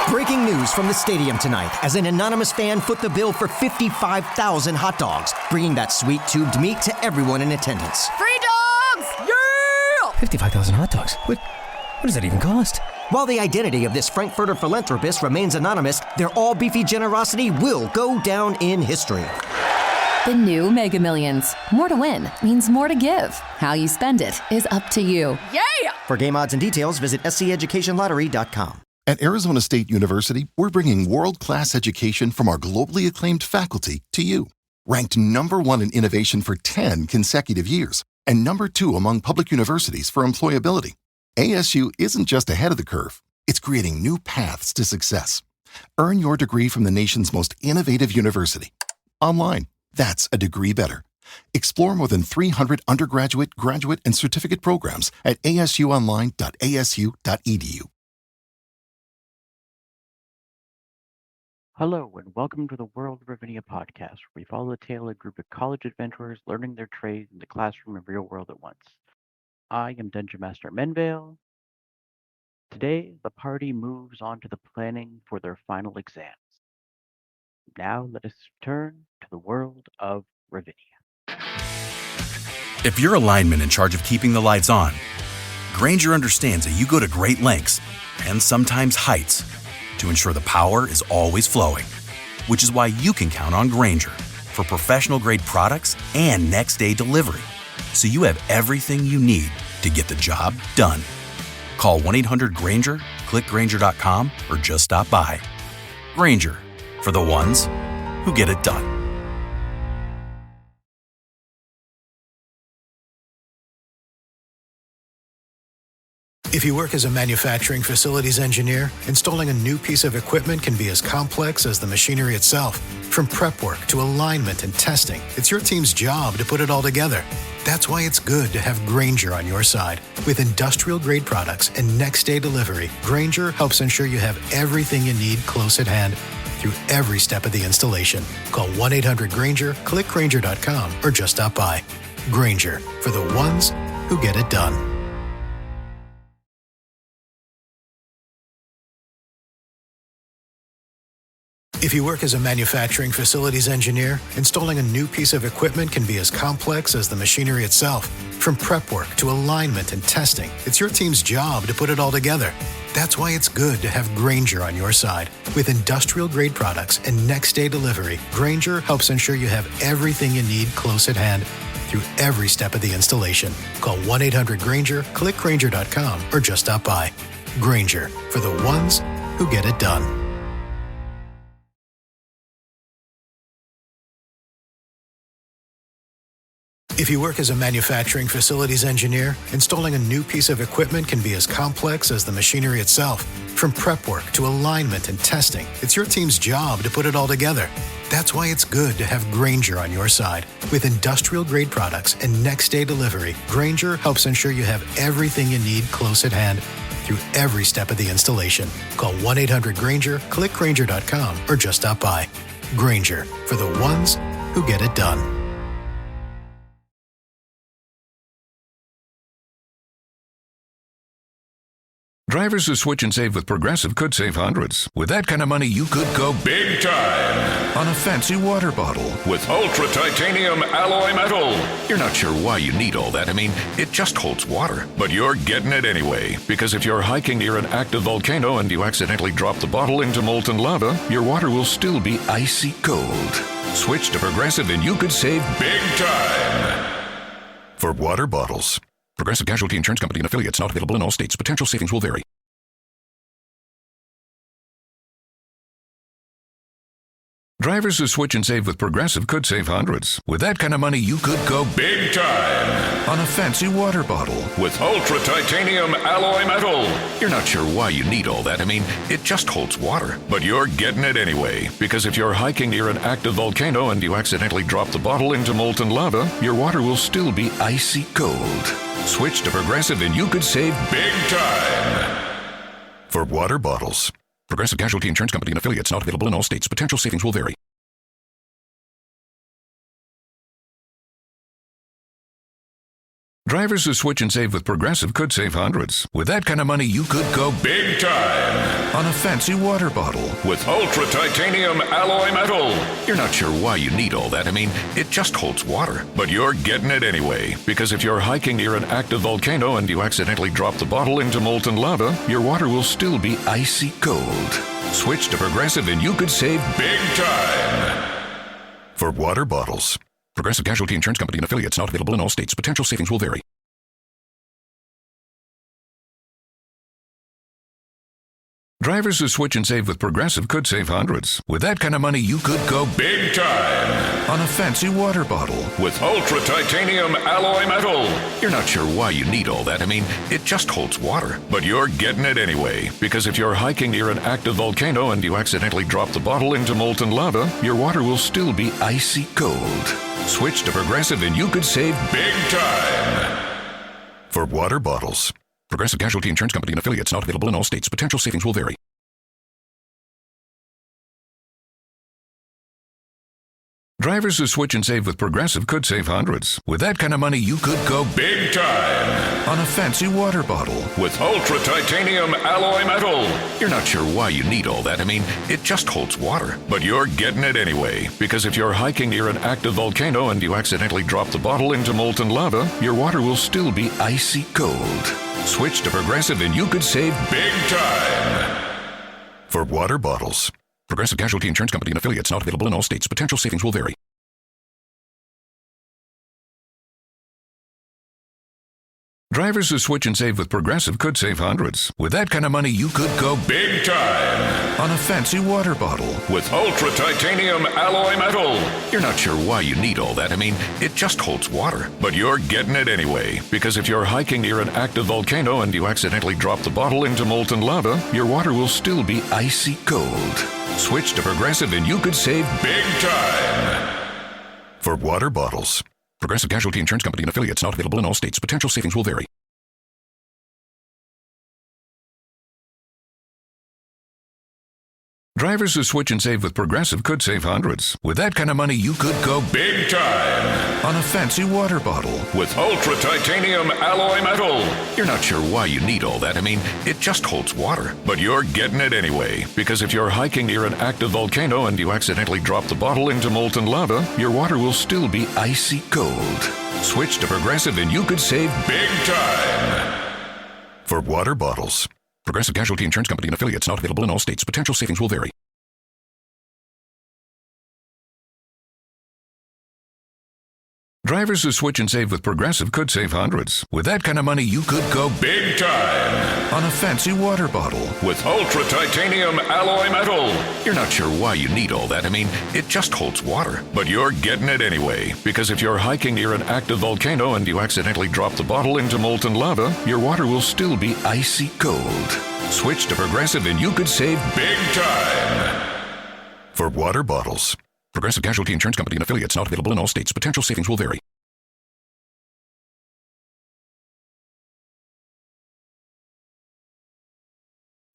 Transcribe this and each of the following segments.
Breaking news from the stadium tonight as an anonymous fan foot the bill for 55,000 hot dogs, bringing that sweet tubed meat to everyone in attendance. Free dogs! Yeah! 55,000 hot dogs? What does that even cost? While the identity of this Frankfurter philanthropist remains anonymous, their all-beefy generosity will go down in history. The new Mega Millions. More to win means more to give. How you spend it is up to you. Yeah! For game odds and details, visit sceducationlottery.com. At Arizona State University, we're bringing world-class education from our globally acclaimed faculty to you. Ranked #1 in innovation for 10 consecutive years and #2 among public universities for employability. ASU isn't just ahead of the curve, it's creating new paths to success. Earn your degree from the nation's most innovative university. Online, that's a degree better. Explore more than 300 undergraduate, graduate, and certificate programs at asuonline.asu.edu. Hello, and welcome to the World of Ravinia podcast, where we follow the tale of a group of college adventurers learning their trade in the classroom and real world at once. I am Dungeon Master Menvale. Today, the party moves on to the planning for their final exams. Now, let us turn to the world of Ravinia. If you're a lineman in charge of keeping the lights on, Granger understands that you go to great lengths, and sometimes heights, to ensure the power is always flowing, which is why you can count on Granger for professional-grade products and next-day delivery, so you have everything you need to get the job done. Call 1-800-GRANGER, click Granger.com, or just stop by. Granger, for the ones who get it done. If you work as a manufacturing facilities engineer, installing a new piece of equipment can be as complex as the machinery itself. From prep work to alignment and testing, it's your team's job to put it all together. That's why it's good to have Granger on your side. With industrial-grade products and next-day delivery, Granger helps ensure you have everything you need close at hand through every step of the installation. Call 1-800-GRANGER, click Granger.com, or just stop by. Granger, for the ones who get it done. If you work as a manufacturing facilities engineer, installing a new piece of equipment can be as complex as the machinery itself. From prep work to alignment and testing, it's your team's job to put it all together. That's why it's good to have Granger on your side. With industrial-grade products and next-day delivery, Granger helps ensure you have everything you need close at hand through every step of the installation. Call 1-800-GRANGER, click Granger.com, or just stop by. Granger, for the ones who get it done. If you work as a manufacturing facilities engineer, installing a new piece of equipment can be as complex as the machinery itself. From prep work to alignment and testing, it's your team's job to put it all together. That's why it's good to have Granger on your side. With industrial-grade products and next-day delivery, Granger helps ensure you have everything you need close at hand through every step of the installation. Call 1-800-GRANGER, click Granger.com, or just stop by. Granger, for the ones who get it done. Drivers who switch and save with Progressive could save hundreds. With that kind of money, you could go big time on a fancy water bottle with ultra titanium alloy metal. You're not sure why you need all that. I mean, it just holds water. But you're getting it anyway. Because if you're hiking near an active volcano and you accidentally drop the bottle into molten lava, your water will still be icy cold. Switch to Progressive and you could save big time for water bottles. Progressive Casualty Insurance Company and affiliates, not available in all states. Potential savings will vary. Drivers who switch and save with Progressive could save hundreds. With that kind of money, you could go big time on a fancy water bottle with ultra titanium alloy metal. You're not sure why you need all that. I mean, it just holds water. But you're getting it anyway. Because if you're hiking near an active volcano and you accidentally drop the bottle into molten lava, your water will still be icy cold. Switch to Progressive and you could save big time for water bottles. Progressive Casualty Insurance Company and affiliates, not available in all states. Potential savings will vary. Drivers who switch and save with Progressive could save hundreds. With that kind of money, you could go big time on a fancy water bottle with ultra titanium alloy metal. You're not sure why you need all that. I mean, it just holds water. But you're getting it anyway, because if you're hiking near an active volcano and you accidentally drop the bottle into molten lava, your water will still be icy cold. Switch to Progressive and you could save big time. For water bottles. Progressive Casualty Insurance Company and affiliates, not available in all states. Potential savings will vary. Drivers who switch and save with Progressive could save hundreds. With that kind of money, you could go big time on a fancy water bottle with ultra titanium alloy metal. You're not sure why you need all that. I mean, it just holds water. But you're getting it anyway, because if you're hiking near an active volcano and you accidentally drop the bottle into molten lava, your water will still be icy cold. Switch to Progressive and you could save big time. For water bottles. Progressive Casualty Insurance Company and affiliates, not available in all states. Potential savings will vary. Drivers who switch and save with Progressive could save hundreds. With that kind of money, you could go big time on a fancy water bottle with ultra titanium alloy metal. You're not sure why you need all that. I mean, it just holds water. But you're getting it anyway, because if you're hiking near an active volcano and you accidentally drop the bottle into molten lava, your water will still be icy cold. Switch to Progressive and you could save big time. For water bottles. Progressive Casualty Insurance Company and affiliates, not available in all states. Potential savings will vary. Drivers who switch and save with Progressive could save hundreds. With that kind of money, you could go big time on a fancy water bottle with ultra titanium alloy metal. You're not sure why you need all that. I mean, it just holds water. But you're getting it anyway, because if you're hiking near an active volcano and you accidentally drop the bottle into molten lava, your water will still be icy cold. Switch to Progressive and you could save big time. For water bottles. Progressive Casualty Insurance Company and affiliates, not available in all states. Potential savings will vary. Drivers who switch and save with Progressive could save hundreds. With that kind of money, you could go big time on a fancy water bottle with ultra titanium alloy metal. You're not sure why you need all that. I mean, it just holds water. But you're getting it anyway, because if you're hiking near an active volcano and you accidentally drop the bottle into molten lava, your water will still be icy cold. Switch to Progressive and you could save big time. For water bottles. Progressive Casualty Insurance Company and affiliates, not available in all states. Potential savings will vary. Drivers who switch and save with Progressive could save hundreds. With that kind of money, you could go big time on a fancy water bottle with ultra titanium alloy metal. You're not sure why you need all that. I mean, it just holds water. But you're getting it anyway, because if you're hiking near an active volcano and you accidentally drop the bottle into molten lava, your water will still be icy cold. Switch to Progressive and you could save big time. For water bottles. Progressive Casualty Insurance Company and affiliates, not available in all states. Potential savings will vary.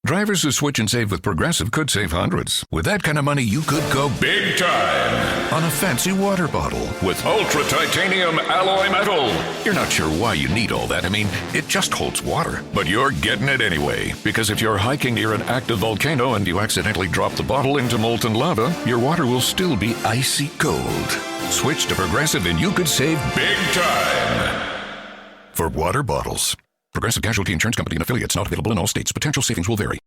Drivers who switch and save with Progressive could save hundreds. With that kind of money, you could go big time on a fancy water bottle with ultra titanium alloy metal. You're not sure why you need all that. I mean, it just holds water. But you're getting it anyway, because if you're hiking near an active volcano and you accidentally drop the bottle into molten lava, your water will still be icy cold. Switch to Progressive and you could save big time. For water bottles. Progressive Casualty Insurance Company and affiliates, not available in all states. Potential savings will vary.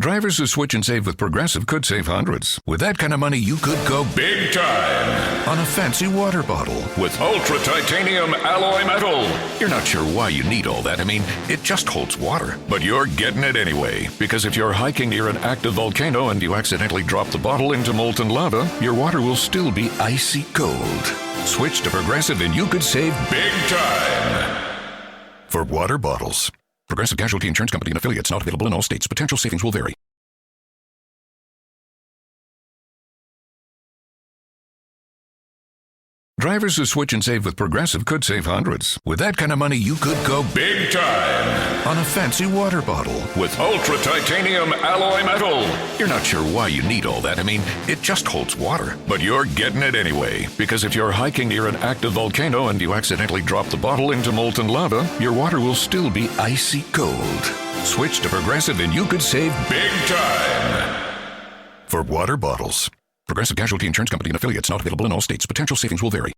Drivers who switch and save with Progressive could save hundreds. With that kind of money, you could go big time on a fancy water bottle with ultra titanium alloy metal. You're not sure why you need all that. I mean, it just holds water. But you're getting it anyway, because if you're hiking near an active volcano and you accidentally drop the bottle into molten lava, your water will still be icy cold. Switch to Progressive and you could save big time. For water bottles. Progressive Casualty Insurance Company and affiliates, not available in all states. Potential savings will vary. Drivers who switch and save with Progressive could save hundreds. With that kind of money, you could go big time on a fancy water bottle with ultra titanium alloy metal. You're not sure why you need all that. I mean, it just holds water, but you're getting it anyway. Because if you're hiking near an active volcano and you accidentally drop the bottle into molten lava, your water will still be icy cold. Switch to Progressive and you could save big time. For water bottles. Progressive Casualty Insurance Company and affiliates, not available in all states. Potential savings will vary.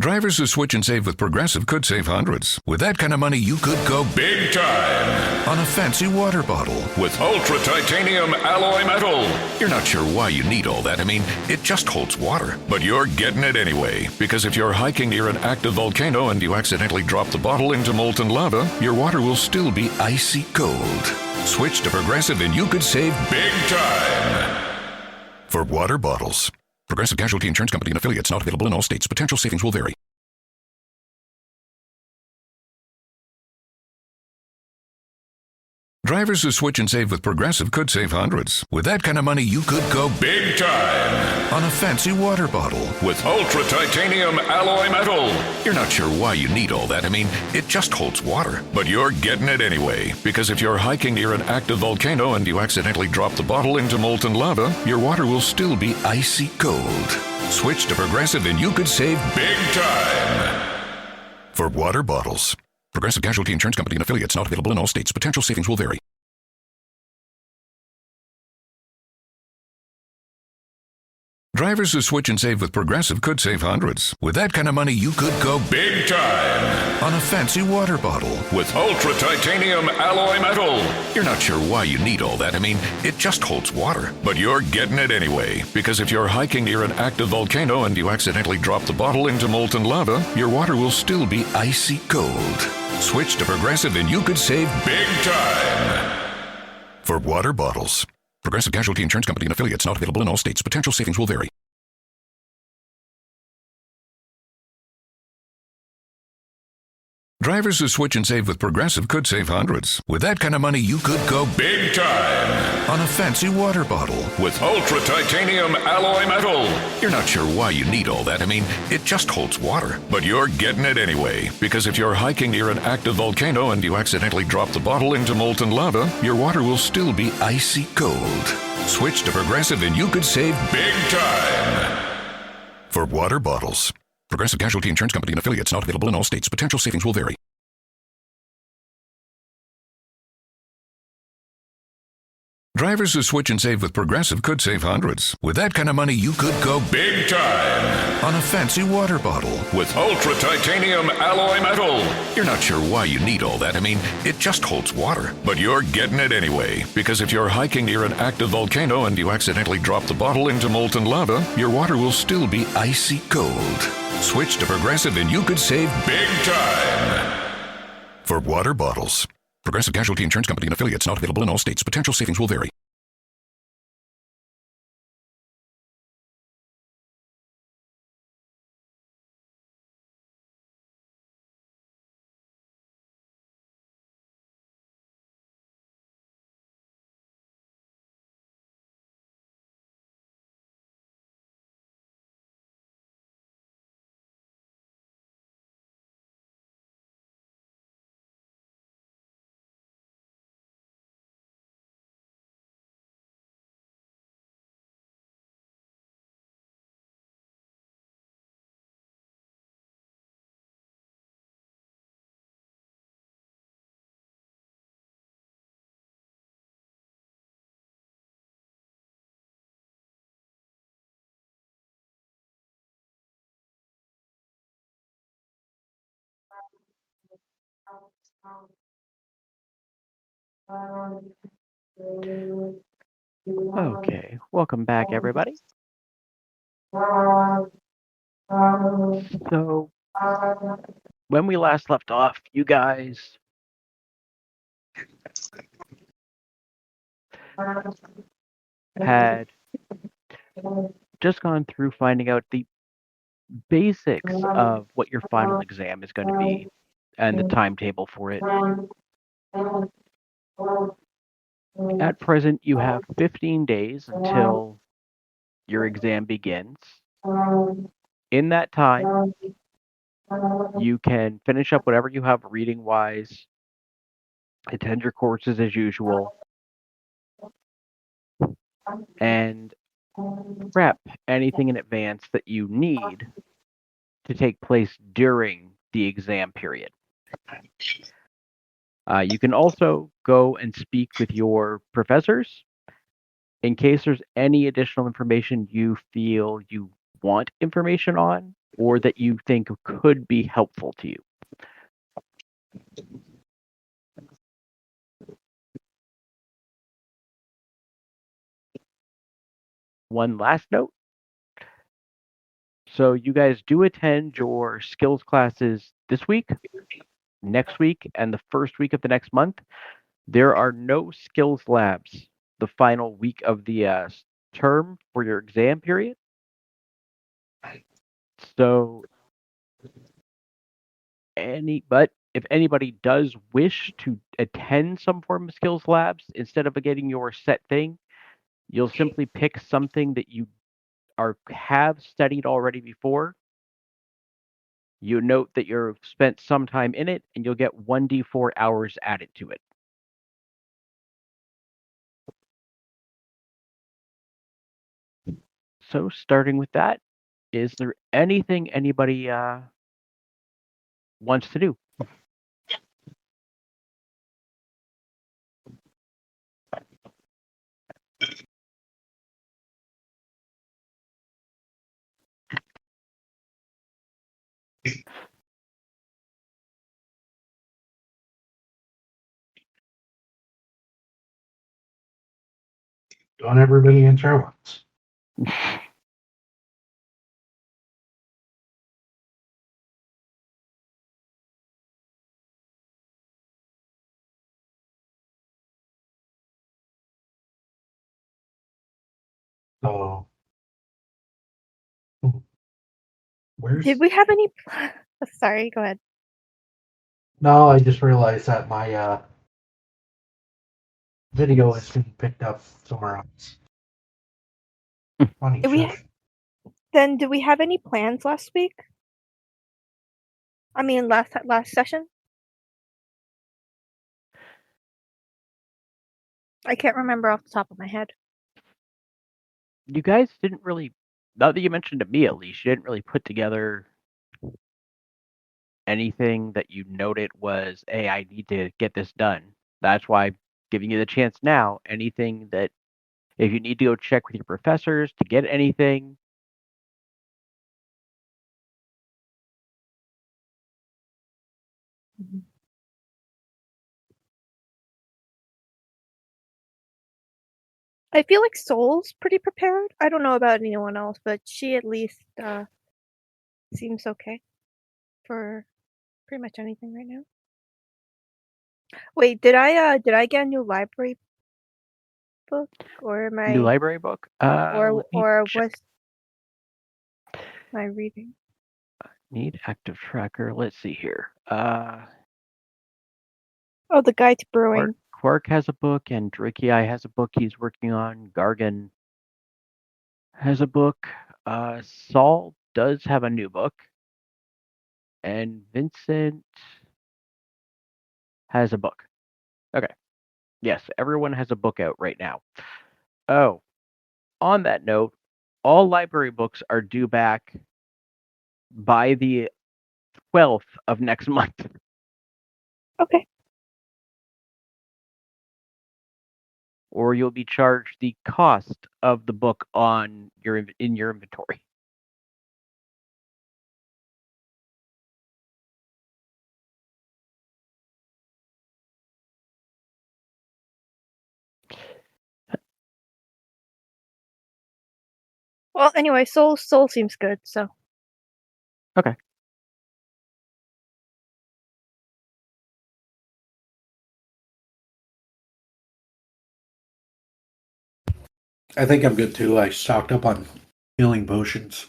Drivers who switch and save with Progressive could save hundreds. With that kind of money, you could go big time on a fancy water bottle with ultra titanium alloy metal. You're not sure why you need all that. I mean, it just holds water, but you're getting it anyway. Because if you're hiking near an active volcano and you accidentally drop the bottle into molten lava, your water will still be icy cold. Switch to Progressive and you could save big time. For water bottles. Progressive Casualty Insurance Company and affiliates, not available in all states. Potential savings will vary. Drivers who switch and save with Progressive could save hundreds. With that kind of money, you could go big time on a fancy water bottle with ultra titanium alloy metal. You're not sure why you need all that. I mean, it just holds water, but you're getting it anyway. Because if you're hiking near an active volcano and you accidentally drop the bottle into molten lava, your water will still be icy cold. Switch to Progressive and you could save big time. For water bottles. Progressive Casualty Insurance Company and affiliates, not available in all states. Potential savings will vary. Drivers who switch and save with Progressive could save hundreds. With that kind of money, you could go big time on a fancy water bottle with ultra titanium alloy metal. You're not sure why you need all that. I mean, it just holds water, but you're getting it anyway. Because if you're hiking near an active volcano and you accidentally drop the bottle into molten lava, your water will still be icy cold. Switch to Progressive and you could save big time. For water bottles. Progressive Casualty Insurance Company and affiliates, not available in all states. Potential savings will vary. Drivers who switch and save with Progressive could save hundreds. With that kind of money, you could go big time on a fancy water bottle with ultra titanium alloy metal. You're not sure why you need all that. I mean, it just holds water, but you're getting it anyway. Because if you're hiking near an active volcano and you accidentally drop the bottle into molten lava, your water will still be icy cold. Switch to Progressive and you could save big time. For water bottles. Progressive Casualty Insurance Company and affiliates, not available in all states. Potential savings will vary. Drivers who switch and save with Progressive could save hundreds. With that kind of money, you could go big time on a fancy water bottle with ultra titanium alloy metal. You're not sure why you need all that. I mean, it just holds water, but you're getting it anyway. Because if you're hiking near an active volcano and you accidentally drop the bottle into molten lava, your water will still be icy cold. Switch to Progressive and you could save big time. For water bottles. Progressive Casualty Insurance Company and affiliates, not available in all states. Potential savings will vary. Okay, welcome back, everybody. So, when we last left off, you guys had just gone through finding out the basics of what your final exam is going to be and the timetable for it. At present, you have 15 days until your exam begins. In that time, you can finish up whatever you have reading-wise, attend your courses as usual, and prep anything in advance that you need to take place during the exam period. You can also go and speak with your professors in case there's any additional information you feel you want information on or that you think could be helpful to you. One last note. So you guys do attend your skills classes this week, next week, and the first week of the next month. There are no skills labs the final week of the term for your exam period. So if anybody does wish to attend some form of skills labs, instead of getting your set thing, you'll simply pick something that you have studied already before. You note that you've spent some time in it, and you'll get 1d4 hours added to it. So starting with that, is there anything anybody wants to do? Don't everybody answer at once. So, where's... Did we have any? Sorry, go ahead. No, I just realized that my video is being picked up somewhere else. Funny. Did we have any plans last week? I mean, last session. I can't remember off the top of my head. You guys didn't really, now that you mentioned to me at least, you didn't really put together anything that you noted was, hey, I need to get this done. That's why I'm giving you the chance now. Anything that, if you need to go check with your professors to get anything. I feel like Soul's pretty prepared. I don't know about anyone else, but she at least seems okay for pretty much anything right now. Wait, did I get a new library book, or am I New library book? or was my reading? Need active tracker. Let's see here. Oh, the Guide to Brewing. Quark has a book, and Draki has a book he's working on. Gargan has a book. Saul does have a new book. And Vincent has a book. Okay. Yes, everyone has a book out right now. Oh, on that note, all library books are due back by the 12th of next month. Okay. Or you'll be charged the cost of the book in your inventory. Well, anyway, Soul seems good, so. Okay. I think I'm good too. I stocked up on healing potions.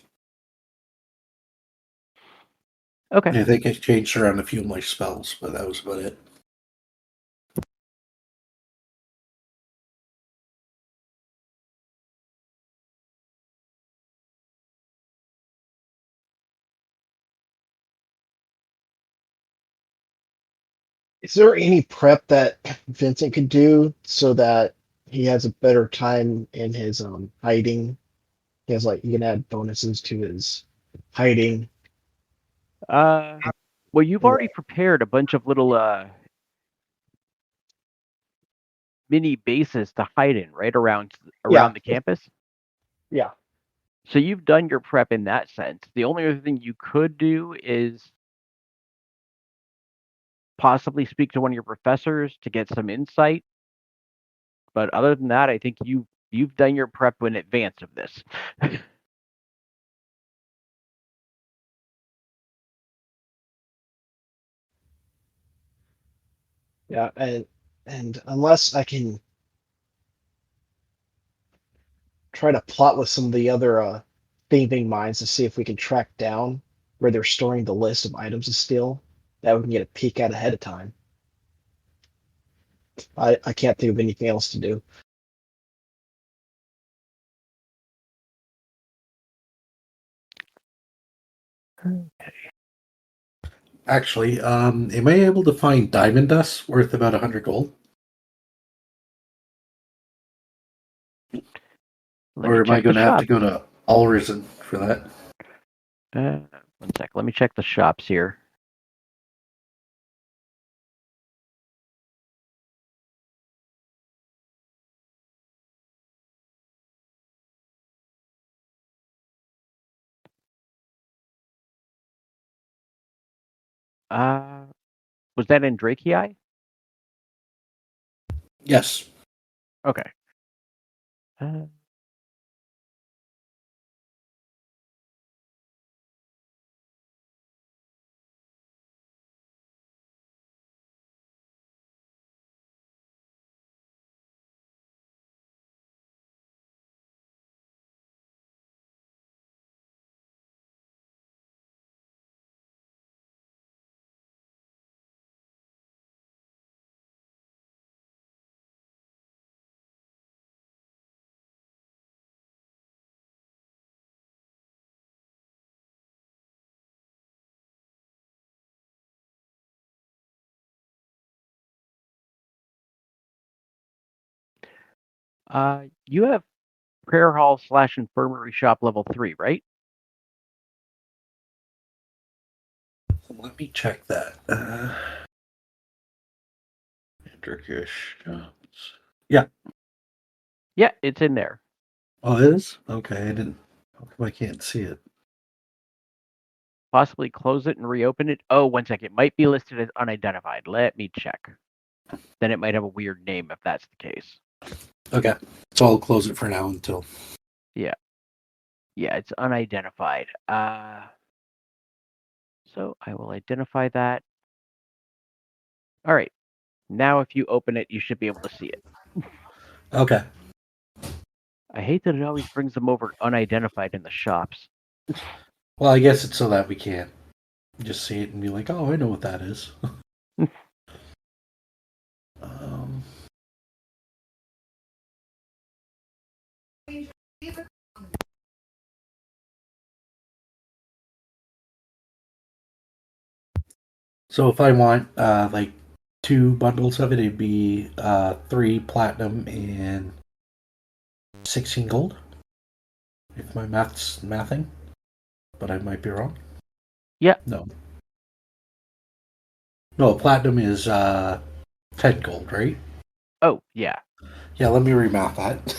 Okay. I think I changed around a few of my spells, but that was about it. Is there any prep that Vincent could do so that he has a better time in his hiding? He has like, you can add bonuses to his hiding. Well, you've already prepared a bunch of little mini bases to hide in, right around the campus. Yeah. So you've done your prep in that sense. The only other thing you could do is possibly speak to one of your professors to get some insight. But other than that, I think you've done your prep in advance of this. Yeah, and unless I can try to plot with some of the other thieving minds to see if we can track down where they're storing the list of items to steal, that we can get a peek at ahead of time. I can't think of anything else to do. Actually, am I able to find diamond dust worth about 100 gold? Or am I going to have to go to Alrisen for that? 1 sec. Let me check the shops here. Was that in Drakei? Yes. Okay. You have prayer hall / infirmary shop level 3, right? Let me check that. Turkish shops. Yeah. Yeah, it's in there. Oh, it is? Okay, I didn't. How come I can't see it? Possibly close it and reopen it. Oh, 1 sec. It might be listed as unidentified. Let me check. Then it might have a weird name if that's the case. Okay, so I'll close it for now until. Yeah. Yeah, it's unidentified. So I will identify that. All right. Now if you open it, you should be able to see it. Okay. I hate that it always brings them over unidentified in the shops. Well, I guess it's so that we can't just see it and be like, oh, I know what that is. So if I want like 2 bundles of it, it'd be 3 platinum and 16 gold. If my math's mathing, but I might be wrong. Yeah. No. No, platinum is 10 gold, right? Oh, yeah. Yeah, let me remath that.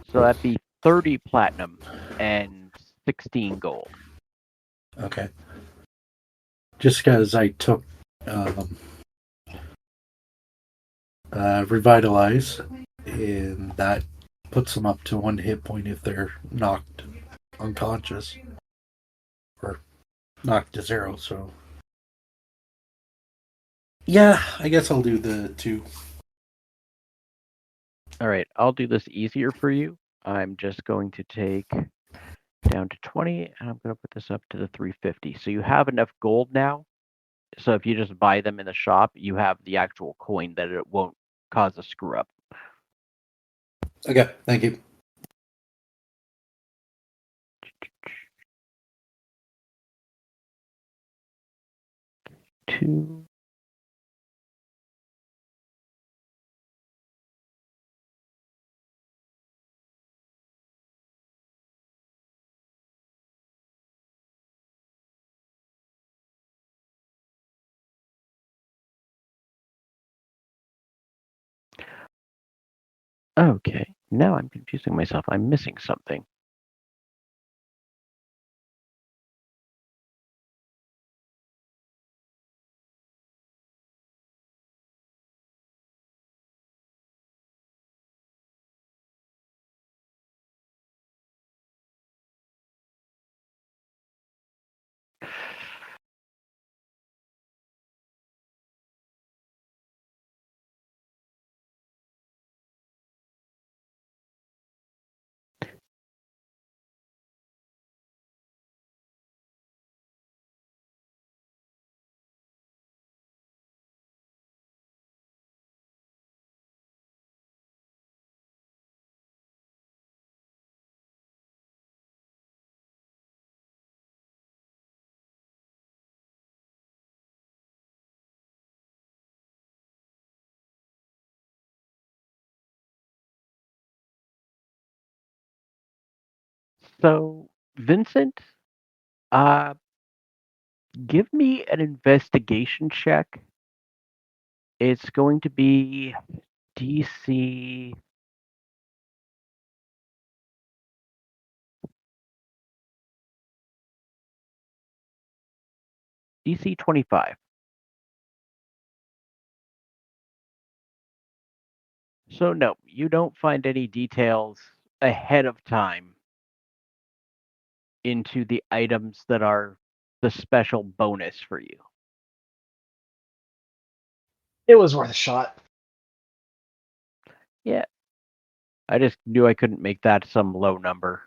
So that'd be 30 platinum and 16 gold. Okay. Just because I took Revitalize, and that puts them up to 1 hit point if they're knocked unconscious. Or knocked to 0, so. Yeah, I guess I'll do the 2. All right, I'll do this easier for you. I'm just going to take down to 20, and I'm going to put this up to the 350. So you have enough gold now. So if you just buy them in the shop, you have the actual coin that it won't cause a screw up. Okay, thank you. Two. Okay, now I'm confusing myself. I'm missing something. So, Vincent, uh, give me an investigation check. It's going to be DC. DC 25. So, no, you don't find any details ahead of time into the items that are the special bonus for you. It was worth a shot. Yeah. I just knew I couldn't make that some low number.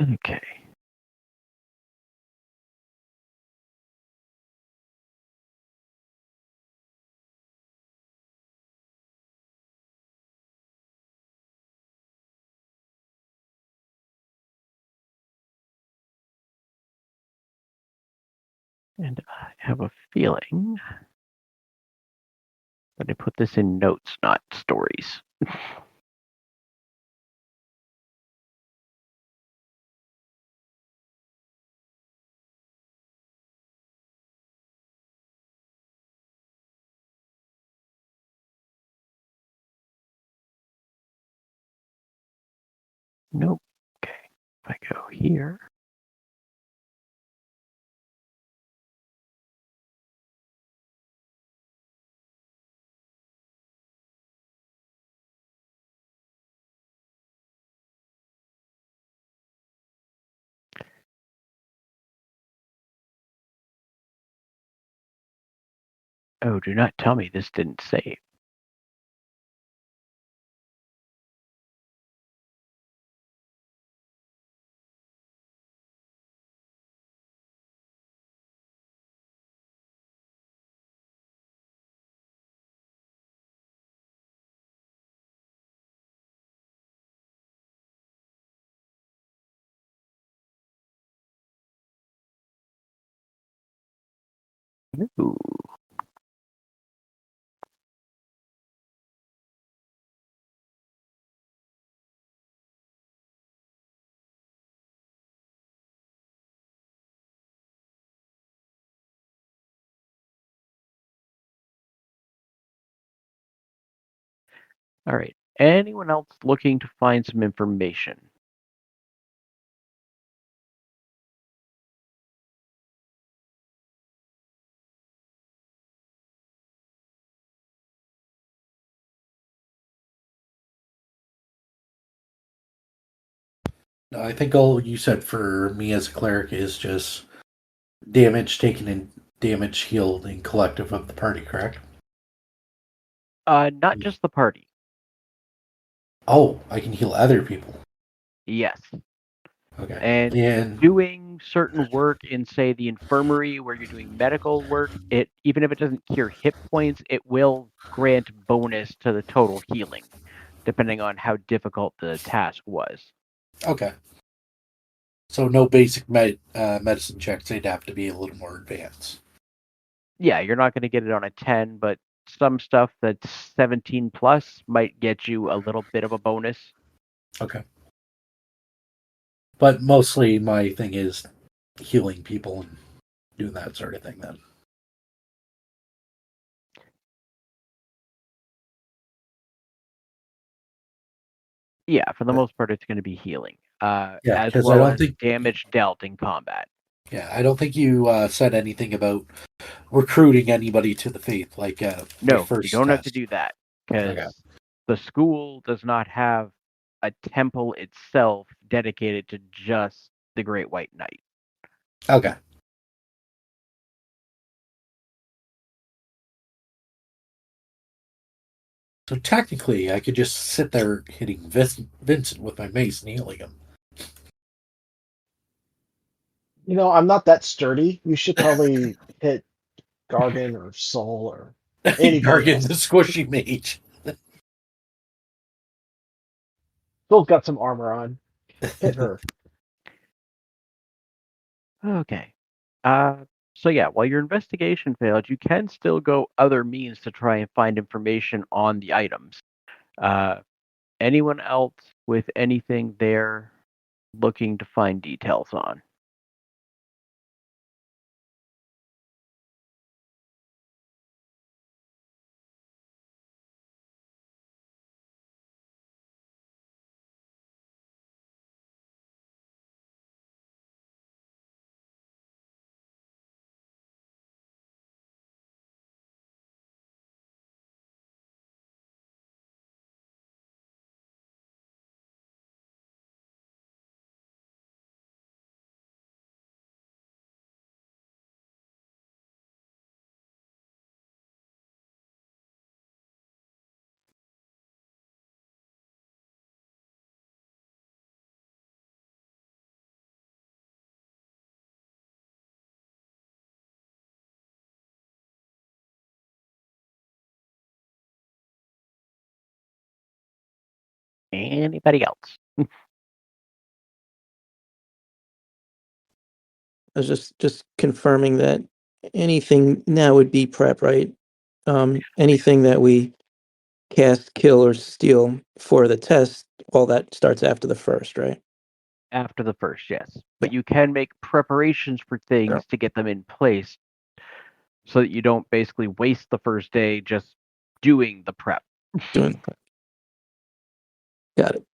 Okay. And I have a feeling that I put this in notes, not stories. Nope. Okay. If I go here. Oh, do not tell me this didn't save. Ooh. All right. Anyone else looking to find some information? I think all you said for me as a cleric is just damage taken and damage healed in collective of the party, correct? Not just the party. Oh, I can heal other people. Yes. Okay. And doing doing certain work in, say, the infirmary where you're doing medical work, even if it doesn't cure hit points, it will grant bonus to the total healing, depending on how difficult the task was. Okay. So no basic medicine checks. They'd have to be a little more advanced. Yeah, you're not going to get it on a 10, but some stuff that's 17 plus might get you a little bit of a bonus. Okay. But mostly my thing is healing people and doing that sort of thing then. Yeah, for the most part, it's going to be healing, Yeah, as because I well don't as think damage dealt in combat. Yeah, I don't think you said anything about recruiting anybody to the faith, like my No, you first don't have to test. do that Okay. because the school does not have a temple itself dedicated to just the Great White Knight. Okay. So technically, I could just sit there hitting Vincent with my mace and healing him. You know, I'm not that sturdy. You should probably hit Gargan or Soul or anybody Gargan, else. the squishy mage. Soul's got some armor on. Hit her. Okay. So yeah, while your investigation failed, you can still go other means to try and find information on the items. Anyone else with anything they're looking to find details on? Anybody else? I was just confirming that anything now would be prep, right? Anything that we cast, kill, or steal for the test, all that starts after the first, right? After the first, yes. But you can make preparations for things to get them in place so that you don't basically waste the first day just doing the prep. Doing the prep. Got it.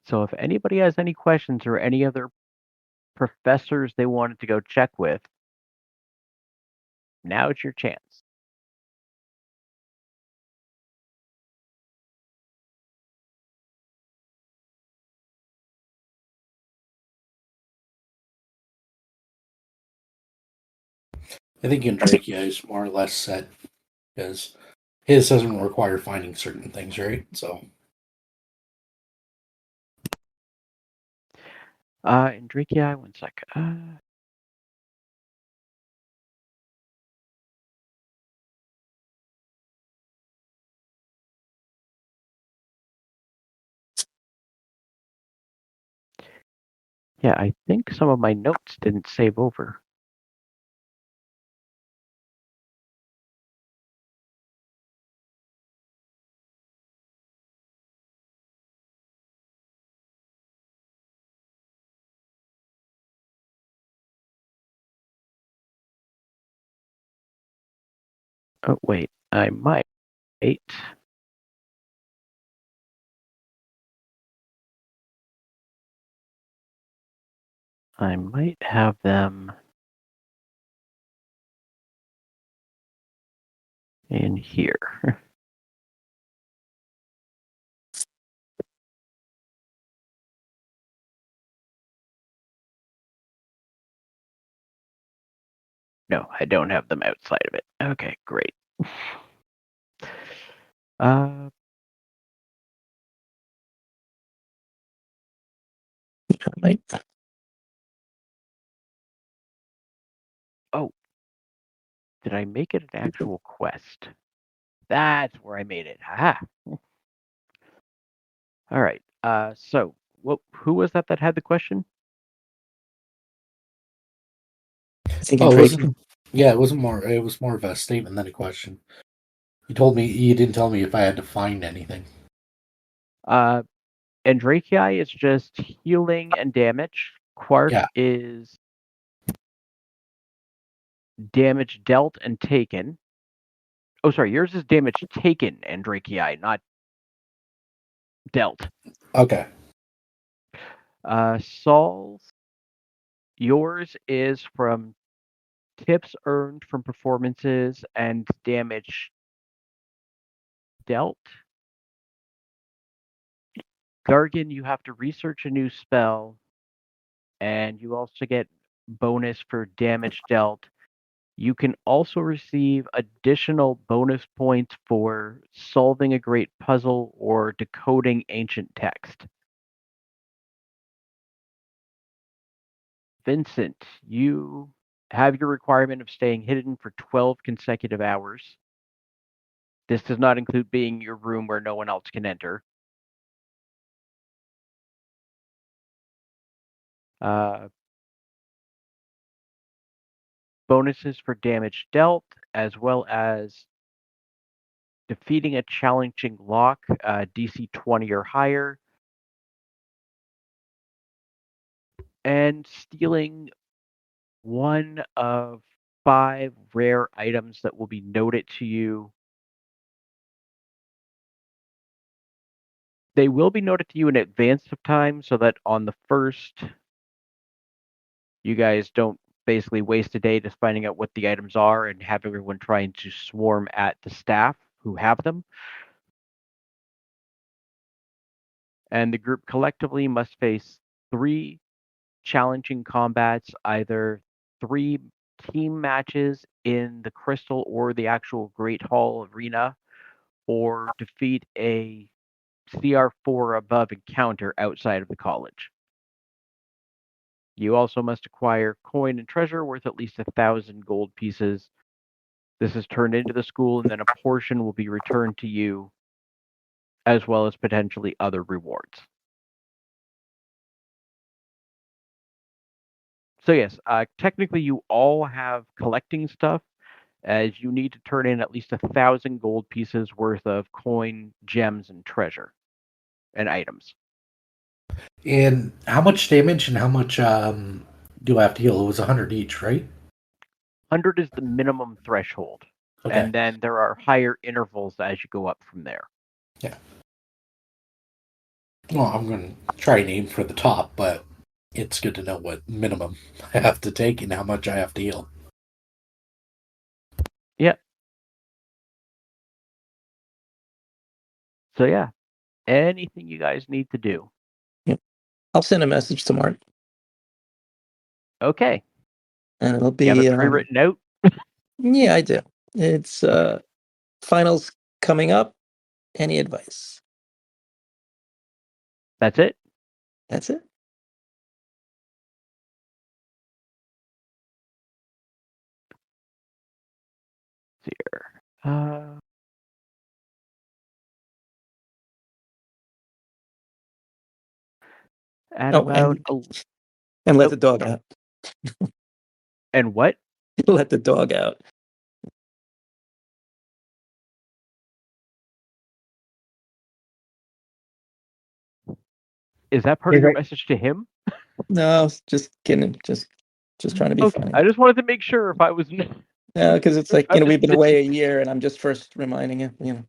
So if anybody has any questions or any other professors they wanted to go check with, now it's your chance. I think Andrakia is more or less set because his doesn't require finding certain things, right? So. Enrique, one sec. Yeah, I think some of my notes didn't save over. Oh, wait, I might. I might have them in here. No, I don't have them outside of it. Okay, great. Might. Oh, did I make it an actual quest? That's where I made it. Aha. All right. So who was that had the question? I think Oh, it Drake. wasn't. Yeah, it wasn't more. It was more of a statement than a question. You told me. You didn't tell me if I had to find anything. Andrakii is just healing and damage. Quark Yeah. is damage dealt and taken. Oh, sorry, yours is damage taken, Andrakii, not dealt. Okay. Saul's, yours is from tips earned from performances and damage dealt. Gargan, you have to research a new spell, and you also get bonus for damage dealt. You can also receive additional bonus points for solving a great puzzle or decoding ancient text. Vincent, you have your requirement of staying hidden for 12 consecutive hours. This does not include being in your room where no one else can enter. Bonuses for damage dealt, as well as defeating a challenging lock, DC 20 or higher, and stealing one of 5 rare items that will be noted to you. They will be noted to you in advance of time so that on the first, you guys don't basically waste a day just finding out what the items are and have everyone trying to swarm at the staff who have them. And the group collectively must face 3 challenging combats, either 3 team matches in the Crystal or the actual Great Hall Arena, or defeat a CR4 above encounter outside of the college. You also must acquire coin and treasure worth at least 1,000 gold pieces. This is turned into the school, and then a portion will be returned to you, as well as potentially other rewards. So yes, technically you all have collecting stuff, as you need to turn in at least 1,000 gold pieces worth of coin, gems, and treasure, and items. And how much damage and how much do I have to heal? It was 100 each, right? 100 is the minimum threshold. Okay. And then there are higher intervals as you go up from there. Yeah. Well, I'm going to try and aim for the top, but it's good to know what minimum I have to take and how much I have to heal. Yeah. So yeah, anything you guys need to do. Yep. I'll send a message to Mark. Okay. And it'll be... You have it pre-written out? Yeah, I do. It's finals coming up. Any advice? That's it? That's it. Let's see here. At about and let the dog out. And what? Let the dog out. Is that part of your message to him? No, just kidding. Just trying to be funny. I just wanted to make sure if I was. Yeah, because it's like, we've been away a year, and I'm just first reminding you.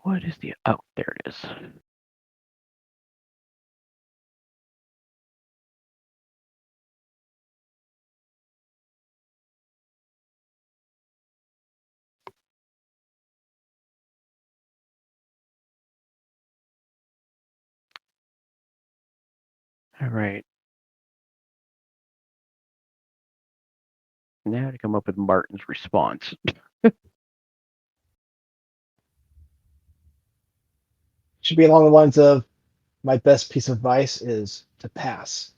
What is the... Oh, there it is. All right. Now to come up with Martin's response. Should be along the lines of, my best piece of advice is to pass.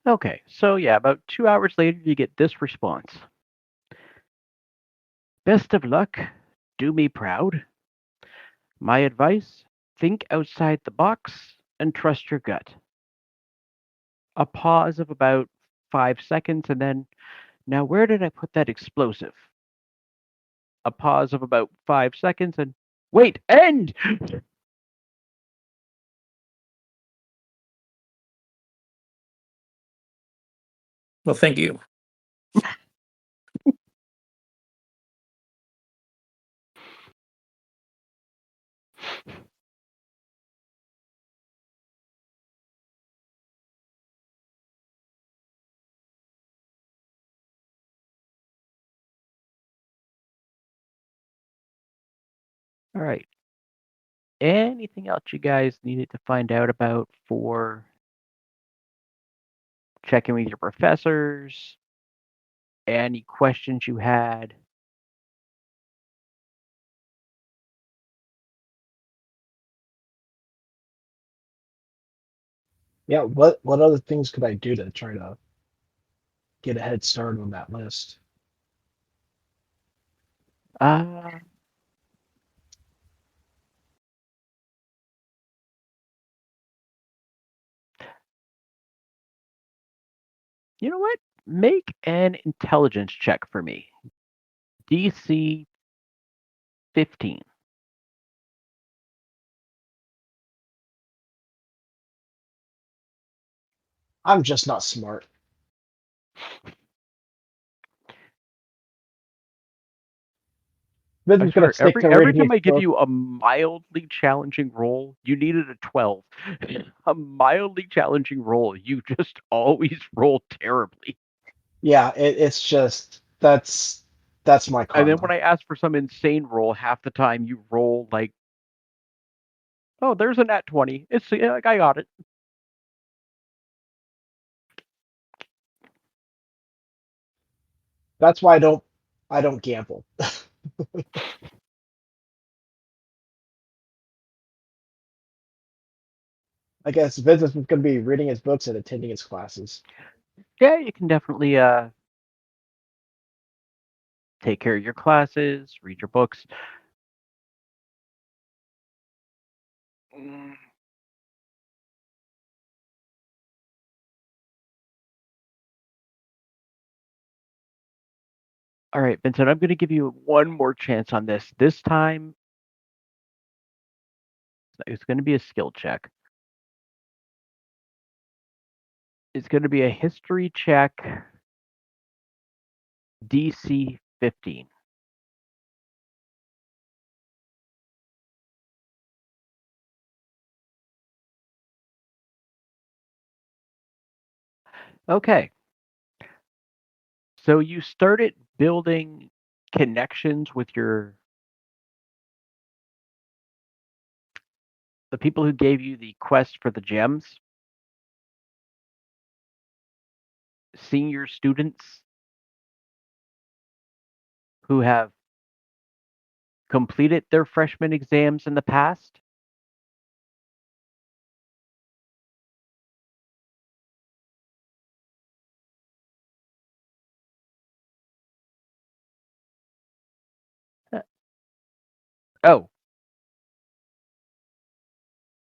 Okay, so yeah, about 2 hours later, you get this response. Best of luck. Do me proud. My advice, think outside the box and trust your gut. A pause of about 5 seconds, and then, now where did I put that explosive? A pause of about 5 seconds, and wait, end! Well, thank you. All right. Anything else you guys needed to find out about for checking with your professors? Any questions you had? Yeah, what other things could I do to try to get a head start on that list? Uh, you know what? Make an intelligence check for me. DC 15. I'm just not smart. This I is gonna swear, stick to every reading his time I give book. you a mildly challenging roll, you needed a 12. A mildly challenging roll, you just always roll terribly. Yeah, it's just that's my And then when karma. I ask for some insane roll, half the time you roll like, oh, there's a nat 20. It's like I got it. That's why I don't gamble. I guess business is gonna be reading his books and attending his classes. Yeah, you can definitely take care of your classes, read your books. All right, Vincent, I'm going to give you one more chance on this. This time, it's going to be a skill check. It's going to be a history check, DC 15. Okay. So you started building connections with the people who gave you the quest for the gems, senior students who have completed their freshman exams in the past. Oh,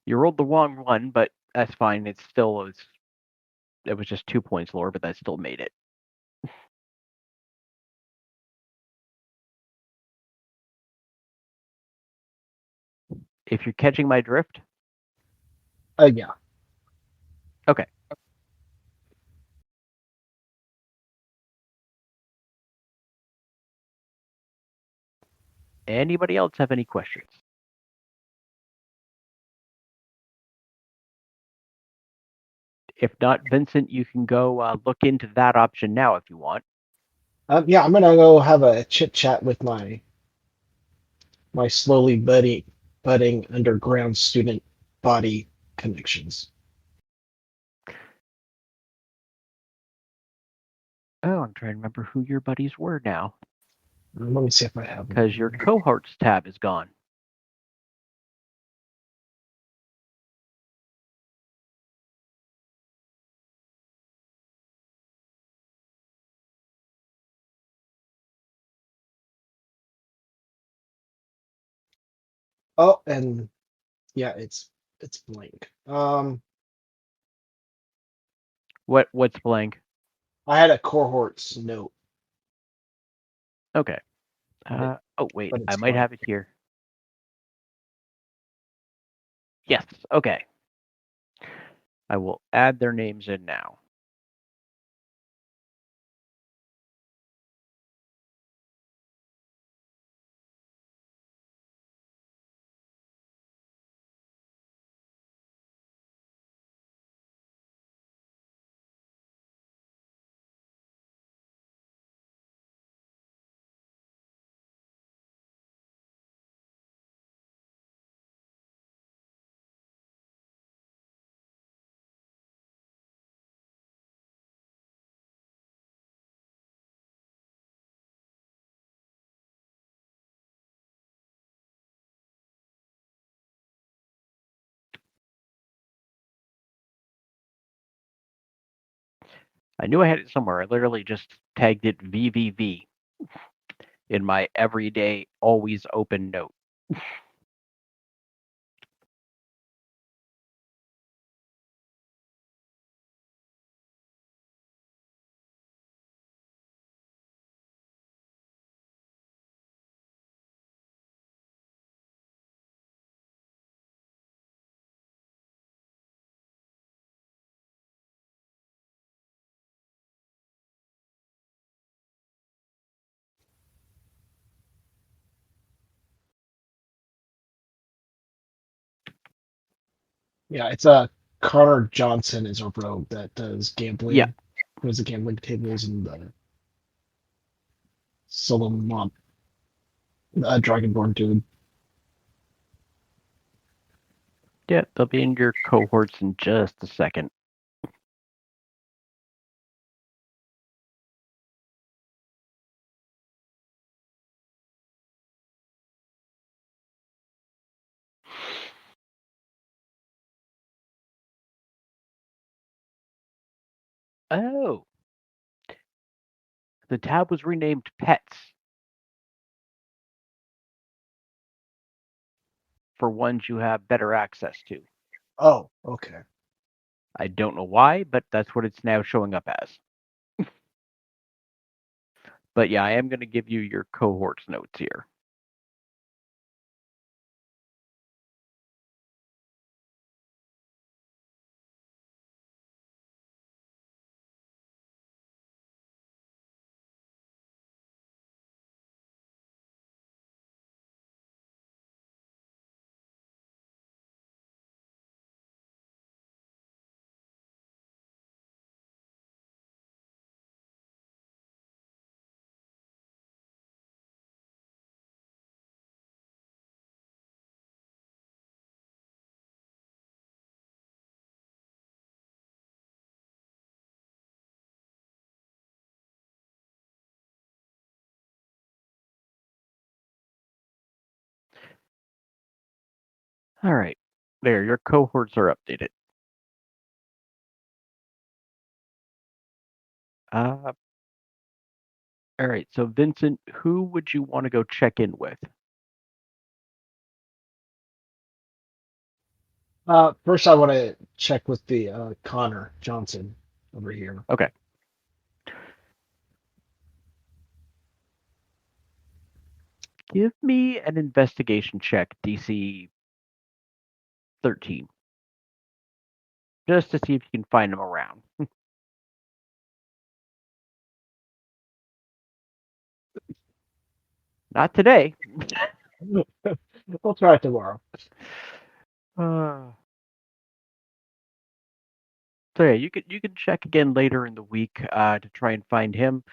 you rolled the wrong one, but that's fine. It was just 2 points lower, but that still made it. If you're catching my drift. Yeah. Okay. Anybody else have any questions? If not, Vincent, you can go look into that option now if you want. Yeah, I'm gonna go have a chit chat with my slowly budding underground student body connections. Oh, I'm trying to remember who your buddies were now. Let me see if I have them. Because your cohorts tab is gone. Oh, and yeah, it's blank. What's blank? I had a cohorts note. Okay. Oh wait, but it's I might blank. have it here. Yes. Okay. I will add their names in now. I knew I had it somewhere. I literally just tagged it VVV in my everyday always open note. Yeah, it's Connor Johnson is a rogue that does gambling. Yeah. Does the gambling tables and the Solomon Dragonborn dude. Yeah, they'll be in your cohorts in just a second. Oh. The tab was renamed Pets for ones you have better access to. Oh, okay. I don't know why, but that's what it's now showing up as. But yeah, I am going to give you your cohorts notes here. All right. There, your cohorts are updated. All right. So, Vincent, who would you want to go check in with? First, I want to check with the Connor Johnson over here. Okay. Give me an investigation check, DC 13. Just to see if you can find him around. Not today. We'll try it tomorrow. So yeah, you can check again later in the week to try and find him.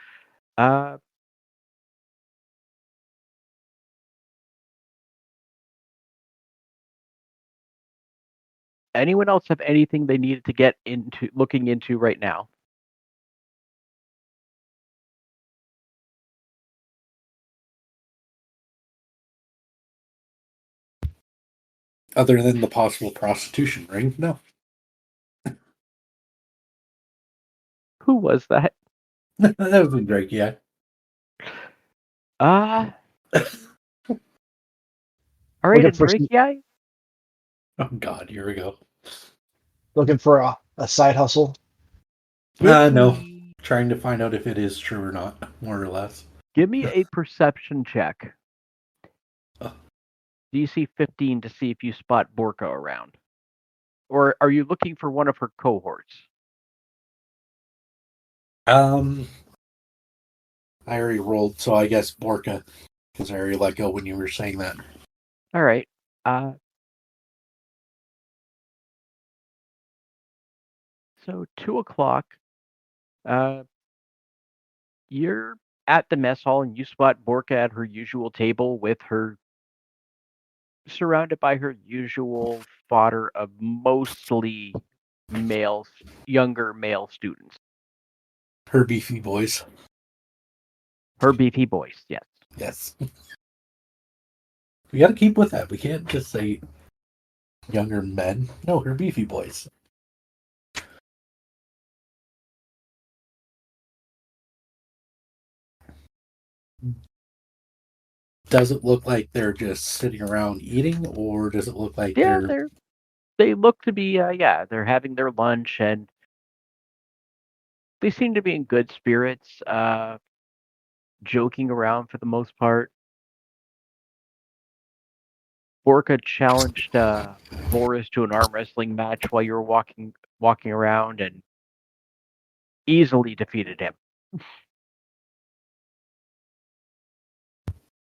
Anyone else have anything they needed to get into looking into right now? Other than the possible prostitution ring, no. Who was that? That was Drake, yeah. All right, Looking for Drake, yeah. Oh God, here we go. Looking for a side hustle. No. Trying to find out if it is true or not, more or less. Give me a perception check. DC 15 to see if you spot Borka around. Or are you looking for one of her cohorts? I already rolled, so I guess Borka, because I already let go when you were saying that. All right. So 2:00. You're at the mess hall and you spot Borka at her usual table with her surrounded by her usual fodder of mostly younger male students. Her beefy boys. Her beefy boys, yes. Yes. We gotta keep with that. We can't just say younger men. No, her beefy boys. Does it look like they're just sitting around eating, or does it look like they look to be they're having their lunch and they seem to be in good spirits, joking around for the most part. Borka challenged Boris to an arm wrestling match while you were walking around and easily defeated him.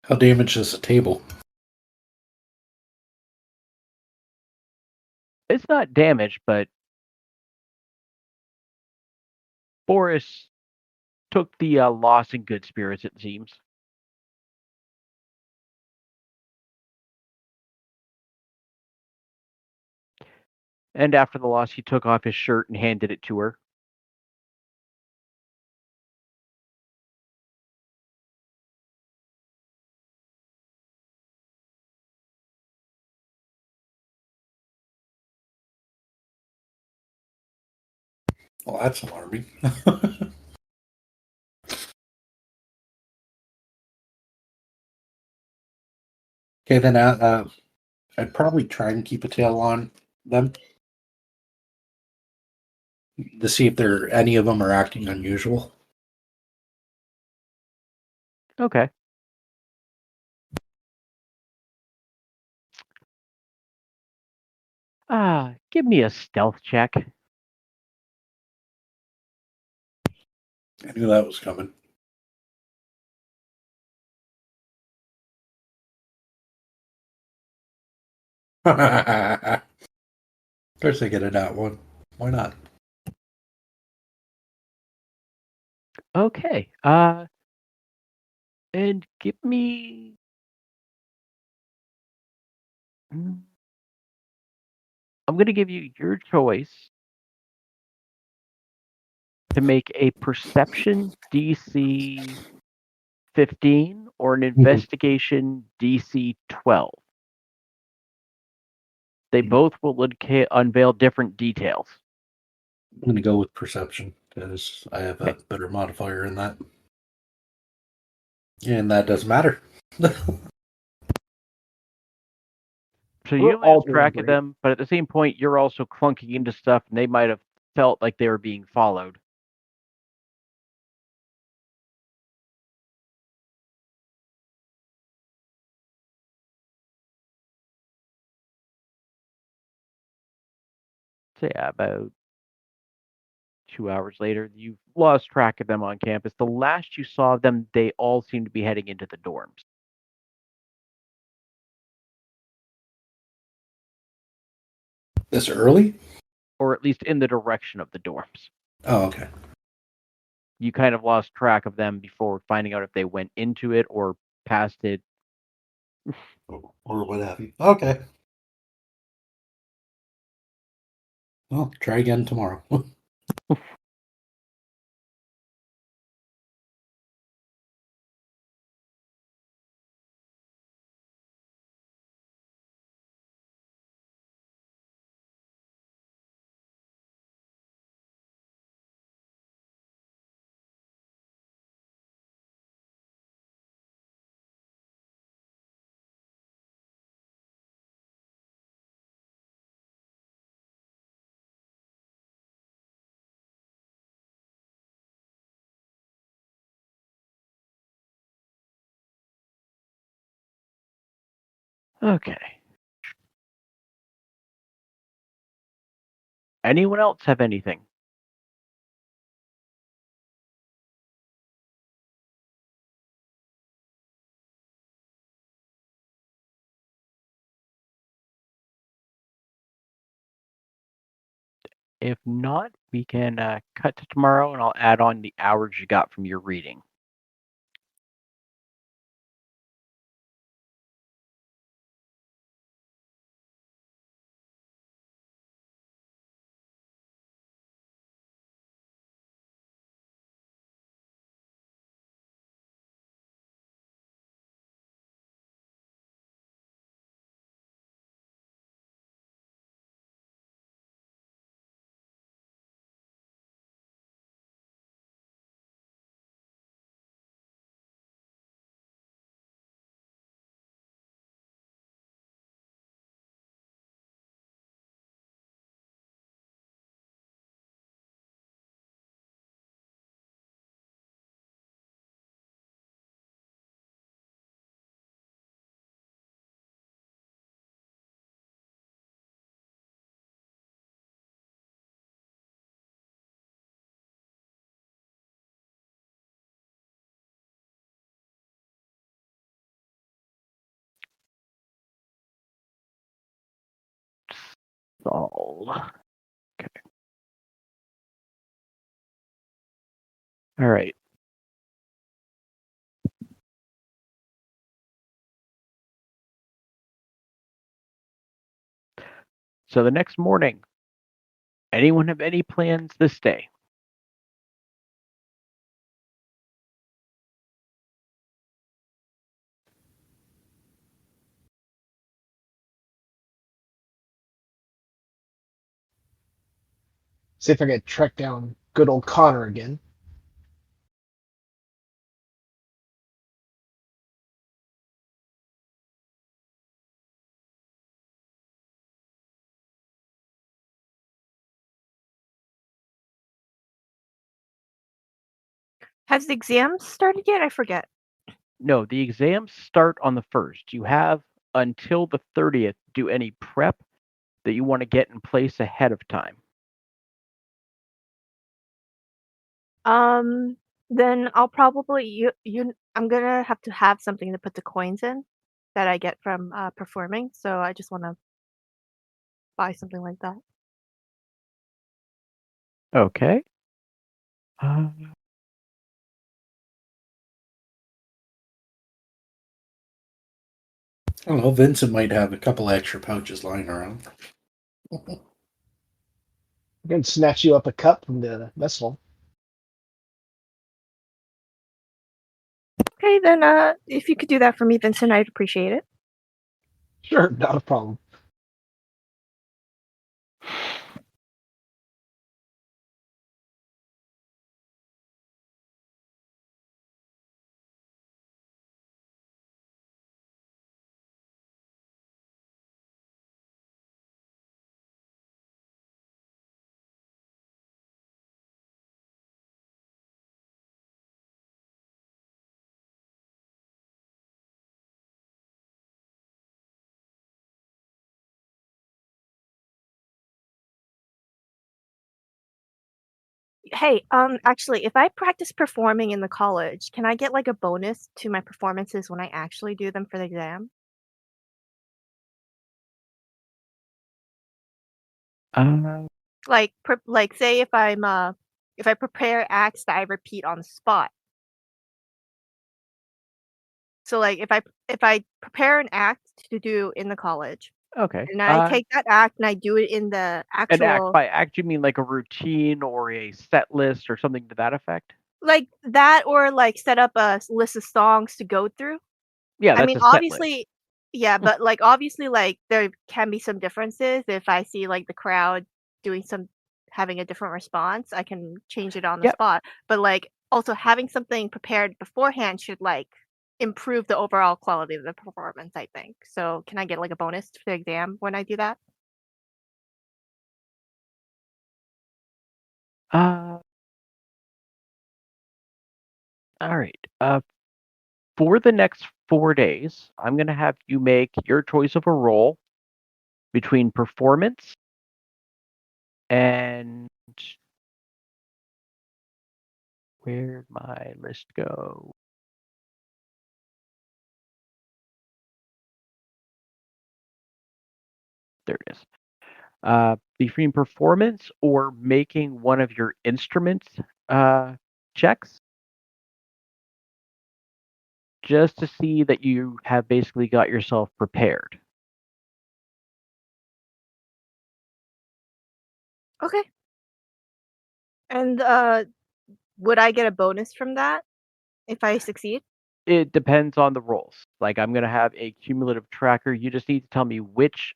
How damaged is the table? It's not damaged, but Boris took the loss in good spirits, it seems. And after the loss, he took off his shirt and handed it to her. Well, that's alarming. Okay, then I'd probably try and keep a tail on them to see if any of them are acting unusual. Okay. Give me a stealth check. I knew that was coming. Of course I get a nat one. Why not? Okay. And give me. I'm going to give you your choice to make a perception DC 15 or an investigation DC 12. They both will unveil different details. I'm going to go with perception because I have a better modifier in that. And that doesn't matter. So We're you all lose doing track of great. them, but at the same point, you're also clunking into stuff, and they might have felt like they were being followed. So yeah, about 2 hours later, you've lost track of them on campus. The last you saw of them, they all seemed to be heading into the dorms. This early? Or at least in the direction of the dorms. Oh, okay. You kind of lost track of them before finding out if they went into it or past it. Or what have you. Okay. Well, try again tomorrow. Okay. Anyone else have anything? If not, we can cut to tomorrow, and I'll add on the hours you got from your reading. All. Okay. All right. So the next morning, anyone have any plans this day? See if I can track down good old Connor again. Has the exams started yet? I forget. No, the exams start on the 1st. You have until the 30th to do any prep that you want to get in place ahead of time. Then I'll probably I'm gonna have to have something to put the coins in that I get from performing. So I just want to buy something like that. Okay. I don't know. Vincent might have a couple extra pouches lying around. I can snatch you up a cup from the mess hall. Okay, then if you could do that for me, Vincent, I'd appreciate it. Sure, not a problem. Hey, actually, if I practice performing in the college, can I get like a bonus to my performances when I actually do them for the exam? Uh, Like say if I prepare acts that I repeat on the spot. So like if I prepare an act to do in the college, okay. and I take that act and I do it in the An act actual by act, you mean like a routine or a set list or something to that effect? like that or like set up a list of songs to go through. Yeah, I that's mean, a set list. obviously, yeah, but like obviously, like there can be some differences. If I see like the crowd doing some having a different response, I can change it on the Yep. spot. But like also having something prepared beforehand should like improve the overall quality of the performance, I think. So can I get like a bonus for the exam when I do that? Uh, all right. For the next 4 days, I'm gonna have you make your choice of a role between performance and where'd my list go? There it is. Between performance or making one of your instruments checks, just to see that you have basically got yourself prepared. Okay. And would I get a bonus from that if I succeed? It depends on the roles. Like I'm gonna have a cumulative tracker. You just need to tell me which,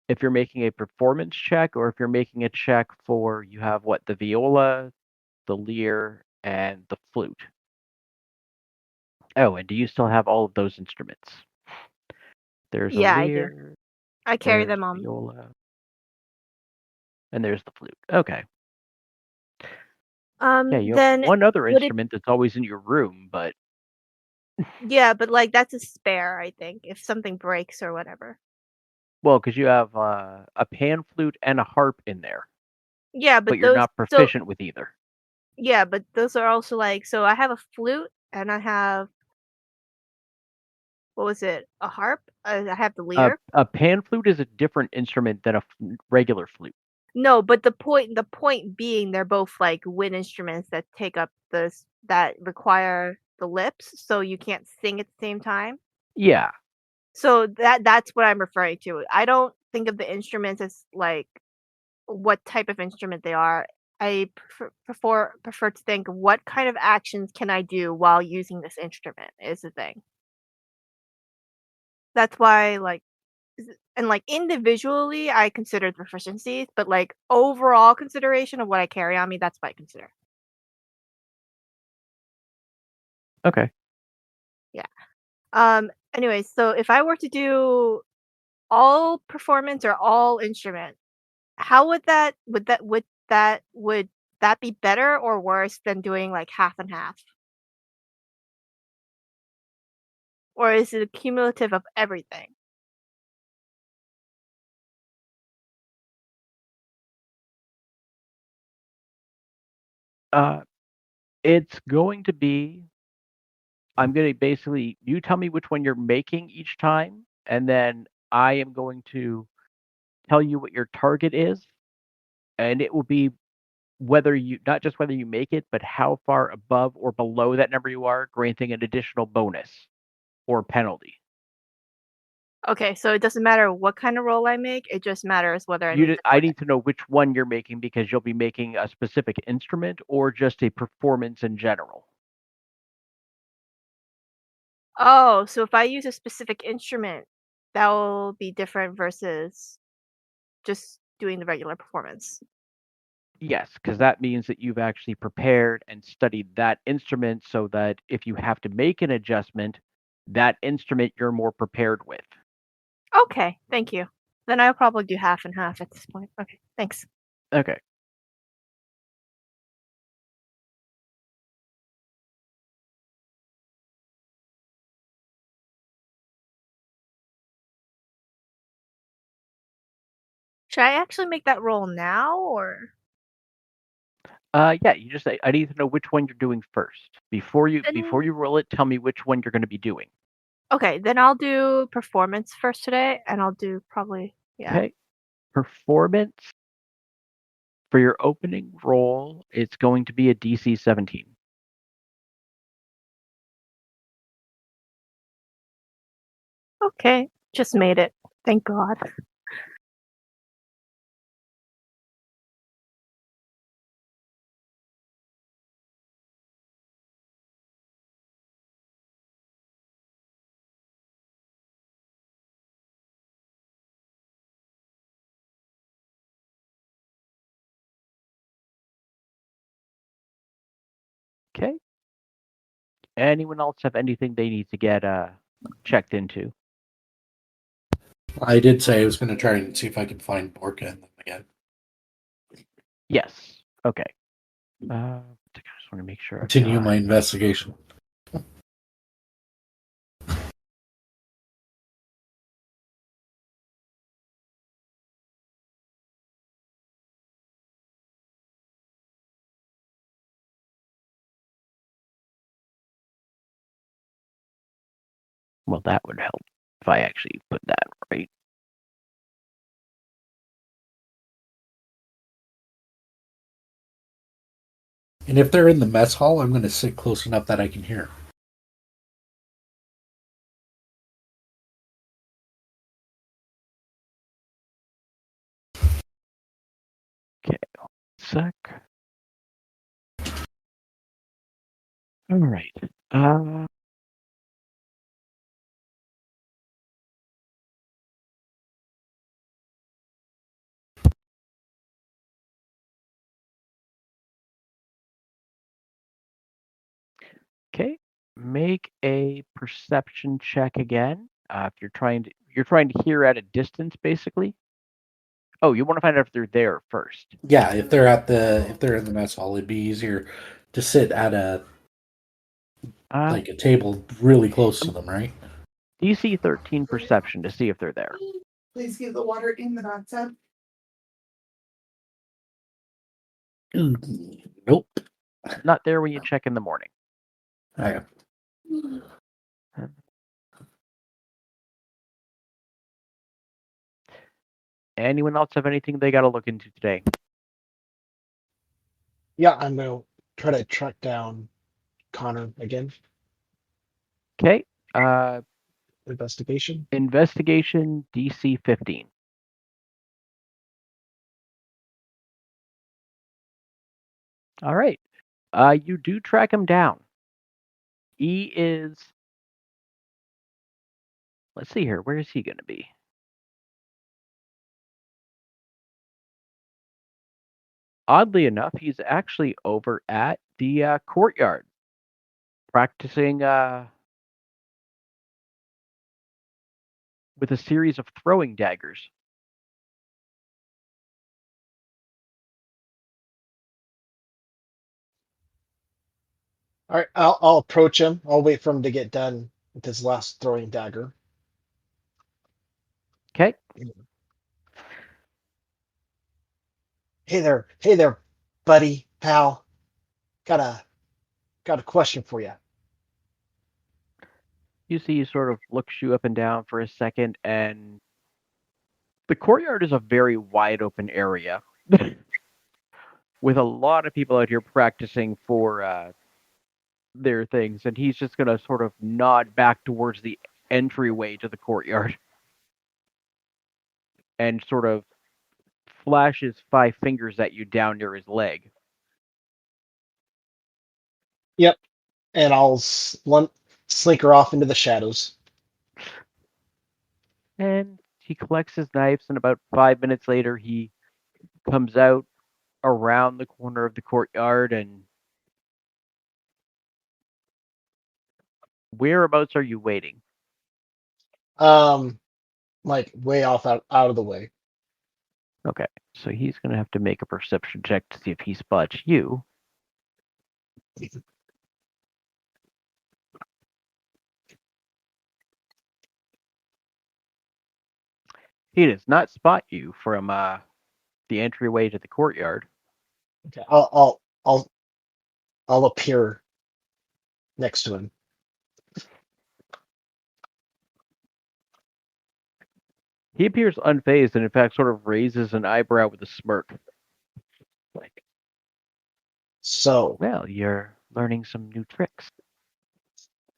if you're making a performance check or if you're making a check for, you have what, the viola, the lyre, and the flute. Oh, and do you still have all of those instruments? There's a Yeah, I do. lyre, I carry there's them on. viola, and there's the flute. Okay. Yeah, you have Then one other would it instrument that's always in your room, but yeah, but like that's a spare, I think, if something breaks or whatever. well, because you have a pan flute and a harp in there, Yeah, but but you're those not so proficient with either. yeah, but those are also like so I have a flute and I have what was it? A harp? I have the lyre. A pan flute is a different instrument than a regular flute. No, but the point being they're both like wind instruments that take up this that require the lips, so you can't sing at the same time. Yeah. So that's what I'm referring to. I don't think of the instruments as like what type of instrument they are. I prefer to think what kind of actions can I do while using this instrument is the thing. That's why like and like individually I consider the proficiencies, but like overall consideration of what I carry on me, that's what I consider. Okay. Yeah. Anyway, so if I were to do all performance or all instrument, how would that be better or worse than doing like half and half? Or is it a cumulative of everything? Uh, it's going to be, I'm going to basically, you tell me which one you're making each time, and then I am going to tell you what your target is, and it will be whether you, not just whether you make it, but how far above or below that number you are, granting an additional bonus or penalty. Okay, so it doesn't matter what kind of roll I make, it just matters whether I meet the I target. need to know which one you're making because you'll be making a specific instrument or just a performance in general. Oh, so if I use a specific instrument, that will be different versus just doing the regular performance. Yes, because that means that you've actually prepared and studied that instrument so that if you have to make an adjustment, that instrument you're more prepared with. Okay, thank you. Then I'll probably do half and half at this point. Okay, thanks. Okay. Should I actually make that roll now or? Yeah, you just say I need to know which one you're doing first. Before you roll it, tell me which one you're going to be doing. Okay, then I'll do performance first today, and I'll do probably Okay. Performance for your opening roll, it's going to be a DC 17. Okay, just made it. Thank God. Okay. Anyone else have anything they need to get checked into? I did say I was going to try and see if I could find Borka in them again. Yes. Okay. I just want to make sure. Continue my investigation. Well, that would help if I actually put that right. And if they're in the mess hall, I'm going to sit close enough that I can hear. Okay, sec. All right. Okay. Make a perception check again. If you're trying to hear at a distance, basically. Oh, you want to find out if they're there first. Yeah, if they're in the mess hall, it'd be easier to sit at a table really close to them, right? DC 13 perception to see if they're there. Please give the water in the bathtub. Nope. Not there when you check in the morning. Okay. Anyone else have anything they got to look into today? Yeah, I'm going to try to track down Connor again. Okay. Investigation. Investigation DC 15. All right. You do track him down. He is. Let's see here. Where is he going to be? Oddly enough, he's actually over at the courtyard, practicing with a series of throwing daggers. All right, I'll approach him. I'll wait for him to get done with his last throwing dagger. Okay. Hey there, buddy, pal. Got a question for you. You see, he sort of looks you up and down for a second, and the courtyard is a very wide open area with a lot of people out here practicing for their things, and he's just going to sort of nod back towards the entryway to the courtyard and sort of flashes 5 fingers at you down near his leg. Yep, and I'll slinker off into the shadows. And he collects his knives, and about 5 minutes later, he comes out around the corner of the courtyard. And whereabouts are you waiting? Like way off out of the way. Okay, so he's going to have to make a perception check to see if he spots you. He does not spot you from the entryway to the courtyard. Okay, I'll I'll I'll appear next to him. He appears unfazed and, in fact, sort of raises an eyebrow with a smirk. Like, So, well, you're learning some new tricks.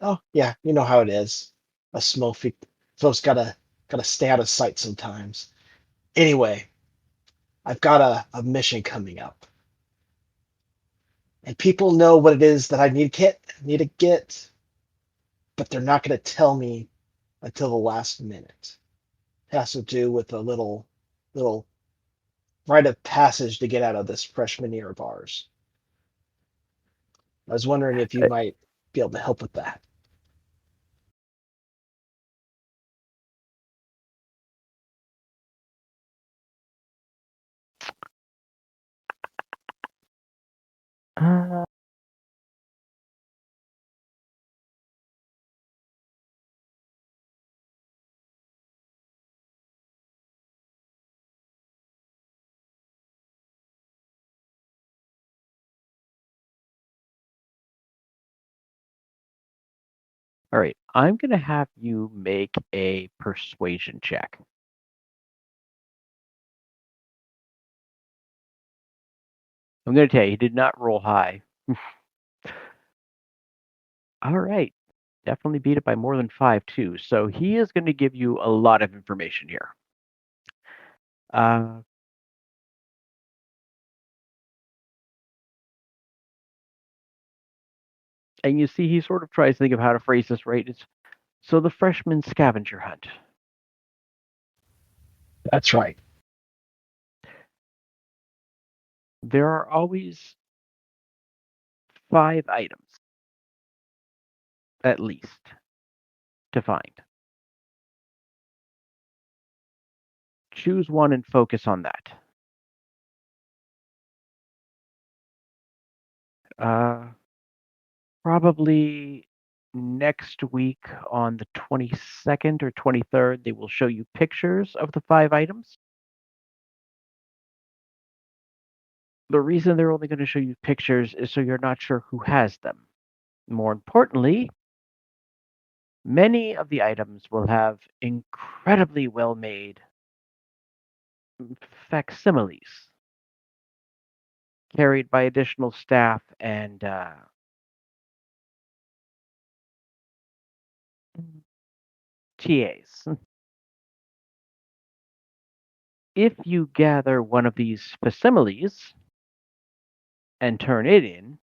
oh yeah, you know how it is. A Smurfy folks gotta stay out of sight sometimes. Anyway, I've got a mission coming up, and people know what it is that I need to get, but they're not gonna tell me until the last minute. It has to do with a little rite of passage to get out of this freshman year of ours. I was wondering if you might be able to help with that. Uh, all right, I'm going to have you make a persuasion check. I'm going to tell you, he did not roll high. All right. Definitely beat it by more than 5, too. So he is going to give you a lot of information here. Uh, and you see, he sort of tries to think of how to phrase this right. So the freshman scavenger hunt. That's right. There are always 5 items, at least, to find. Choose one and focus on that. Probably next week on the 22nd or 23rd, they will show you pictures of the 5 items. The reason they're only going to show you pictures is so you're not sure who has them. More importantly, many of the items will have incredibly well-made facsimiles carried by additional staff and TAs. If you gather one of these facsimiles and turn it in,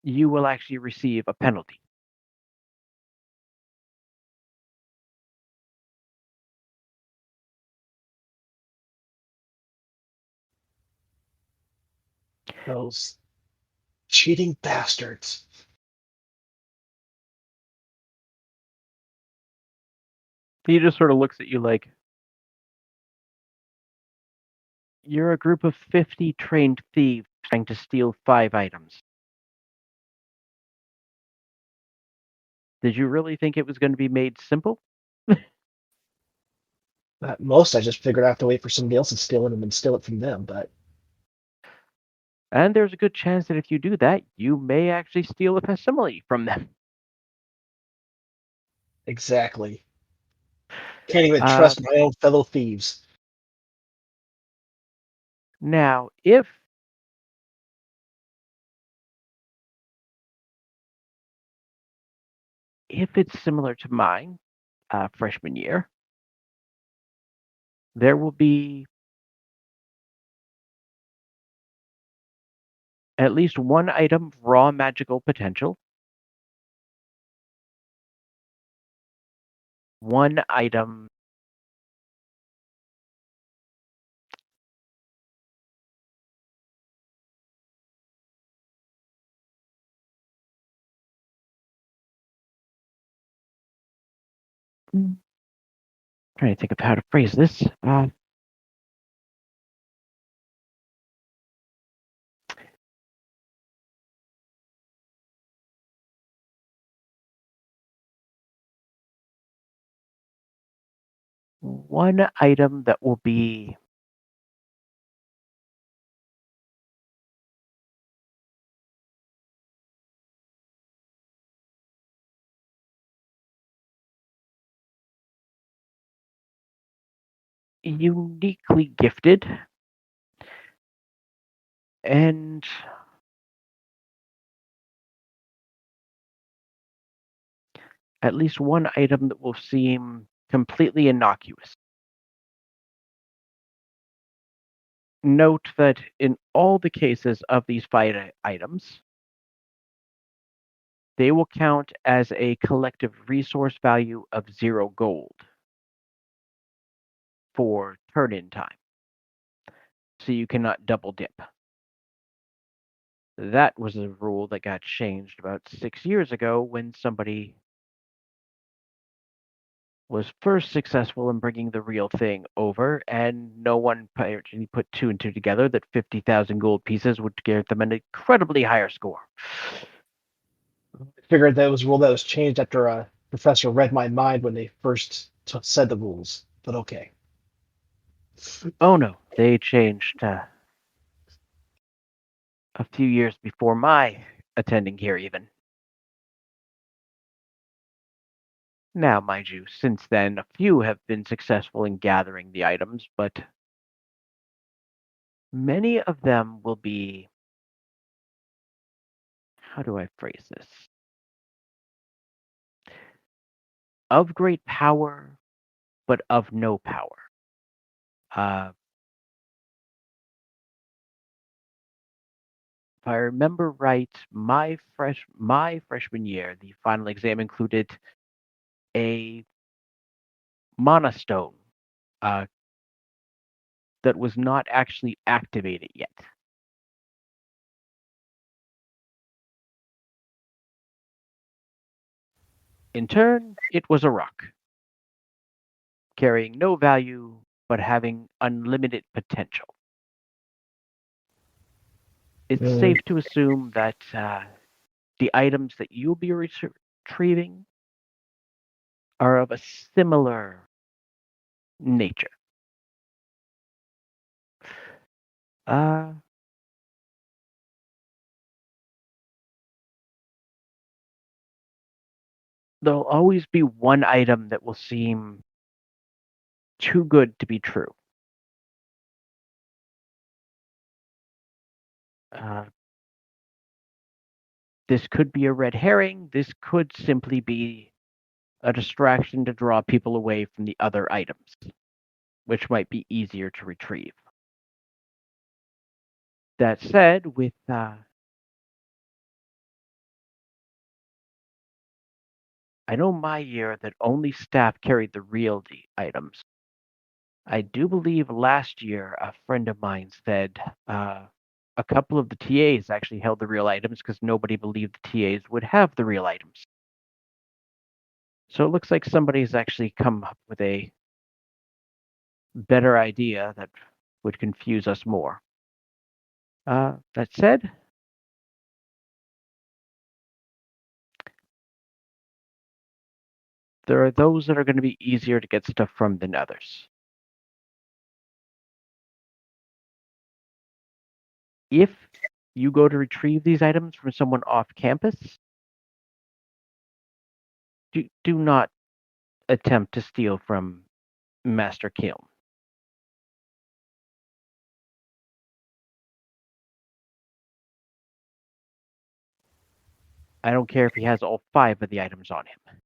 you will actually receive a penalty. Those cheating bastards. He just sort of looks at you like, you're a group of 50 trained thieves trying to steal 5 items. Did you really think it was going to be made simple? At most, I just figured I have to wait for somebody else to steal it and then steal it from them, but And there's a good chance that if you do that, you may actually steal a facsimile from them. exactly. Can't even trust my own fellow thieves. Now, if it's similar to mine, freshman year, there will be at least 1 item of raw magical potential, 1 item trying to think of how to phrase this. One item that will be uniquely gifted, and at least one item that will seem completely innocuous. Note that in all the cases of these fight items, they will count as a collective resource value of 0 gold for turn-in time, so you cannot double dip. That was a rule that got changed about 6 years ago when somebody was first successful in bringing the real thing over, and no one actually put 2 and 2 together that 50,000 gold pieces would give them an incredibly higher score. I figured that was a rule that was changed after a professor read my mind when they first said the rules. But okay. Oh no, they changed a few years before my attending here even. Now, mind you, since then, a few have been successful in gathering the items, but many of them will be, how do I phrase this? Of great power, but of no power. If I remember right, my freshman year, the final exam included a monostone that was not actually activated yet. In turn, it was a rock, carrying no value but having unlimited potential. It's safe to assume that the items that you'll be retrieving are of a similar nature. There'll always be one item that will seem too good to be true. This could be a red herring. This could simply be a distraction to draw people away from the other items, which might be easier to retrieve. That said, with I know my year that only staff carried the real items. I do believe last year a friend of mine said a couple of the TAs actually held the real items because nobody believed the TAs would have the real items. So it looks like somebody's actually come up with a better idea that would confuse us more. That said, there are those that are going to be easier to get stuff from than others. If you go to retrieve these items from someone off campus, do not attempt to steal from Master Kiln. I don't care if he has all 5 of the items on him.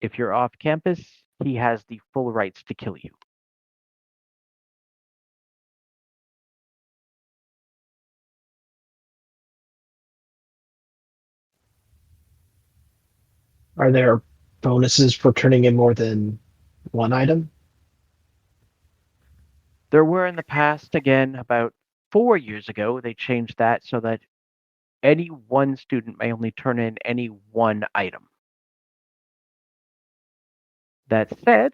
If you're off campus, he has the full rights to kill you. Are there bonuses for turning in more than one item? There were in the past, again, about 4 years ago, they changed that so that any one student may only turn in any one item. That said,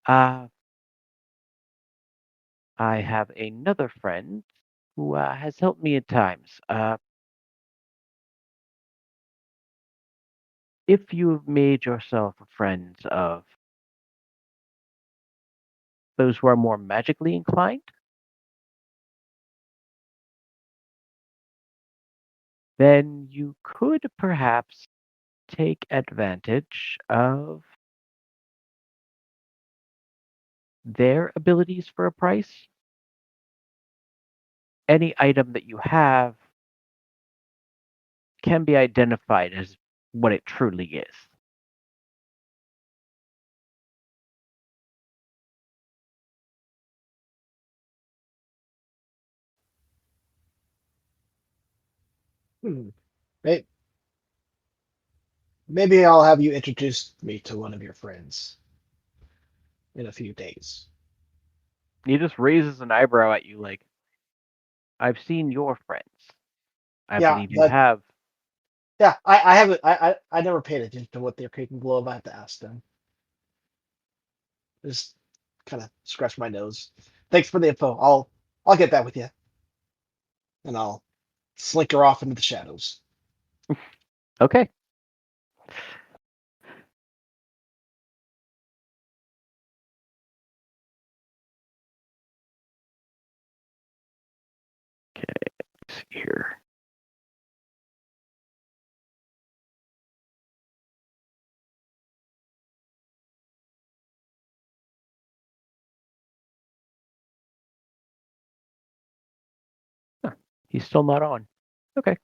I have another friend who has helped me at times. If you've made yourself a friend of those who are more magically inclined, then you could perhaps take advantage of their abilities for a price. Any item that you have can be identified as what it truly is. May- Maybe I'll have you introduce me to one of your friends in a few days. He just raises an eyebrow at you like, I've seen your friends. I Yeah, believe you have. yeah. I haven't. I never paid attention to what they're capable of. I have to ask them. Just kind of scratch my nose. Thanks for the info. I'll get that with you, and I'll slinker off into the shadows. Okay. Okay, let's see here. Huh, he's still not on. Okay.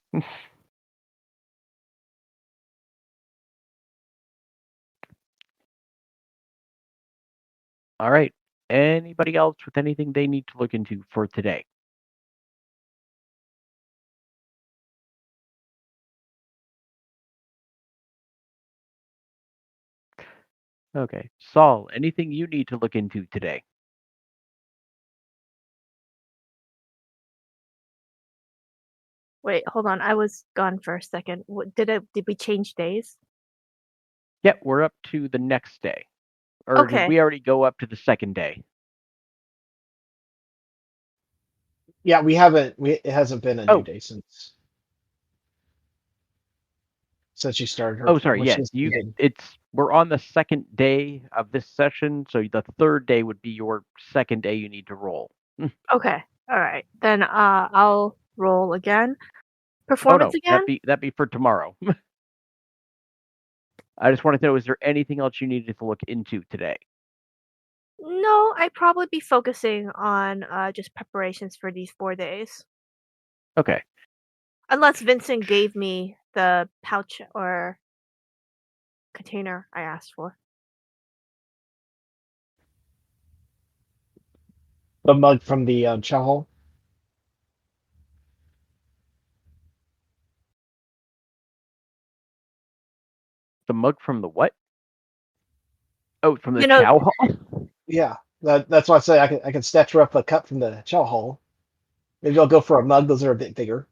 All right. Anybody else with anything they need to look into for today? Okay. Saul, anything you need to look into today? Wait, hold on. I was gone for a second. Did we change days? Yeah, we're up to the next day. Or did Okay. we already go up to the second day? Yeah, we haven't. It hasn't been a new day since you started her. Oh, sorry. When Yeah, she's needed. we're on the second day of this session, so the third day would be your second day you need to roll. Okay. All right. Then I'll roll again. Oh Performance no, again? that'd be for tomorrow. I just wanted to know, is there anything else you needed to look into today? No, I'd probably be focusing on just preparations for these 4 days. Okay. Unless Vincent gave me the pouch or container I asked for. The mug from the chow hall. The mug from the what? Oh, from the You know, chow hall? Yeah, that's why I say I can stature up a cup from the chow hall. Maybe I'll go for a mug. Those are a bit bigger.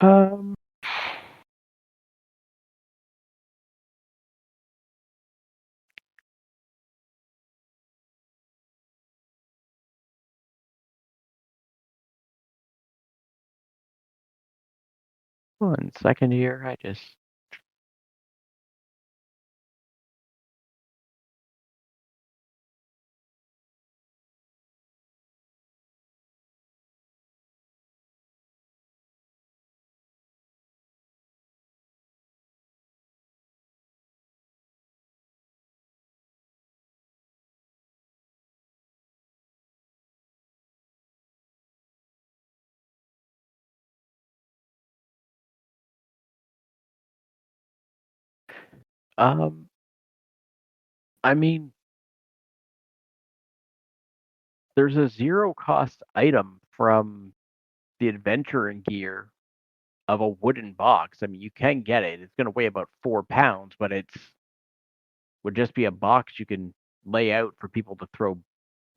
Um, One second here. I just. Um, I mean, there's a zero cost item from the adventuring gear of a wooden box. I mean, you can get it. It's going to weigh about 4 pounds, but would just be a box you can lay out for people to throw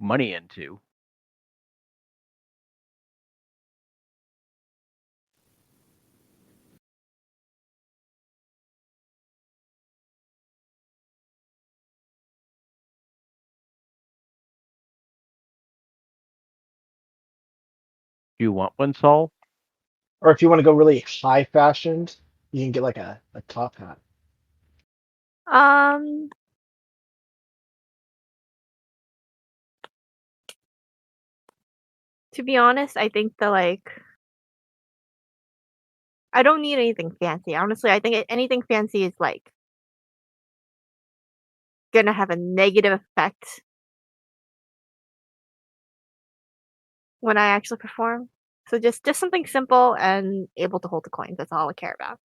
money into. Do you want one, Saul? Or if you want to go really high fashioned, you can get like a top hat. um, to be honest, I think the I don't need anything fancy. Honestly, I think anything fancy is like gonna have a negative effect when I actually perform. So just something simple and able to hold the coins. That's all I care about.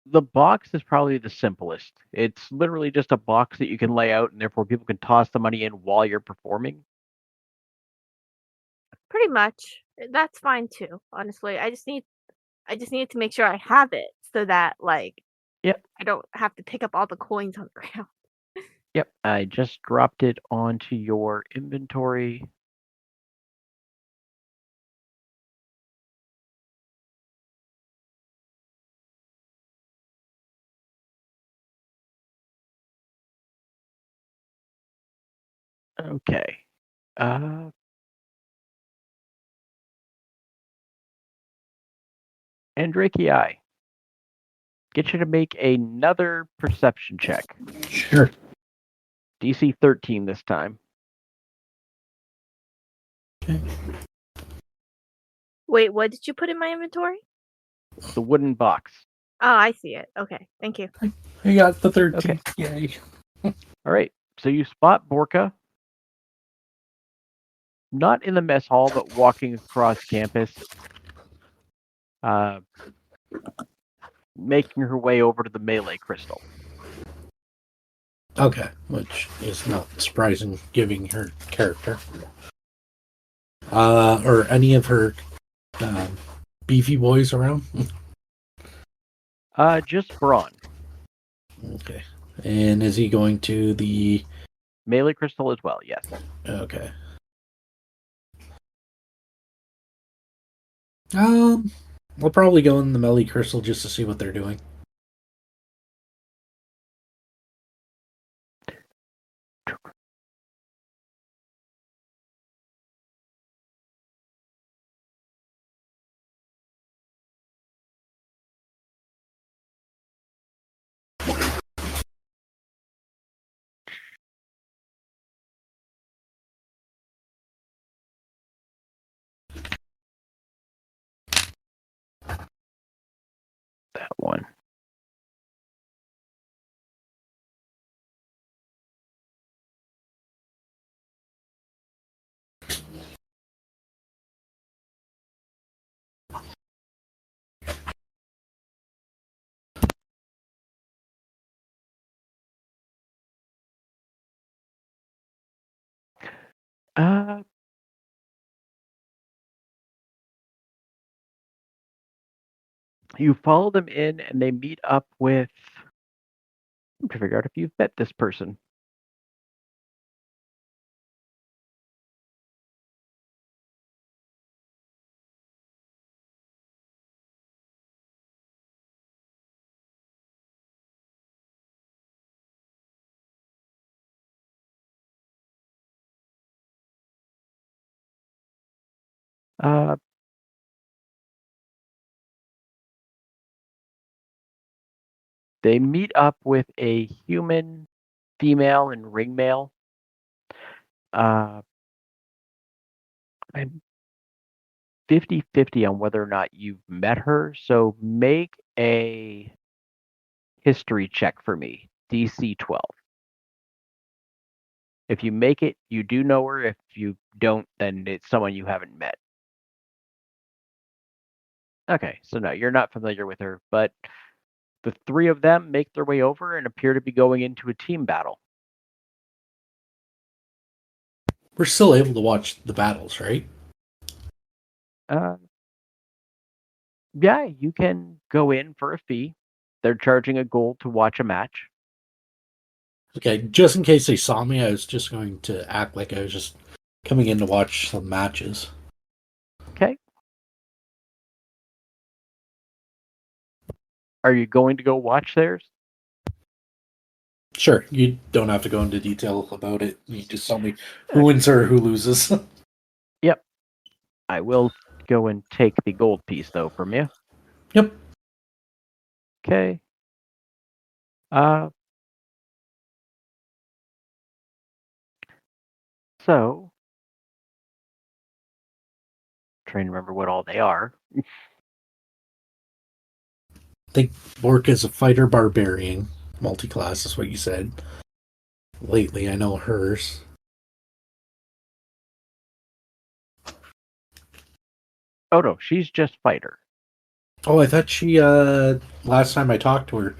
The box is probably the simplest. It's literally just a box that you can lay out, and therefore people can toss the money in while you're performing. Pretty much. That's fine too. Honestly, I just need to make sure I have it so that like Yep, I don't have to pick up all the coins on the ground. yep. I just dropped it onto your inventory. Okay. Uh, Andrakii, get you to make another perception check. Sure. DC 13 this time. Okay. Wait, what did you put in my inventory? The wooden box. Oh, I see it. Okay, thank you. I got the 13. Okay. Yay. All right. So you spot Borka, not in the mess hall, but walking across campus, making her way over to the melee crystal. Okay, which is not surprising given her character. Or any of her beefy boys around? Just Braun. Okay. And is he going to the melee crystal as well? Yes. Okay. We'll probably go in the melee crystal just to see what they're doing. That one. You follow them in, and they meet up with. I'm trying to figure out if you've met this person. They meet up with a human female and ring male. I'm 50-50 on whether or not you've met her, so make a history check for me, DC 12. If you make it, you do know her. If you don't, then it's someone you haven't met. Okay, so no, you're not familiar with her, but the three of them make their way over and appear to be going into a team battle. We're still able to watch the battles, right? Yeah, you can go in for a fee. They're charging a gold to watch a match. Okay, just in case they saw me, I was just going to act like I was just coming in to watch some matches. Okay. Are you going to go watch theirs? Sure, you don't have to go into detail about it. You just tell me who wins or who loses. Yep. I will go and take the gold piece, though, from you. Yep. Okay. So, trying to remember what all they are. I think Bork is a fighter barbarian. Multi-class is what you said. Lately, I know hers. Oh no, she's just fighter. Oh, I thought she, last time I talked to her,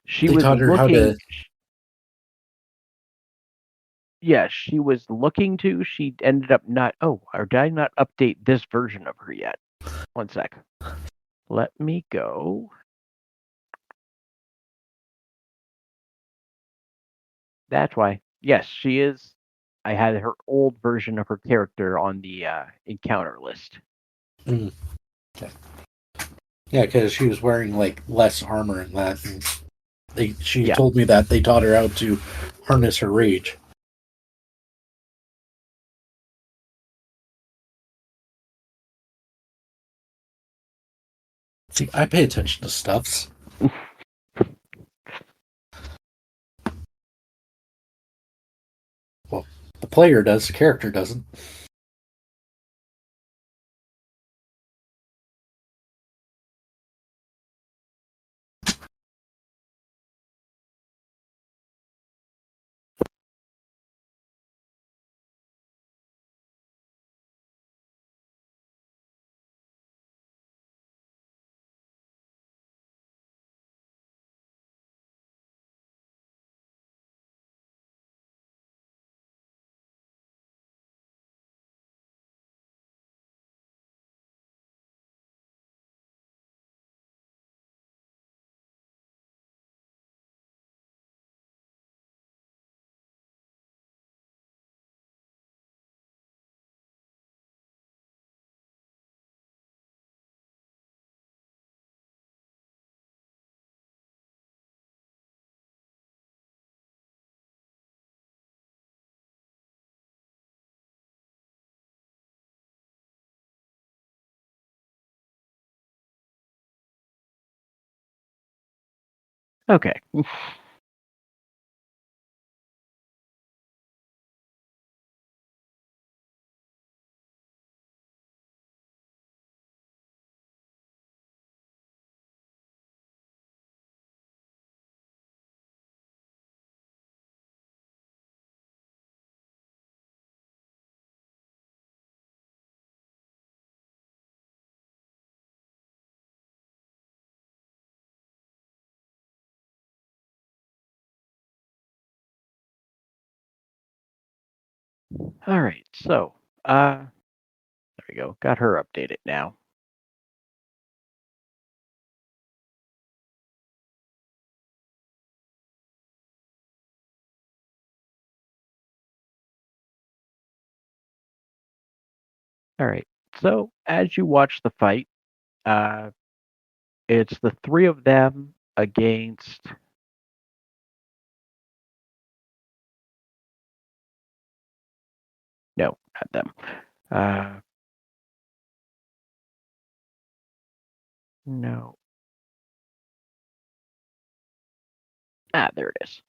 She they was taught her how looking. to... Yeah, she was looking to. She ended up not. Oh, or did I not update this version of her yet? One sec. Let me go. That's why. Yes, she is. I had her old version of her character on the encounter list. Mm. Okay. Yeah, because she was wearing like less armor and that. And she told me that they taught her how to harness her rage. See, I pay attention to stuffs. Well, the player does, the character doesn't. Okay. All right. So, there we go. Got her updated now. All right. So, as you watch the fight, it's the three of them against. No, not them. No. There it is.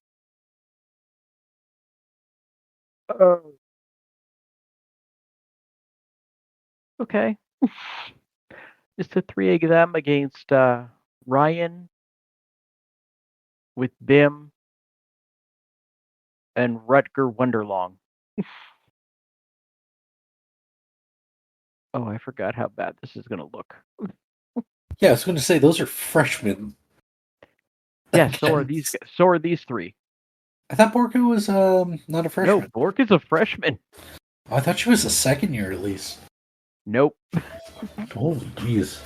Okay. It's the three of them against Ryan with Bim and Rutger Wonderlong. Oh, I forgot how bad this is going to look. Yeah, I was going to say, those are freshmen. Yeah, so are these guys. So are these three. I thought Borka was not a freshman. No, Bork is a freshman. Oh, I thought she was a second year at least. Nope. Holy jeez.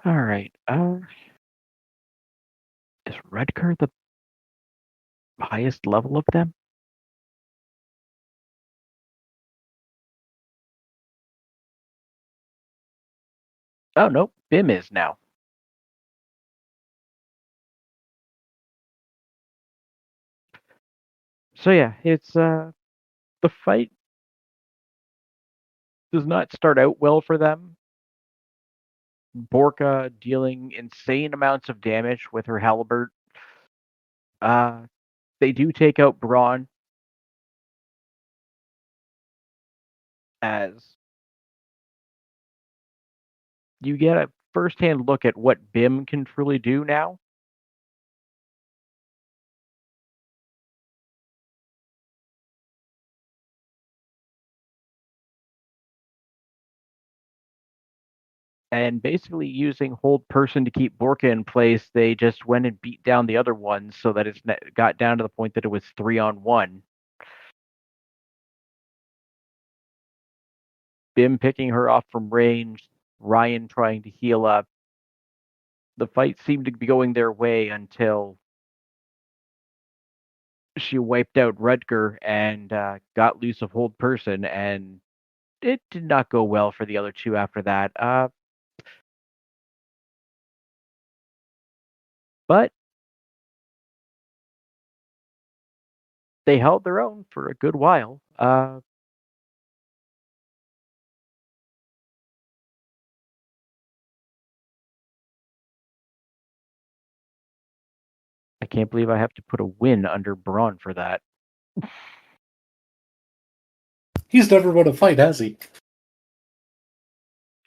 All right. Is Rutger the highest level of them? Oh no, Bim is now. So yeah, it's the fight does not start out well for them. Borka dealing insane amounts of damage with her halberd. They do take out Braun as you get a first-hand look at what Bim can truly do now. And basically using hold person to keep Borka in place, they just went and beat down the other ones so that it's got down to the point that it was 3-on-1. Bim picking her off from range, Ryan trying to heal up. The fight seemed to be going their way until she wiped out Rutger and got loose of hold person, and it did not go well for the other two after that. But they held their own for a good while. I can't believe I have to put a win under Braun for that. He's never won a fight, has he?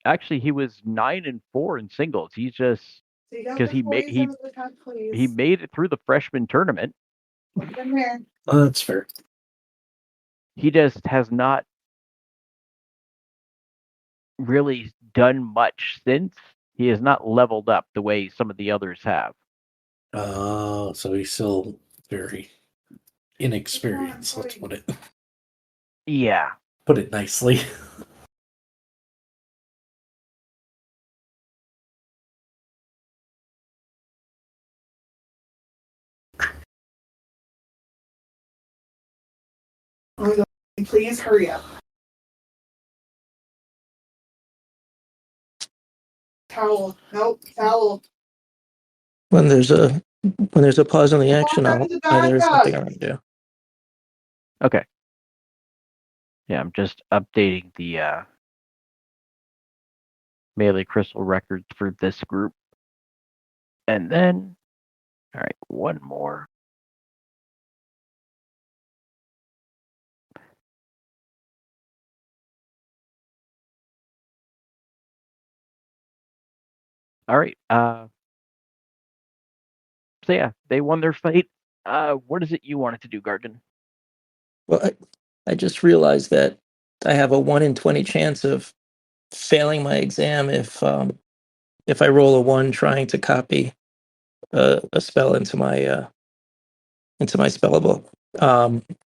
Actually, he was 9-4 in singles. He's just because he made it through the freshman tournament. Oh, that's fair. He just has not really done much since. He has not leveled up the way some of the others have. Oh, so he's still very inexperienced, let's put it. Yeah. Put it nicely. Please hurry up. Towel. Nope, towel. When there's a pause on the action, there is something I want to do. Okay. Yeah, I'm just updating the Melee Crystal records for this group. And then, all right, one more. All right. So yeah, they won their fight. What is it you wanted to do, Gargan? Well, I just realized that I have a 1 in 20 chance of failing my exam if I roll a 1 trying to copy a spell into my spellable.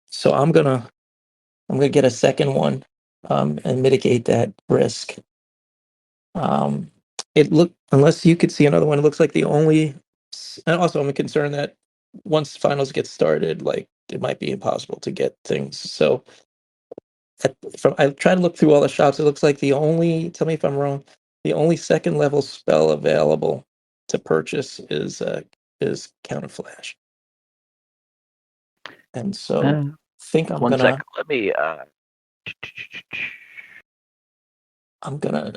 So I'm gonna get a second one and mitigate that risk. Unless you could see another one, it looks like the only. And also, I'm concerned that once finals get started, like it might be impossible to get things. So, I tried to look through all the shops. It looks like the only. Tell me if I'm wrong. The only second level spell available to purchase is Counter Flash. And so, think I'm 1 gonna. second. Let me. I'm gonna.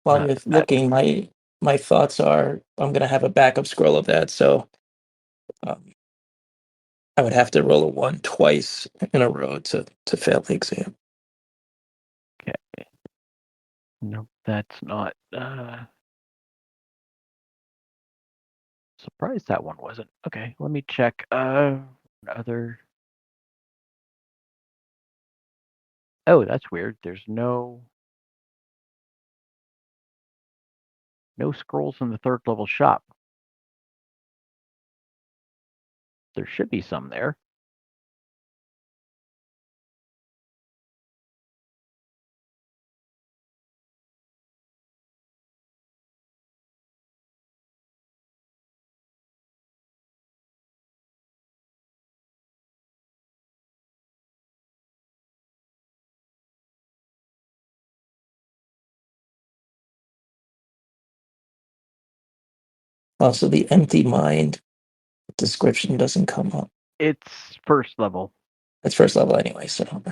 While you're looking, my thoughts are I'm gonna have a backup scroll of that. So. I would have to roll a 1 twice in a row to fail the exam. Okay. Nope, that's not. Surprised that one wasn't. Okay, let me check. Other. Oh, that's weird. There's no scrolls in the 3rd level shop. There should be some there. Also, the empty mind description doesn't come up. It's first level. It's first level anyway, so.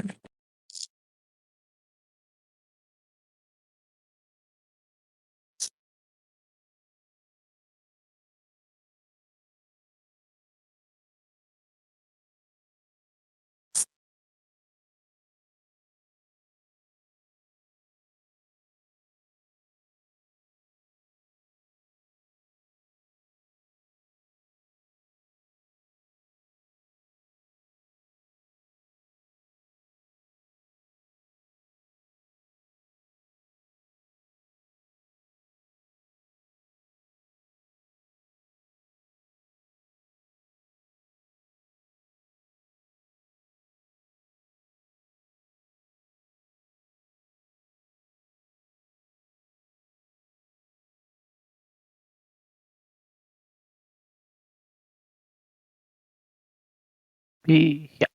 Yeah.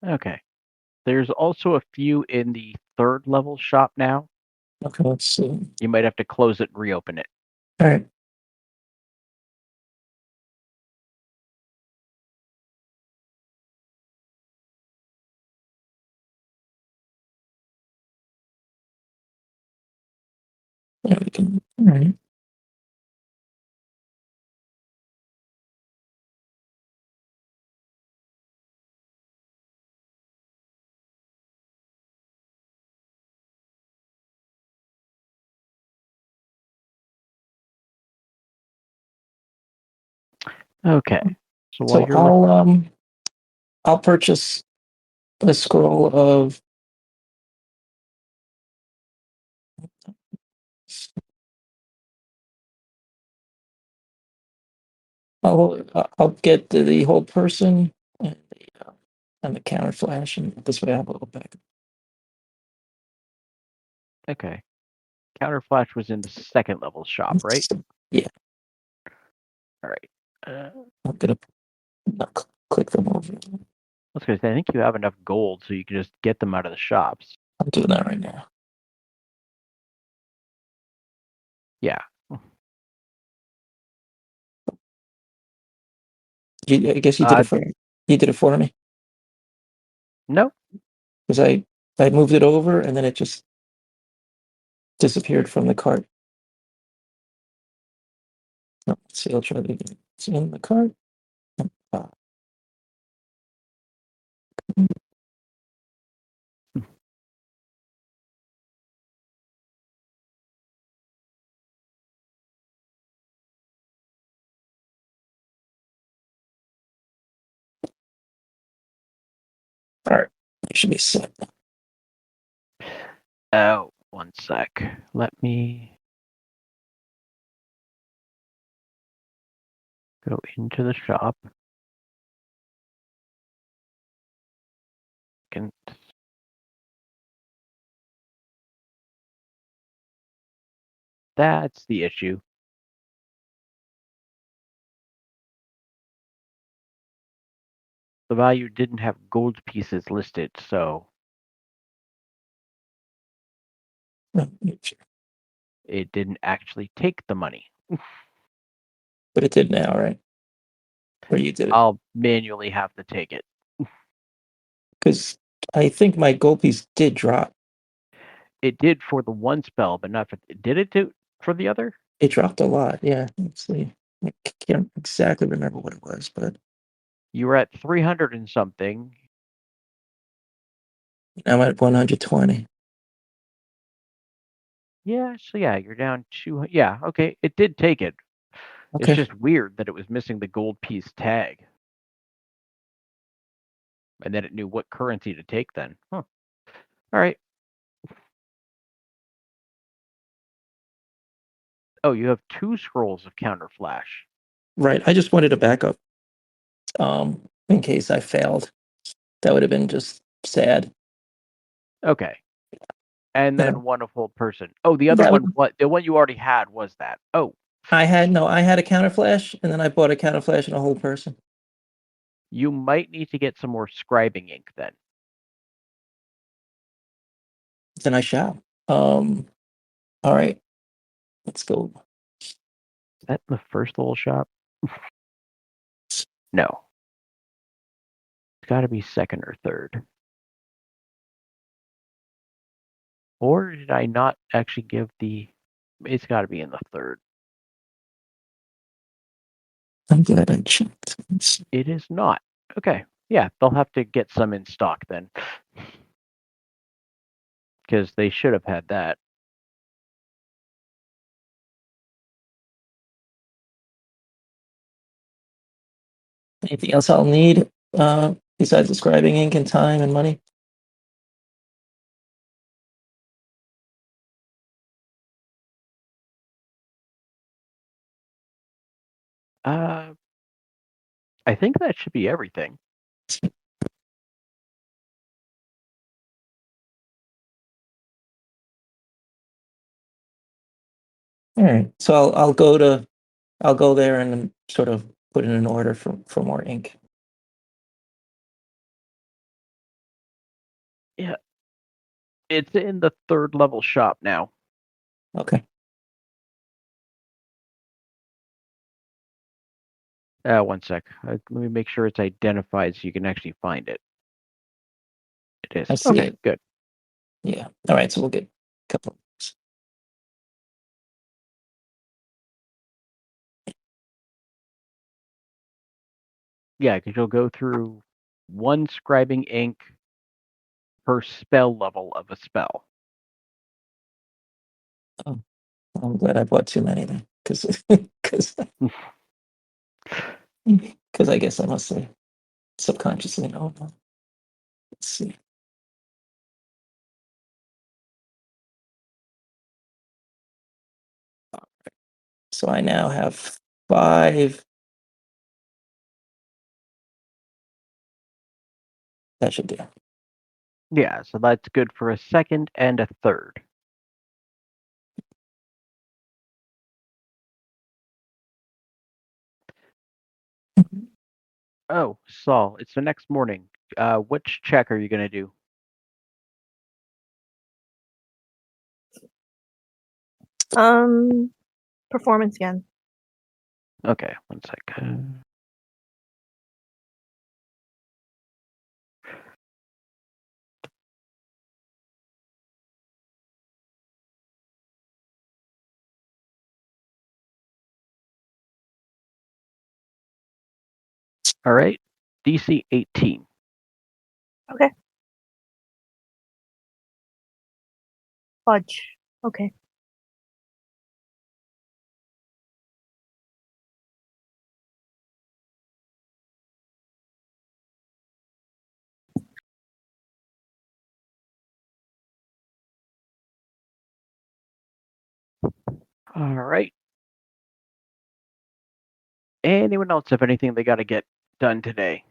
Okay. There's also a few in the third level shop now. Okay, let's see. You might have to close it and reopen it. All right. Yeah, we can. All right. Okay. So while So you're looking, I'll purchase a scroll of. I'll get the whole person and the counter flash, and this way I'll go back. okay. Counter Flash was in the second level shop, right? Yeah. All right. I'm gonna click them over. Let's go. I think you have enough gold so you can just get them out of the shops. I'm doing that right now. Yeah. I guess you did it for me. No. Because I moved it over and then it just disappeared from the cart. No, let's see, I'll try it again. It's in the cart. All right, you should be set. Oh, one sec. Let me go into the shop. That's the issue. The value didn't have gold pieces listed, so it didn't actually take the money. But it did now, right? Or you did it? I'll manually have to take it. Because I think my gold piece did drop. It did for the one spell, but not for. Did it do for the other? It dropped a lot. Yeah. Let's see. I can't exactly remember what it was, but You were at 300 and something. I'm at 120. Yeah, so yeah, you're down 200. Yeah, okay, it did take it. It's Okay. just weird that it was missing the gold piece tag. And then it knew what currency to take then. Huh. All right. Oh, you have 2 scrolls of counter flash. Right. I just wanted a backup. In case I failed. That would have been just sad. Okay. And Yeah. then one of hold person. Oh, the other That one, would, what? The one you already had was that. Oh, I had a counter flash, and then I bought a counter flash and a whole person. you might need to get some more scribing ink then. Then I shall. All right. Let's go. Is that the first little shop? No. It's got to be second or third. Or did I not actually give the... It's got to be in the third. I'm glad I checked. It is not. Okay. Yeah, they'll have to get some in stock then. Because they should have had that. Anything else I'll need besides describing ink and time and money? I think that should be everything. All right. So I'll go there and sort of put in an order for more ink. Yeah. It's in the third level shop now. Okay. One sec. Let me make sure it's identified so you can actually find it. It is. I see Okay, it. good. Yeah. All right. So we'll get a couple. Yeah, because you'll go through one scribing ink per spell level of a spell. Oh, I'm glad I bought too many then, because I guess I must have subconsciously known. Let's see. So I now have 5. That should do. Yeah, so that's good for a second and a third. Oh, Saul, it's the next morning. Which check are you going to do? Performance again. Okay, one sec. All right, DC 18. Okay. Fudge. Okay. All right. Anyone else have anything they got to get done today?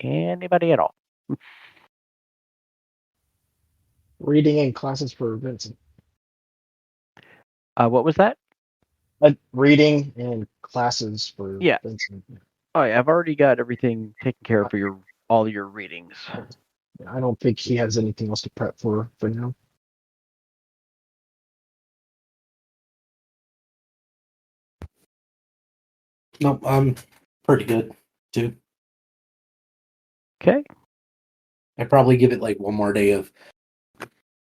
Anybody at all? Reading and classes for Vincent. What was that? Reading and classes for Yeah. Vincent. Oh, yeah, I've already got everything taken care of for all your readings. I don't think he has anything else to prep for now. Nope, I'm pretty good too. Okay. I'd probably give it like one more day of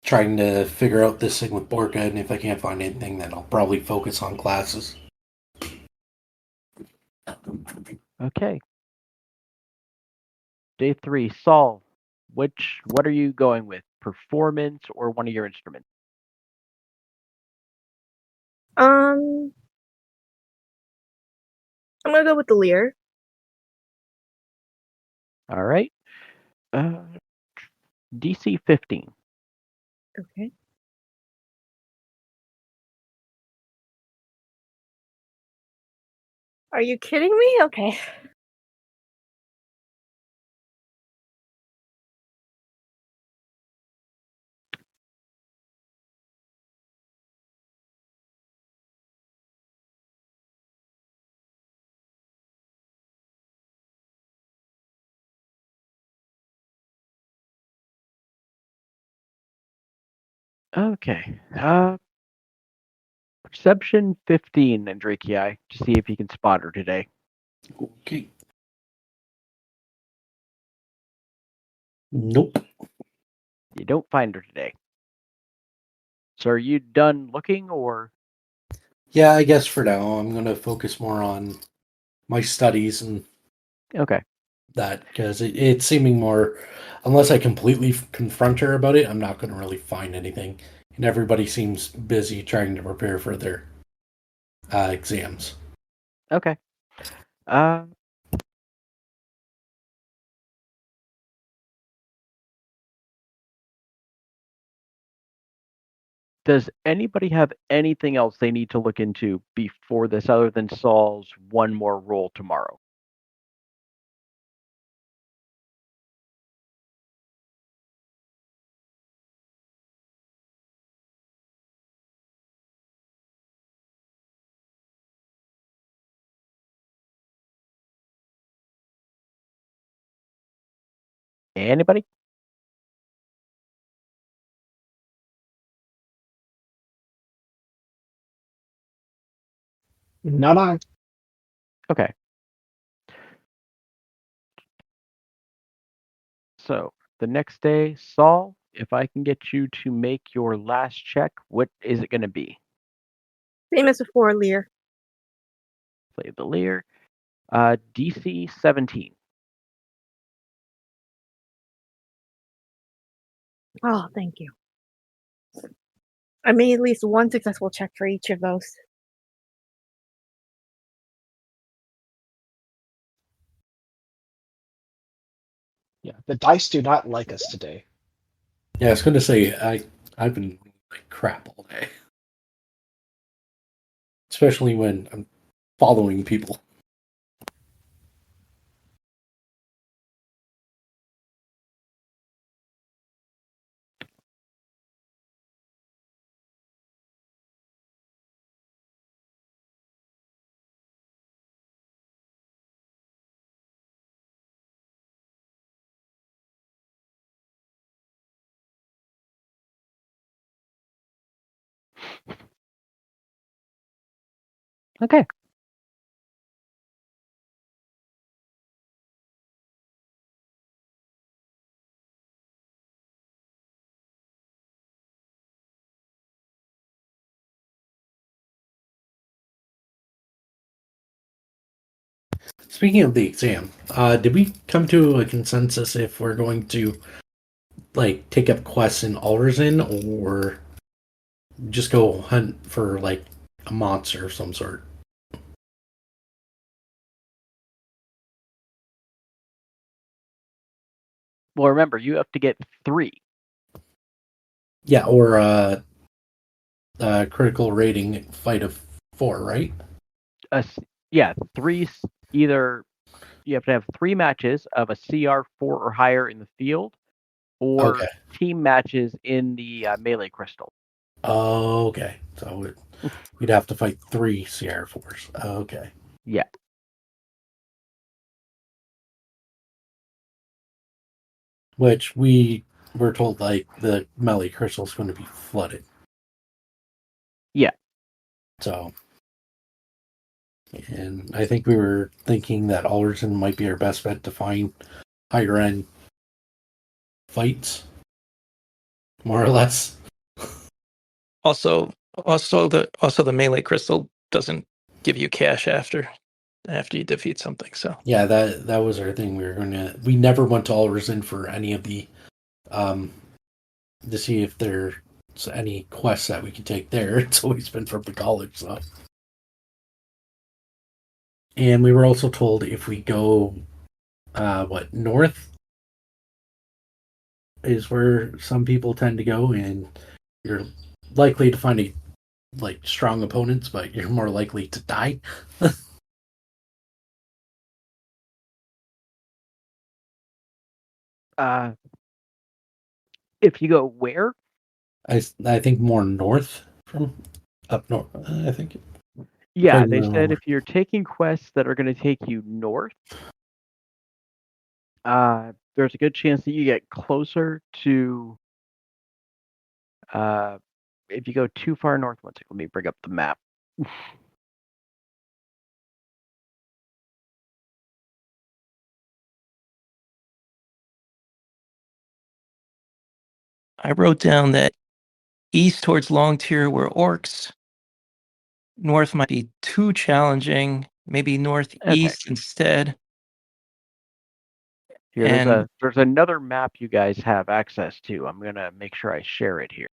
trying to figure out this thing with Borka, and if I can't find anything, then I'll probably focus on classes. Okay. Day 3, Saul. What are you going with? Performance or one of your instruments? I'm gonna go with the Lear. All right. DC 15. Okay. Are you kidding me? Okay. Okay. Perception 15, Andrakii, to see if you can spot her today. Okay. Nope. You don't find her today. So are you done looking, or? Yeah, I guess for now I'm going to focus more on my studies and Okay. that, because it's seeming more, unless I completely confront her about it, I'm not going to really find anything. And everybody seems busy trying to prepare for their exams. Okay. Does anybody have anything else they need to look into before this other than Saul's one more roll tomorrow? Anybody? Not I. Okay. So the next day, Saul, if I can get you to make your last check, what is it going to be? Same as before, Lear. Play the Lear. DC 17. Oh, thank you. I made at least one successful check for each of those. Yeah, the dice do not like us today. Yeah, I was going to say, I've been like crap all day. Especially when I'm following people. Okay. Speaking of the exam, did we come to a consensus if we're going to like take up quests in Alderzin or just go hunt for like a monster of some sort? Well, remember, you have to get 3. Yeah, or critical rating fight of 4, right? Yeah, 3's either You have to have 3 matches of a CR 4 or higher in the field, or Okay. team matches in the melee crystal. Okay. So we'd have to fight 3 CR4s. Okay. Yeah. Which we were told like the melee crystal is going to be flooded. Yeah. So, and I think we were thinking that Alderson might be our best bet to find higher end fights, more or less. Also, the melee crystal doesn't give you cash after you defeat something. So Yeah, that was our thing. We never went to Alderson for any of the to see if there's any quests that we could take there. It's always been from the college, so. And we were also told if we go, north is where some people tend to go, and you're likely to find strong opponents, but you're more likely to die. If you go where? I think more north from up north. I think. Yeah, they said if you're taking quests that are going to take you north, there's a good chance that you get closer to. If you go too far north, one second, let me bring up the map. I wrote down that east towards Long Tier were orcs. North might be too challenging. Maybe northeast instead. Here, there's another map you guys have access to. I'm gonna make sure I share it here.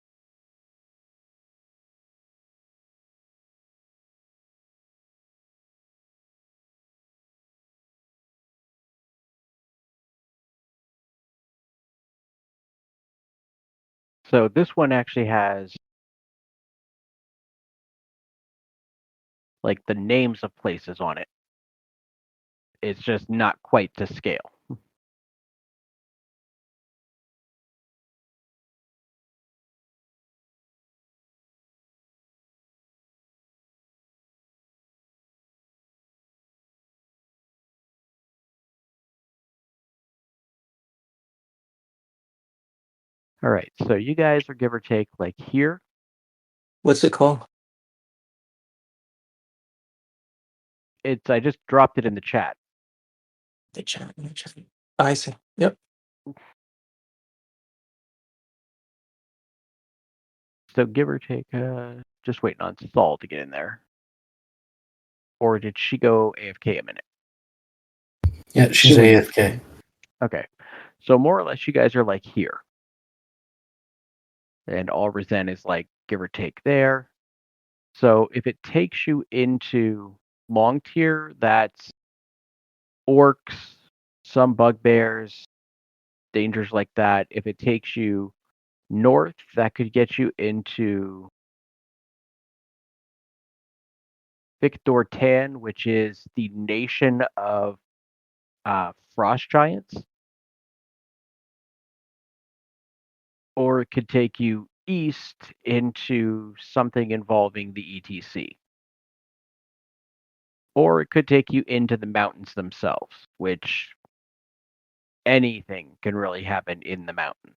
So this one actually has like the names of places on it. It's just not quite to scale. All right, so you guys are give or take like here. What's it called? I just dropped it in the chat. The chat. I see. Yep. So give or take, just waiting on Saul to get in there. Or did she go AFK a minute? Yeah, she's AFK. Okay, so more or less you guys are like here. And Alrezen is like give or take there. So if it takes you into Long Tier, that's orcs, some bugbears, dangers like that. If it takes you north, that could get you into Victor Tan, which is the nation of frost giants. Or it could take you east into something involving the ETC. Or it could take you into the mountains themselves, which anything can really happen in the mountain.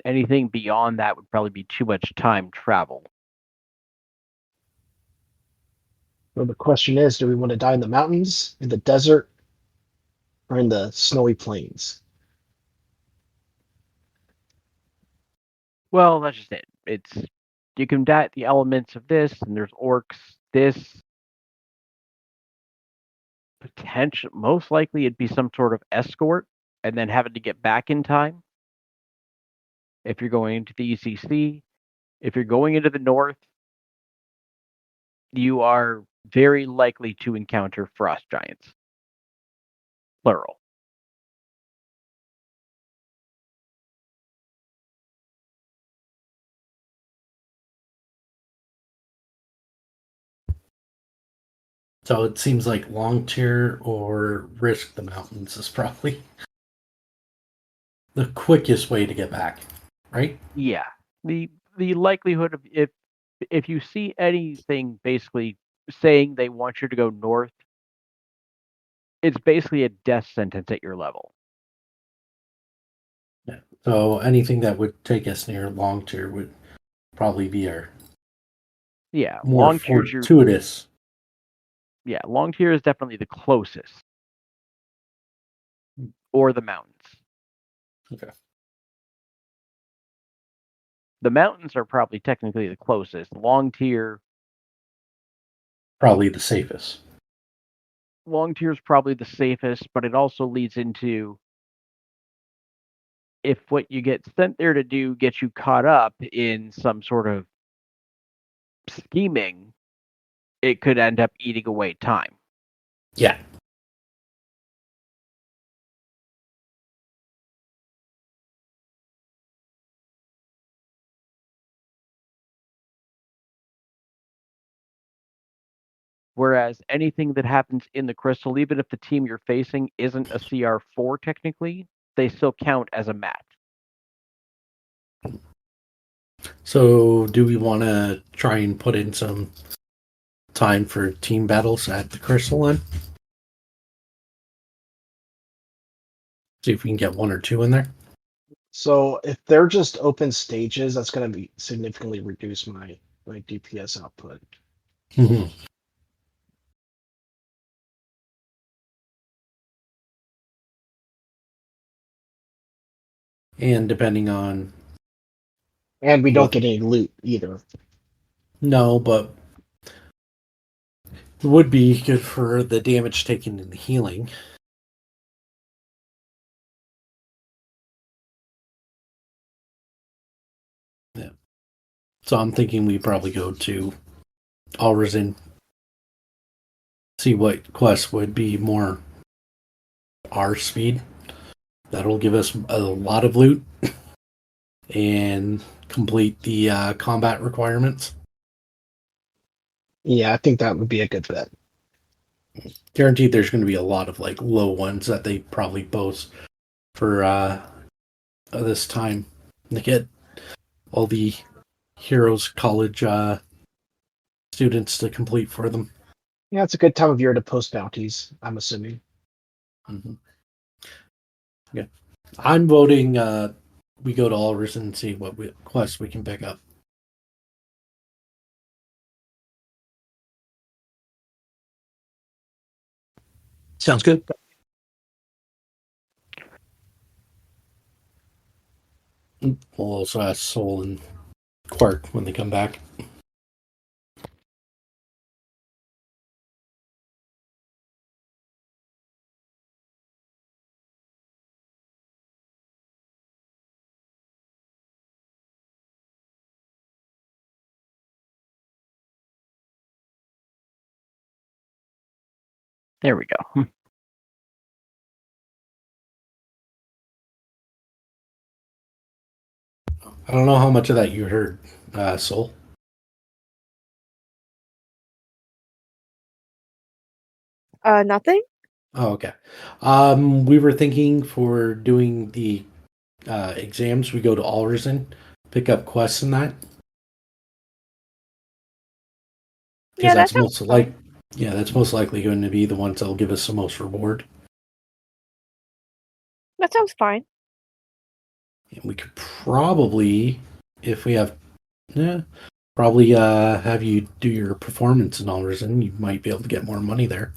Anything beyond that would probably be too much time travel. Well, the question is, do we want to die in the mountains, in the desert, or in the snowy plains? Well, that's just it. You can die at the elements of this, and there's orcs. This potential, most likely, it'd be some sort of escort, and then having to get back in time. If you're going into the ECC, if you're going into the north, you are very likely to encounter frost giants. Plural. So it seems like long tier or risk the mountains is probably the quickest way to get back, right? Yeah. The likelihood of if you see anything basically saying they want you to go north, it's basically a death sentence at your level. Yeah. So anything that would take us near long tier would probably be our more long tier's your fortuitous. long tier is definitely the closest. Or the mountains. Okay. The mountains are probably technically the closest. Long tier Probably the safest. Long tier is probably the safest, but it also leads into if what you get sent there to do gets you caught up in some sort of scheming, it could end up eating away time. Yeah. Whereas anything that happens in the crystal, even if the team you're facing isn't a CR4 technically, they still count as a match. So do we want to try and put in some time for team battles at the crystal then? See if we can get one or two in there. So if they're just open stages, that's going to be significantly reduce my DPS output. Mm-hmm. And depending on... And we don't get any loot either. No, but it would be good for the damage taken in the healing. Yeah. So I'm thinking we probably go to Alrizin, see what quest would be more our speed. That'll give us a lot of loot and complete the combat requirements. Yeah, I think that would be a good bet. Guaranteed there's going to be a lot of like low ones that they probably post for this time to get all the Heroes College students to complete for them. Yeah, it's a good time of year to post bounties, I'm assuming. Mm-hmm. Yeah. I'm voting we go to Alris and see what quests we can pick up. Sounds good. We'll also ask Soul and Quark when they come back. There we go. I don't know how much of that you heard, Soul. Nothing. Oh, okay. We were thinking for doing the exams, we go to Alrizin, pick up quests and that. Yeah, That's that sounds fine. that's most likely going to be the ones that'll give us the most reward. That sounds fine. And we could probably, if we have, probably have you do your performance in Alrizin. You might be able to get more money there.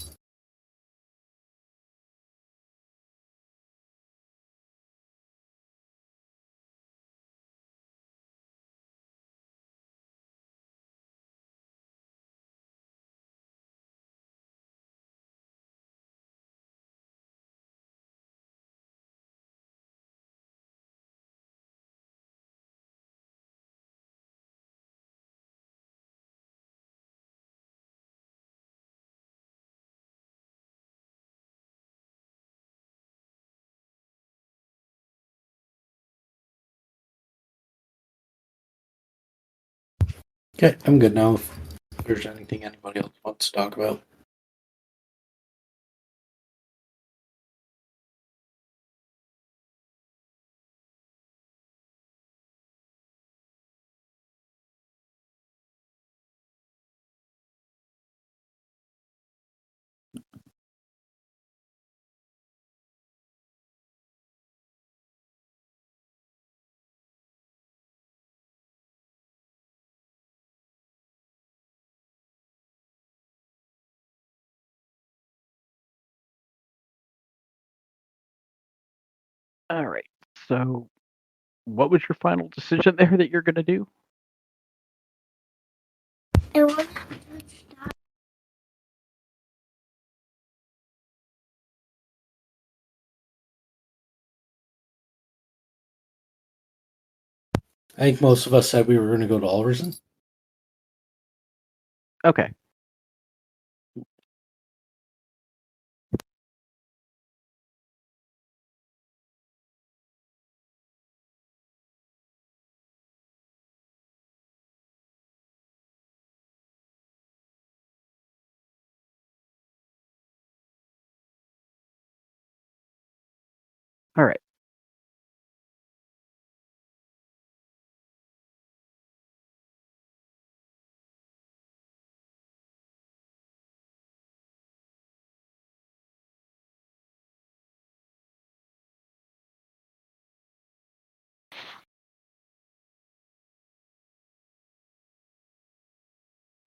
Okay, I'm good now. If there's anything anybody else wants to talk about. All right. So, what was your final decision there that you're going to do? It was I think most of us said we were going to go to Alverson. Okay. All right.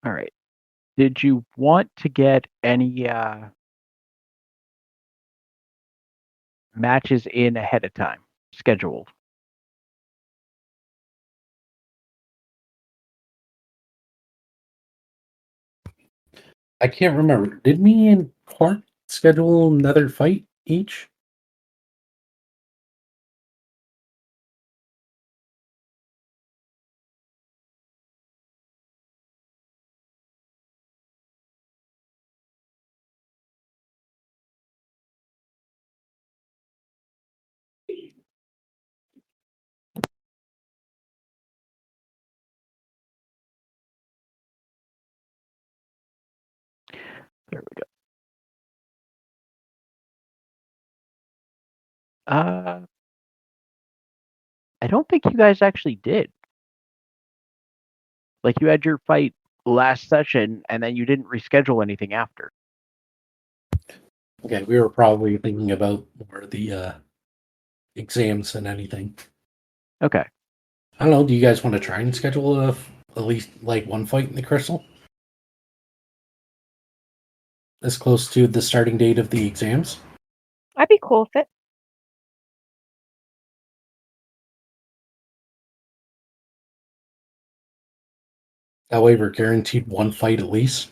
All right. Did you want to get any matches in ahead of time scheduled? I can't remember. Did me and Clark schedule another fight each? There we go. I don't think you guys actually did. Like you had your fight last session and then you didn't reschedule anything after. Okay, we were probably thinking about more the exams than anything. Okay. I don't know. Do you guys want to try and schedule at least like one fight in the Crystal? As close to the starting date of the exams? I'd be cool with it. That way we're guaranteed one fight at least.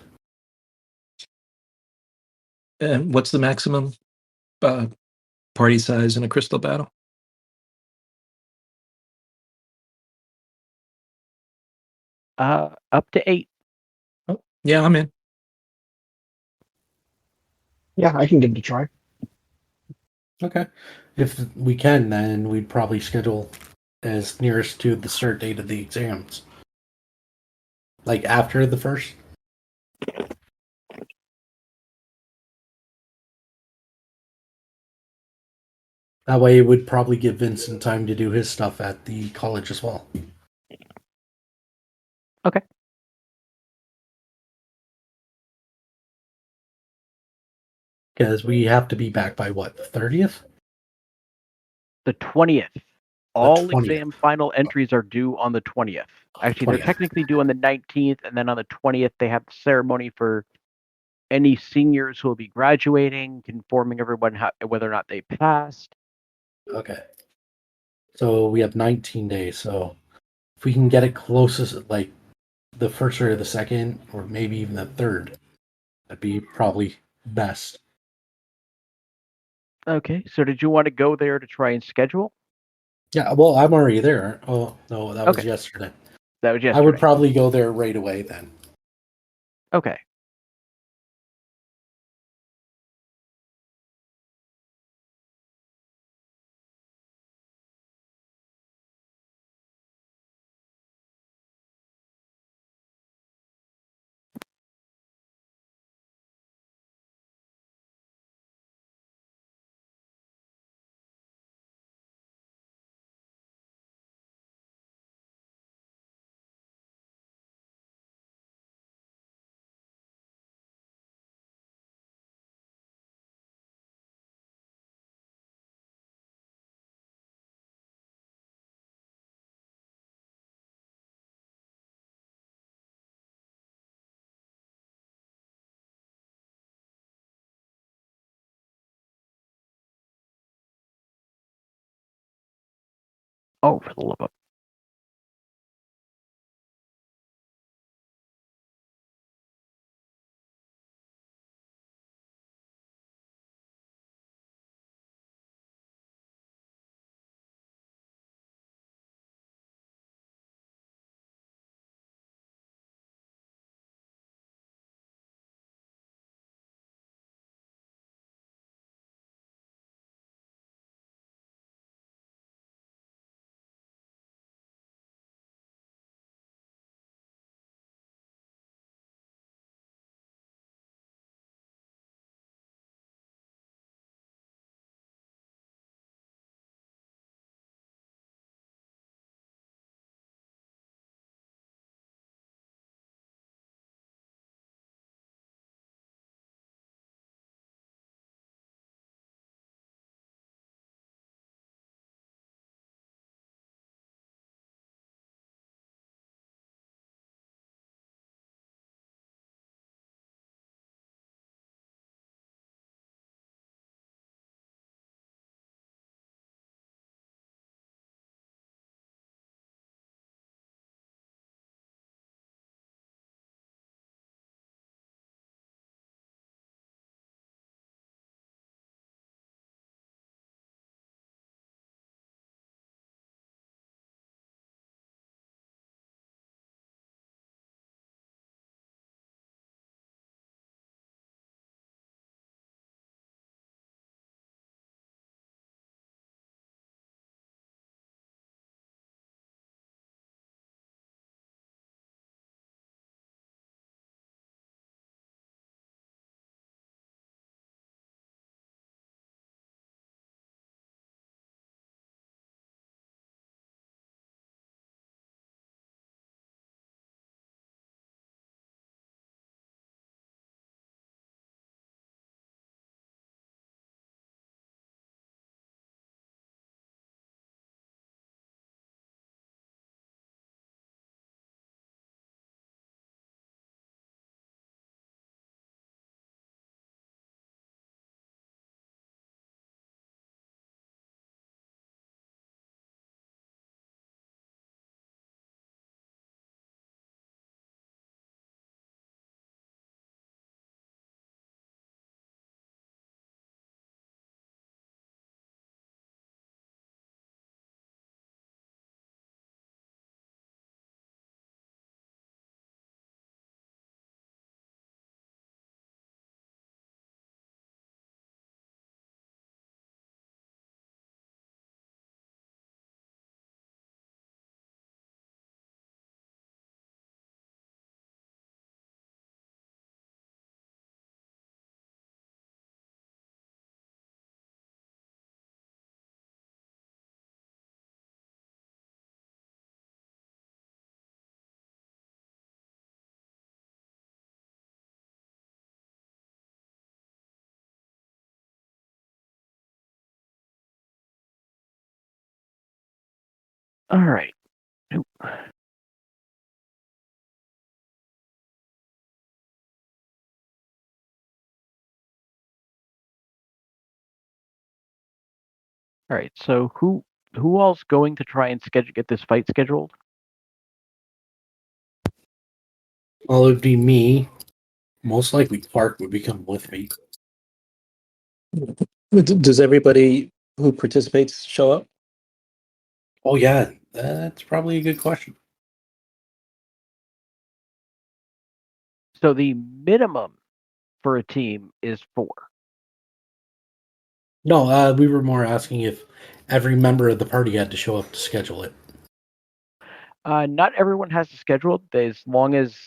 And what's the maximum party size in a crystal battle? Up to 8. Oh, yeah, I'm in. Yeah, I can give it a try. Okay. If we can, then we'd probably schedule as nearest to the start date of the exams. Like after the first? That way it would probably give Vincent time to do his stuff at the college as well. Okay. Because we have to be back by what, the 30th? The 20th. All 20th. exam final entries are due on the 20th. Actually, they're 20th. technically due on the 19th, and then on the 20th, they have the ceremony for any seniors who will be graduating, informing everyone whether or not they passed. Okay. So we have 19 days. So if we can get it closest, like the first or the second, or maybe even the third, that'd be probably best. Okay, so did you want to go there to try and schedule? Yeah, well, I'm already there. Oh, no, that was Okay. yesterday. That was I would yesterday. probably go there right away then. Okay. Oh, for the love of. All right. Nope. All right. So who all's going to try and get this fight scheduled? Well, it would be me. Most likely, Clark would become with me. Does everybody who participates show up? Oh yeah, that's probably a good question. So the minimum for a team is 4. No, we were more asking if every member of the party had to show up to schedule it. Not everyone has to schedule it as long as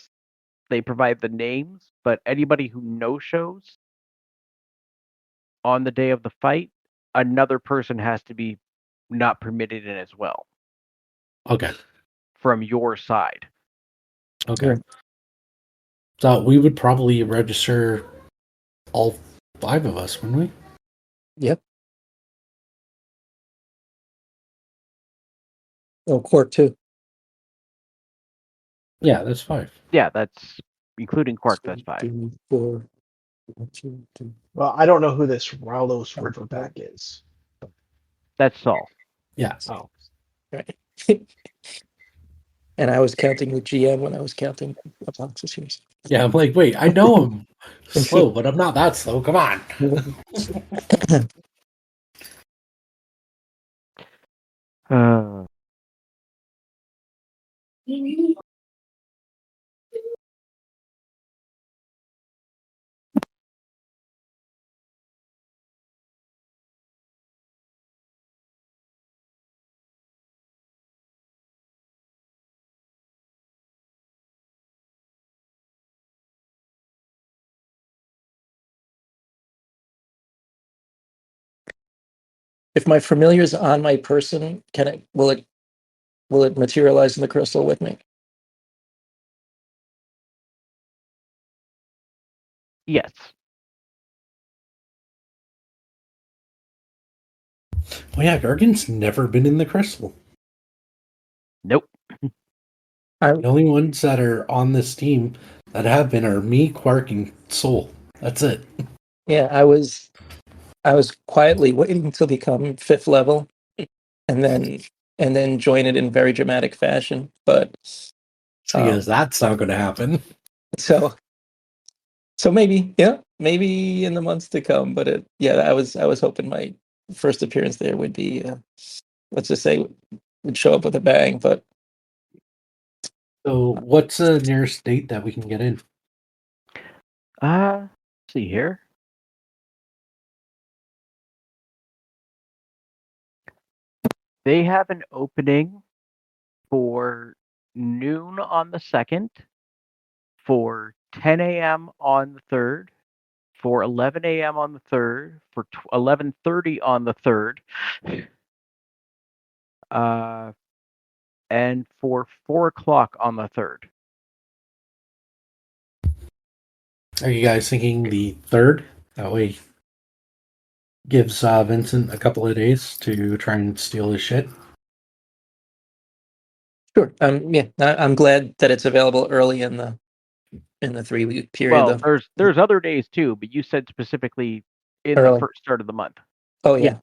they provide the names, but anybody who no shows on the day of the fight, another person has to be not permitted in as well Okay. from your side. Okay. So we would probably register all 5 of us, wouldn't we? Yep. Oh, Quark too. Yeah, that's 5. Yeah, that's including Quark. That's 5. 2, 4, 2, 2. Well, I don't know who this Raulos Riverback is. That's Saul. Yeah. Oh. Right. And I was counting with GM when I was counting boxes here. Yeah, I'm like, wait, I know I'm slow, but I'm not that slow. Come on. If my familiar is on my person, will it materialize in the crystal with me? Yes. Well, yeah, Gargan's never been in the crystal. Nope. The only ones that are on this team that have been are me, Quark, and Soul. That's it. Yeah, I was quietly waiting to become 5th level, and then join it in very dramatic fashion. But Because that's not going to happen. So maybe in the months to come. But I was hoping my first appearance there would be, let's just say, would show up with a bang. But So, what's the nearest date that we can get in? Let's see here. They have an opening for noon on the 2nd, for 10 a.m. on the 3rd, for 11 a.m. on the 3rd, for 11:30 on the 3rd, and for 4 o'clock on the 3rd. Are you guys thinking the 3rd? That way gives Vincent a couple of days to try and steal his shit. Sure. I'm glad that it's available early in the 3-week period. Well, though. there's other days too, but you said specifically in Early. the first start of the month. Oh yeah.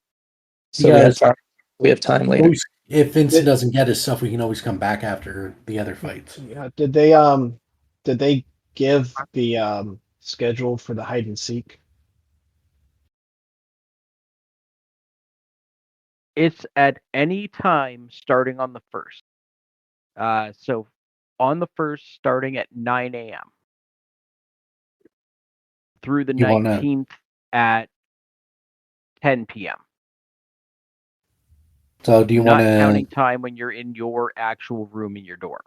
So we have time later. If Vincent doesn't get his stuff, we can always come back after the other fights. Yeah. Did they give the schedule for the hide and seek? It's at any time starting on the 1st. So on the 1st, starting at 9 a.m. through the 19th at 10 p.m. So do you want to counting time when you're in your actual room in your dorm?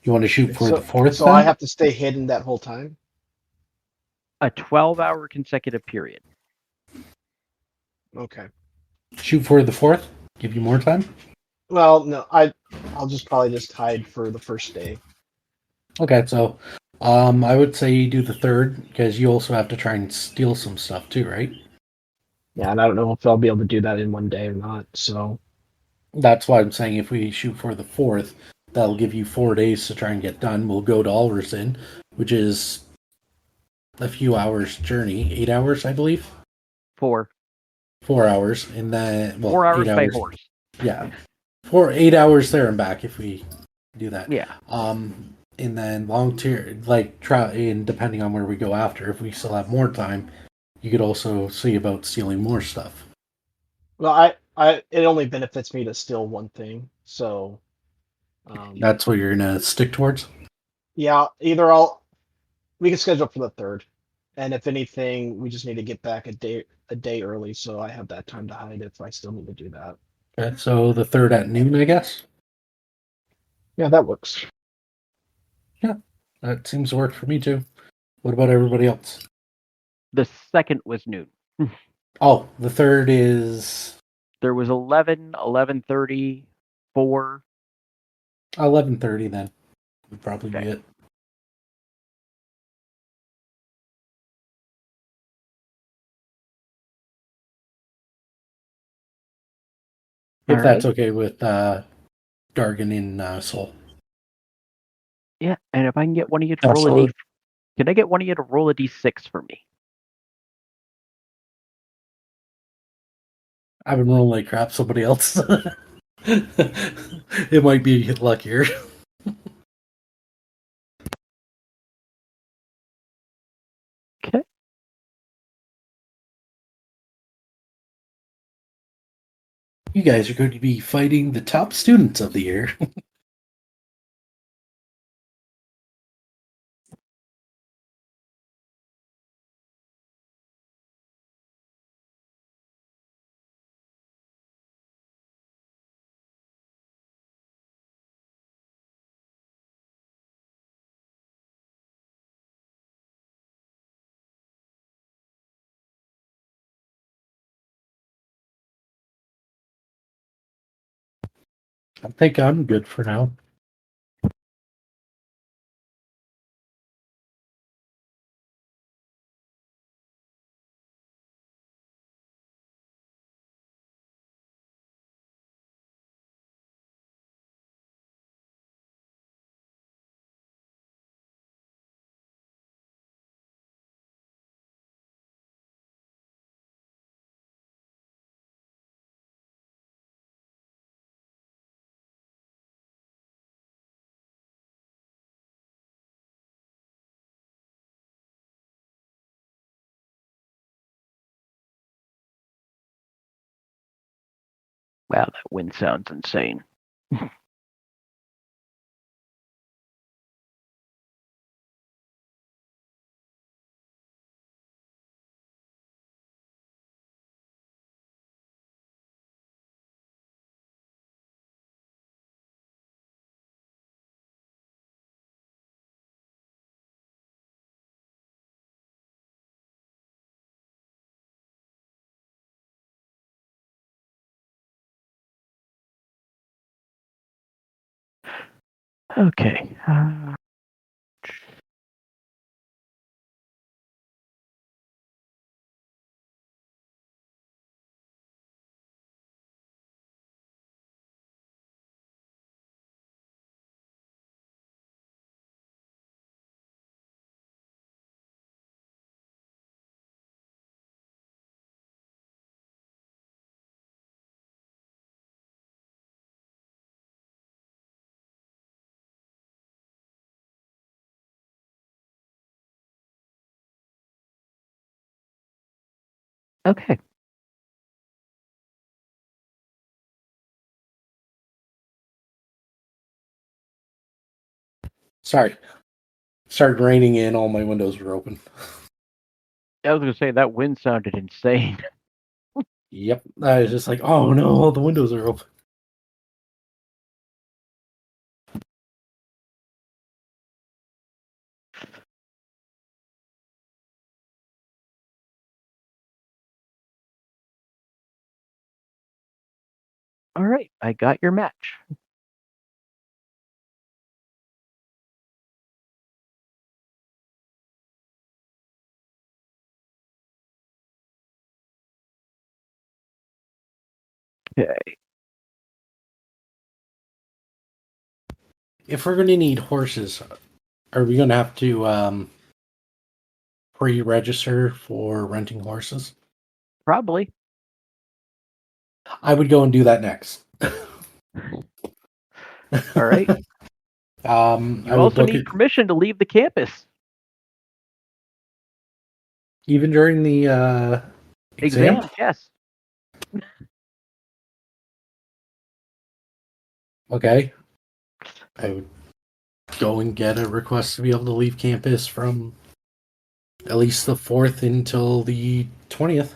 You want to shoot for the 4th? So I have to stay hidden that whole time? A 12-hour consecutive period. Okay. Shoot for the 4th? Give you more time? Well, no, I'll probably just hide for the first day. Okay, so I would say you do the 3rd because you also have to try and steal some stuff too, right? Yeah, and I don't know if I'll be able to do that in one day or not. So that's why I'm saying if we shoot for the 4th, that'll give you 4 days to try and get done. We'll go to Alverson, which is a few hours journey, 8 hours, I believe. 4 hours, and then 4 hours by horse. Yeah, 8 hours there and back if we do that. Yeah. And then long term, try, and depending on where we go after, if we still have more time, you could also see about stealing more stuff. Well, it only benefits me to steal one thing, so that's what you're gonna stick towards. Yeah, either we can schedule for the 3rd, and if anything, we just need to get back a day early, so I have that time to hide if I still need to do that. Okay, so the 3rd at noon, I guess. Yeah, that works. Yeah, that seems to work for me too. What about everybody else? The 2nd was noon. Oh, the 3rd is... There was 11, 11:30, 4. 11:30 then. Would probably be it. If that's okay with Dargan in Soul. Yeah, and if I can get one of you to roll can I get one of you to roll a d6 for me? I've been rolling like crap. Somebody else. It might be luckier. Okay. You guys are going to be fighting the top students of the year. I think I'm good for now. Wow, that wind sounds insane. Okay. Okay. Sorry. Started raining in, all my windows were open. I was gonna say that wind sounded insane. Yep. I was just like, oh no, all the windows are open. All right, I got your match. Okay. If we're going to need horses, are we going to have to pre-register for renting horses? Probably. I would go and do that next. All right. I You would also book need it permission to leave the campus. even during the exam. Exams, yes. Okay. I would go and get a request to be able to leave campus from at least the 4th until the 20th.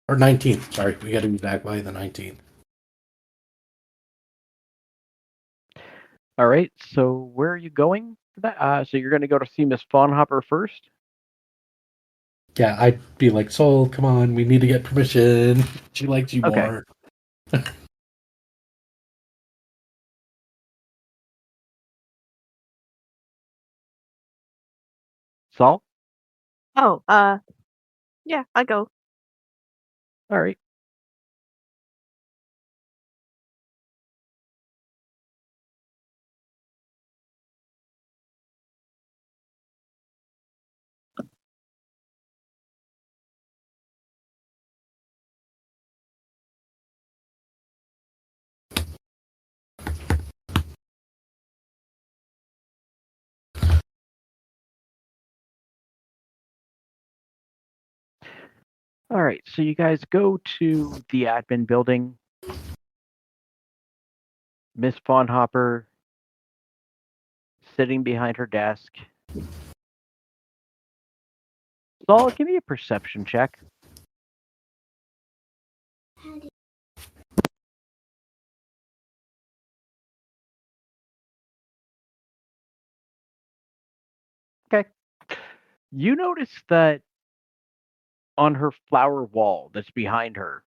Or 19th. Sorry, we got to be back by the 19th. All right. So where are you going for that? So you're going to go to see Miss Fawnhopper first. Yeah, I'd be like, Soul, come on, we need to get permission. She likes you Okay. more. Saul. Oh, yeah, I go. All right. All right, so you guys go to the admin building. Miss Fawnhopper sitting behind her desk. Saul, give me a perception check. Okay. You notice that on her flower wall that's behind her,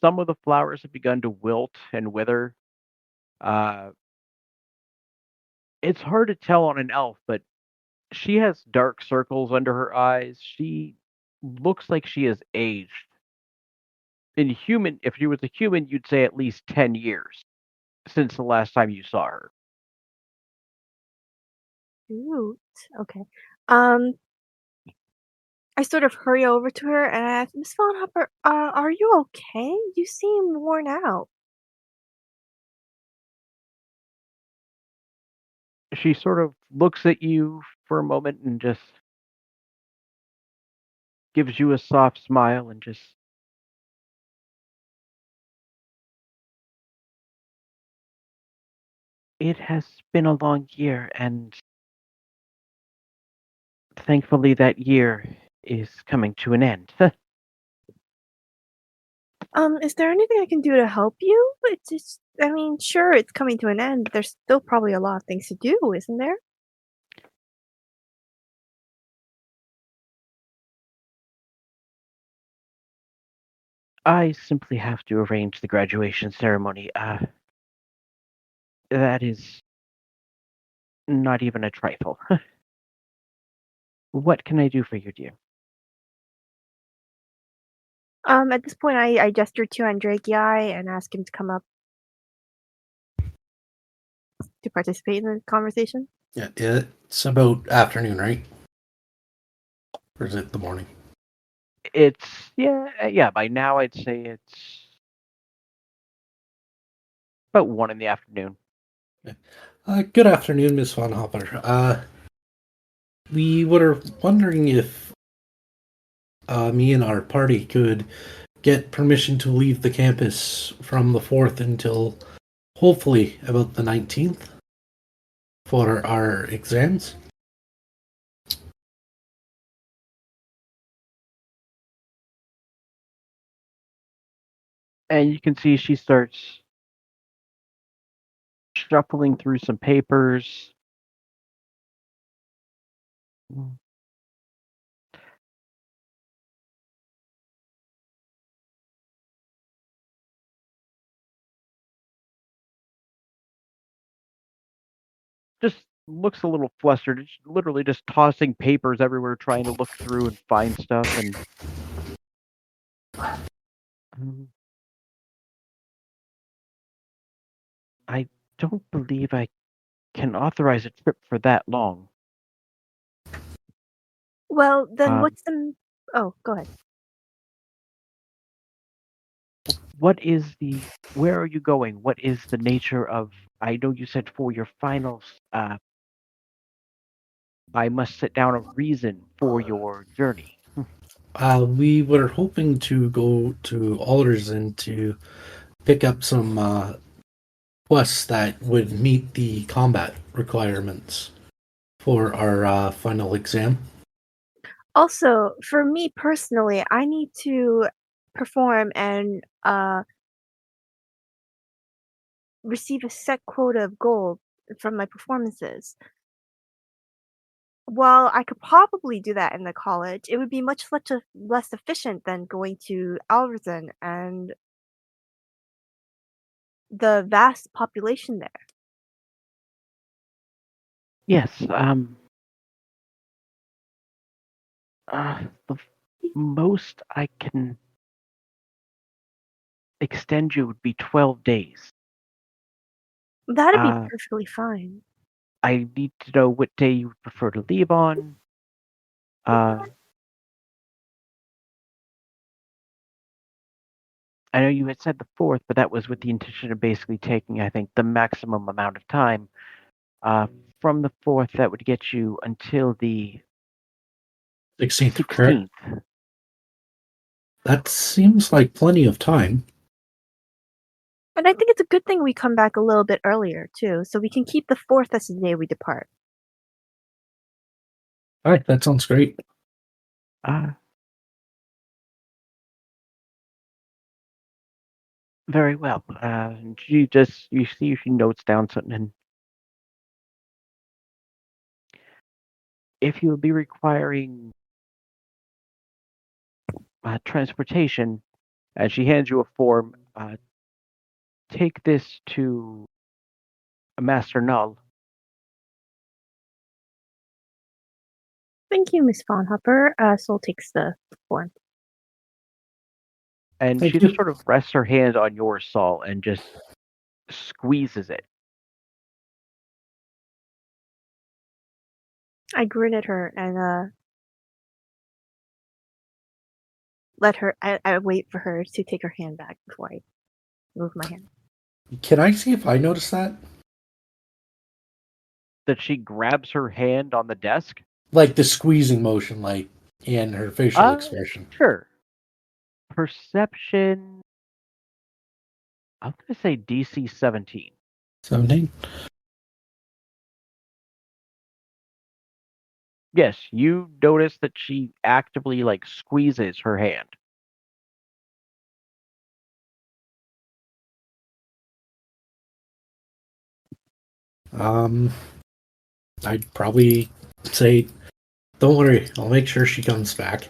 some of the flowers have begun to wilt and wither. It's hard to tell on an elf, but she has dark circles under her eyes. She looks like she has aged. If she was a human, you'd say at least 10 years since the last time you saw her. Shoot. Okay. Um, I sort of hurry over to her and I ask, Miss Fawnhopper, are you okay? You seem worn out. She sort of looks at you for a moment and just gives you a soft smile and just it has been a long year, and thankfully that year is coming to an end. Is there anything I can do to help you? It's just, I mean, sure, it's coming to an end, but there's still probably a lot of things to do, isn't there? I simply have to arrange the graduation ceremony. That is not even a trifle. What can I do for you, dear? At this point, I gesture to Andraki and ask him to come up to participate in the conversation. Yeah, it's about afternoon, right? Or is it the morning? It's yeah. By now, I'd say it's about 1 in the afternoon. Good afternoon, Miss Von Hopper. We were wondering if me and our party could get permission to leave the campus from the 4th until hopefully about the 19th for our exams. And you can see she starts shuffling through some papers. Just looks a little flustered. It's literally just tossing papers everywhere, trying to look through and find stuff. And I don't believe I can authorize a trip for that long. Well, then what's the... Oh, go ahead. Where are you going? What is the nature of, I know you said for your finals, I must set down a reason for your journey. We were hoping to go to Alderson to pick up some quests that would meet the combat requirements for our final exam. Also, for me personally, I need to perform and receive a set quota of gold from my performances. While I could probably do that in the college, it would be much less efficient than going to Alverton and the vast population there. Yes, the most I can extend you would be 12 days. That'd be perfectly fine. I need to know what day you would prefer to leave on. I know you had said the 4th, but that was with the intention of basically taking, I think, the maximum amount of time. From the 4th, that would get you until the 16th. Correct? That seems like plenty of time. And I think it's a good thing we come back a little bit earlier, too, so we can keep the 4th as the day we depart. All right, that sounds great. Very well. You see she notes down something. And if you would be requiring transportation, and she hands you a form, take this to Master Null. Thank you, Miss Fawnhopper. Soul takes the form. And Thank she you. just sort of rests her hand on your Saul and just squeezes it. I grin at her and let her. I wait for her to take her hand back before I move my hand. Can I see if I notice that? That she grabs her hand on the desk? Like the squeezing motion, like, and her facial expression. Sure. Perception. I'm going to say DC 17. 17? Yes, you notice that she actively, squeezes her hand. I'd probably say, don't worry, I'll make sure she comes back.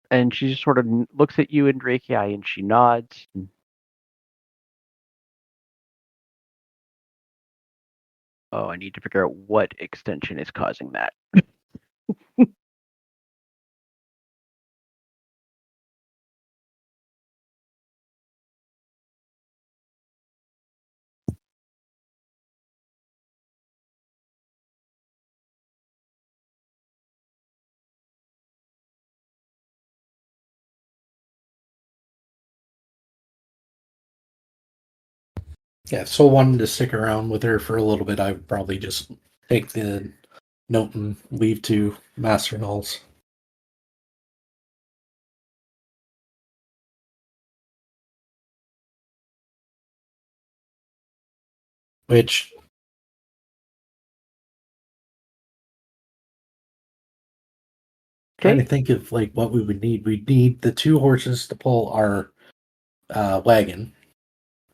And she just sort of looks at you and Drake and she nods. Oh, I need to figure out what extension is causing that. Yeah, if Soul wanted to stick around with her for a little bit, I would probably just take the note and leave to Master Knowles. Which trying to think of what we would need. We'd need the 2 horses to pull our wagon,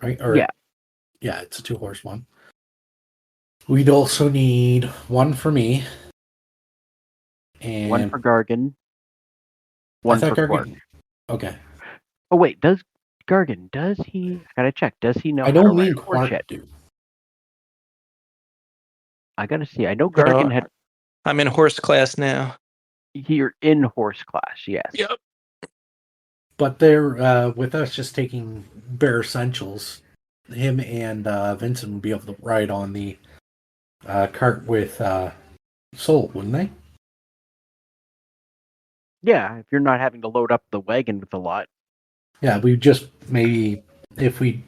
right? Or yeah, it's a 2-horse one. We'd also need 1 for me, and 1 for Gargan. 1 for Quark. Okay. Oh wait, does Gargan? Does he? I gotta check. Does he know I how to don't ride mean a horse Quark yet? do. I gotta see. I know Gargan had. I'm in horse class now. You're in horse class, yes. Yep. But they're with us just taking bare essentials. Him and Vincent would be able to ride on the cart with Soul, wouldn't they? Yeah, if you're not having to load up the wagon with a lot. Yeah, we just maybe if we'd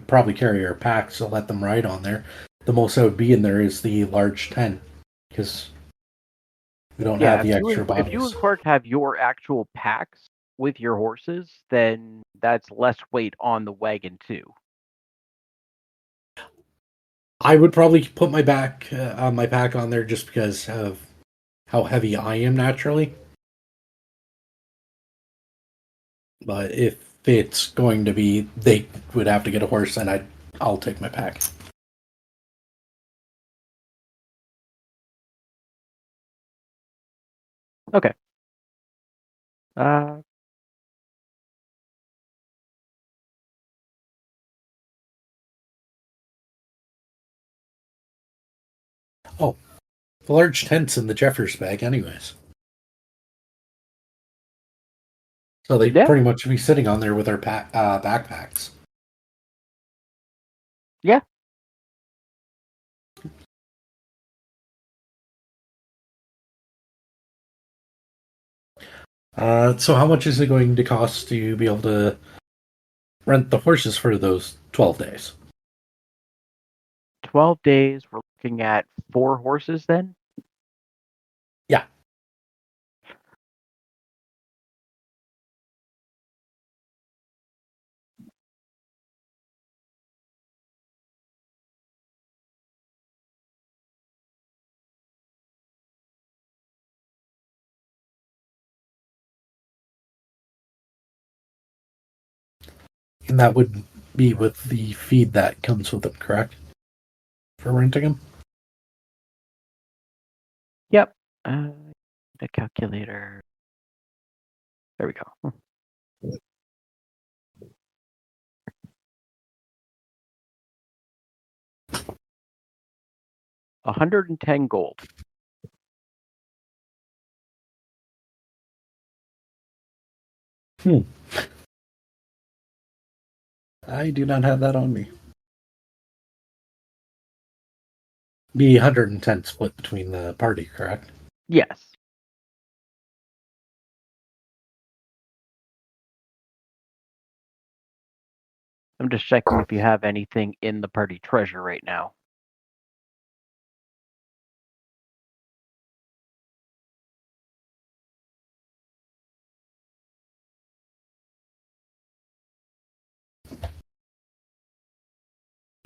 probably carry our packs to let them ride on there. The most that would be in there is the large tent because we don't have the extra bottles. If you and Quark have your actual packs with your horses, then that's less weight on the wagon too. I would probably put my pack on there just because of how heavy I am naturally. But if it's going to be, they would have to get a horse, and I'll take my pack. Okay. Oh, the large tent's in the Jeffers bag, anyways. So they Yeah. pretty much be sitting on there with our backpacks. Yeah. So how much is it going to cost to be able to rent the horses for those 12 days? 12 days. We're looking at 4 horses then? Yeah. And that would be with the feed that comes with them, correct? For renting them? Yep. The calculator. There we go. 110 gold. I do not have that on me. Be 110 split between the party, correct? Yes. I'm just checking if you have anything in the party treasure right now.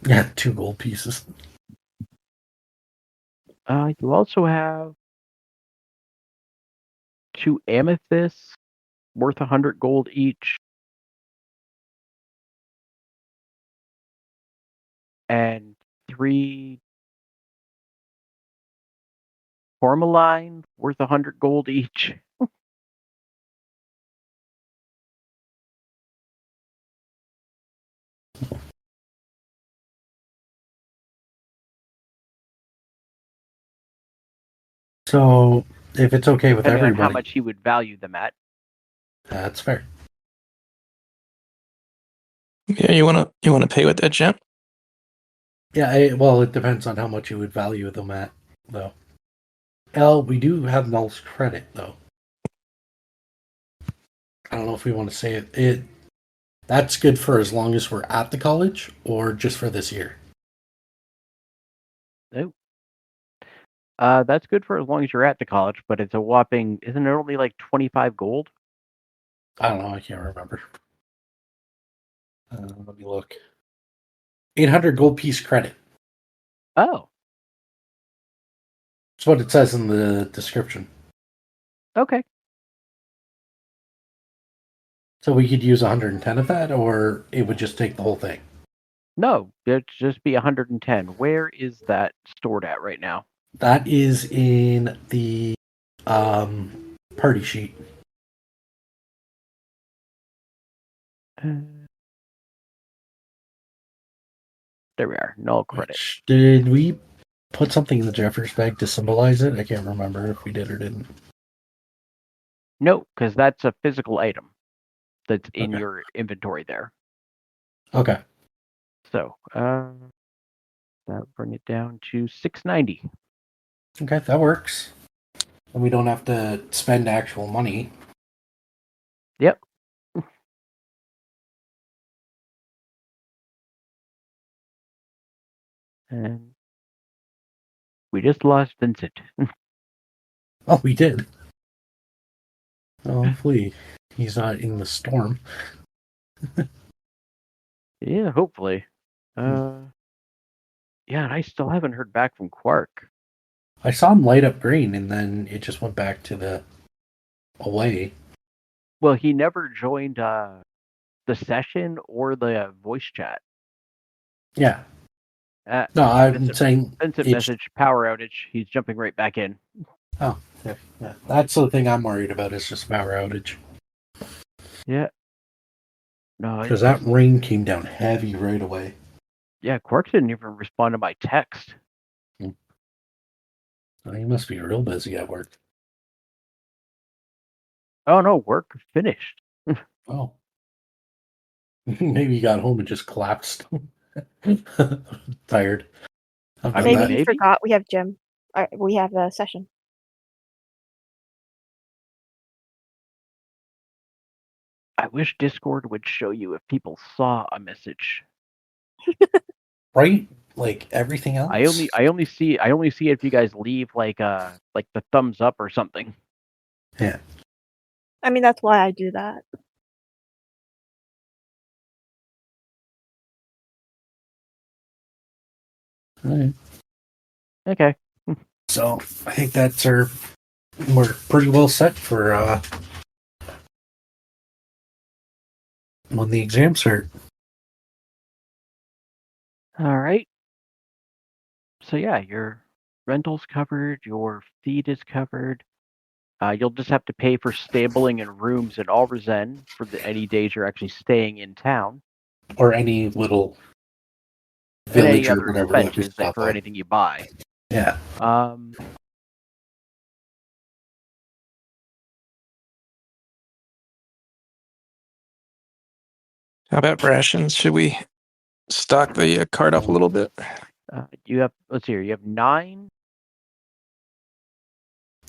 Yeah, 2 gold pieces. You also have 2 amethysts worth 100 gold each. And 3 tourmaline worth 100 gold each. So, if it's okay with Depending on everybody, how much he would value them at. That's fair. Yeah, you wanna pay with that, champ? Yeah, well, it depends on how much you would value them at, though. We do have Null's credit, though. I don't know if we want to say it. That's good for as long as we're at the college, or just for this year. Nope. That's good for as long as you're at the college, but it's a whopping, isn't it only like 25 gold? I don't know, I can't remember. Let me look. 800 gold piece credit. Oh. That's what it says in the description. Okay. So we could use 110 of that, or it would just take the whole thing? No, it'd just be 110. Where is that stored at right now? That is in the party sheet. There we are. Null credit. Did we put something in the Jeffers bag to symbolize it? I can't remember if we did or didn't. No, because that's a physical item that's in your inventory there. Okay. So, that bring it down to 690. Okay, that works. And we don't have to spend actual money. Yep. And we just lost Vincent. Oh, we did. Oh, hopefully he's not in the storm. Yeah, hopefully. Yeah, and I still haven't heard back from Quark. I saw him light up green, and then it just went back to the away. Well, he never joined the session or the voice chat. Yeah. No, I'm Vincent, saying Vincent message power outage. He's jumping right back in. Oh, yeah. That's the thing I'm worried about is just power outage. Yeah. No, Because that rain came down heavy right away. Yeah, Quark didn't even respond to my text. Oh, he must be real busy at work. Oh no, work finished. Oh. Maybe he got home and just collapsed. Tired. I've done Maybe that. he forgot we have gym. We have a session. I wish Discord would show you if people saw a message. Right? Like everything else. I only see it if you guys leave like the thumbs up or something. Yeah. I mean, that's why I do that. All right. Okay. So I think we're pretty well set for when the exams start. All right. So yeah, your rental's covered, your feed is covered. You'll just have to pay for stabling in rooms at Alrezen for any days you're actually staying in town. Or any little And village any or other whatever that we expenses stop for at. anything you buy. Yeah. How about rations? Should we stock the cart up a little bit? You have, let's see here, you have 9.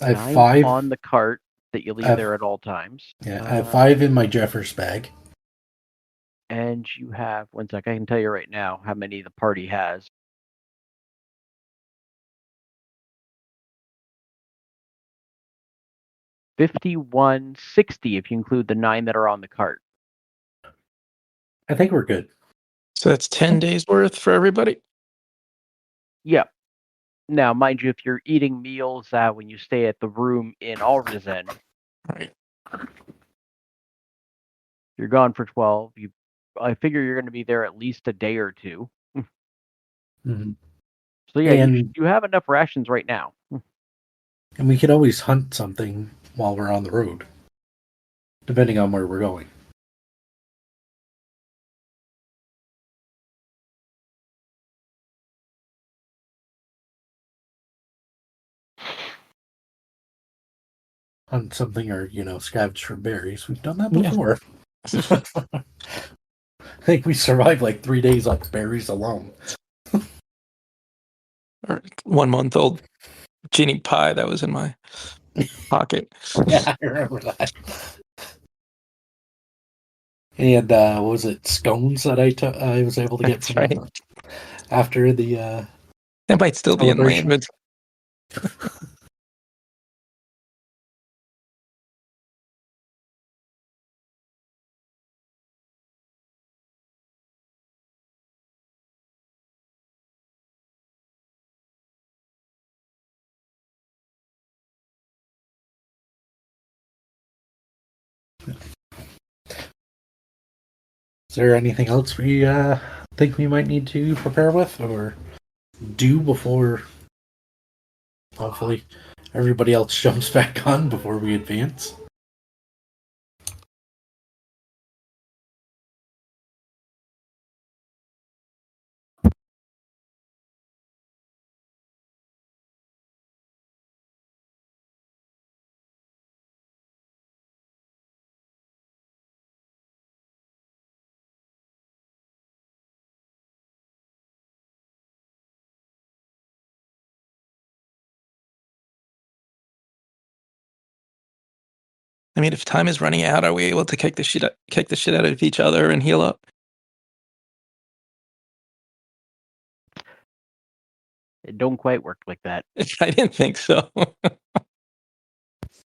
I have 9 5 on the cart that you leave there at all times. Yeah, I have 5 in my Jeffers bag. And you have, one sec, I can tell you right now how many the party has. $51.60 if you include the 9 that are on the cart. I think we're good. So that's 10 days worth for everybody? Yep. Now, mind you, if you're eating meals when you stay at the room in Alrezen, right, you're gone for 12. I figure you're going to be there at least a day or two. Mm-hmm. So yeah, And you have enough rations right now. And we could always hunt something while we're on the road, depending on where we're going. Hunt something or, scavenge for berries. We've done that before. Yeah. I think we survived like 3 days on berries alone. Or 1 month old genie pie that was in my pocket. Yeah, I remember that. And what was it, scones that I was able to get That's from right. after the That might still be in my inventory. Is there anything else we think we might need to prepare with or do before hopefully everybody else jumps back on before we advance? I mean, if time is running out, are we able to kick the shit out of each other and heal up? It don't quite work like that. I didn't think so.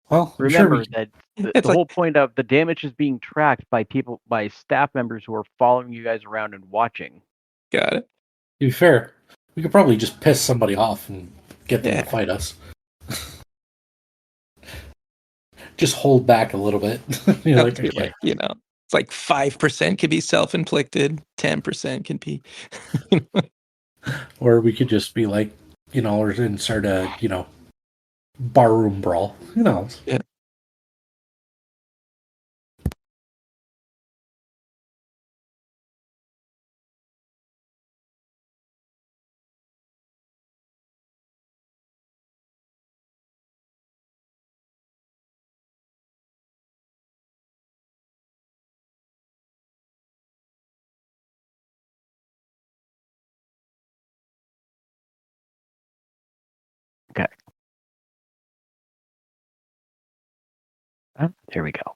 Well, remember that the whole point of the damage is being tracked by staff members who are following you guys around and watching. Got it. To be fair, we could probably just piss somebody off and get them to fight us. Just hold back a little bit. Okay. It's like 5% could be self-inflicted, 10% can be. Or we could just be like, or start a, barroom brawl. Who knows? Yeah. There we go.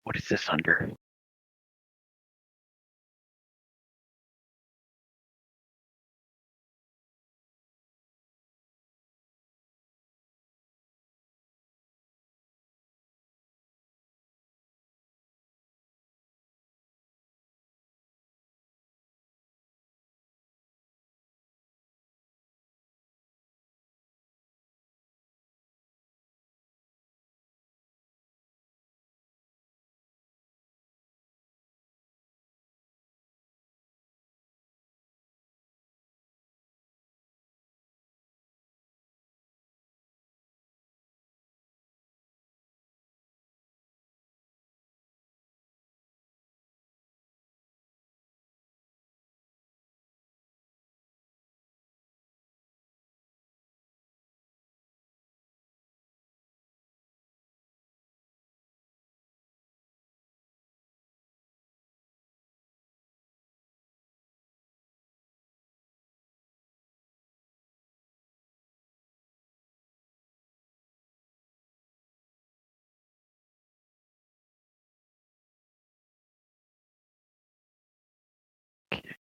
What is this under?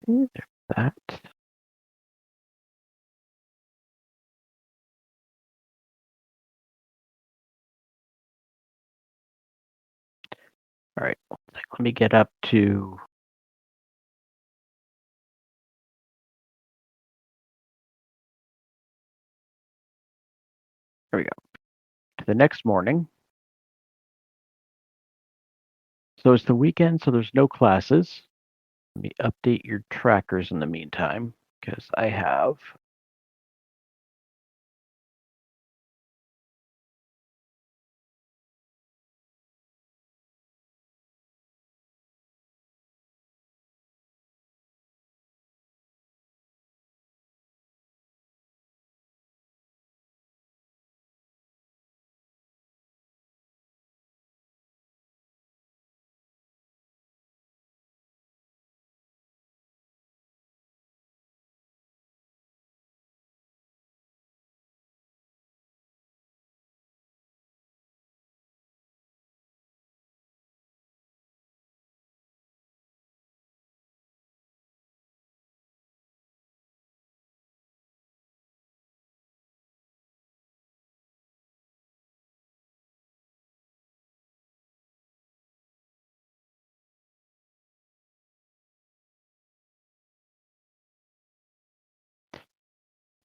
There's that. All right, let me get up to. There we go. To the next morning. So it's the weekend, so there's no classes. Let me update your trackers in the meantime, because I have.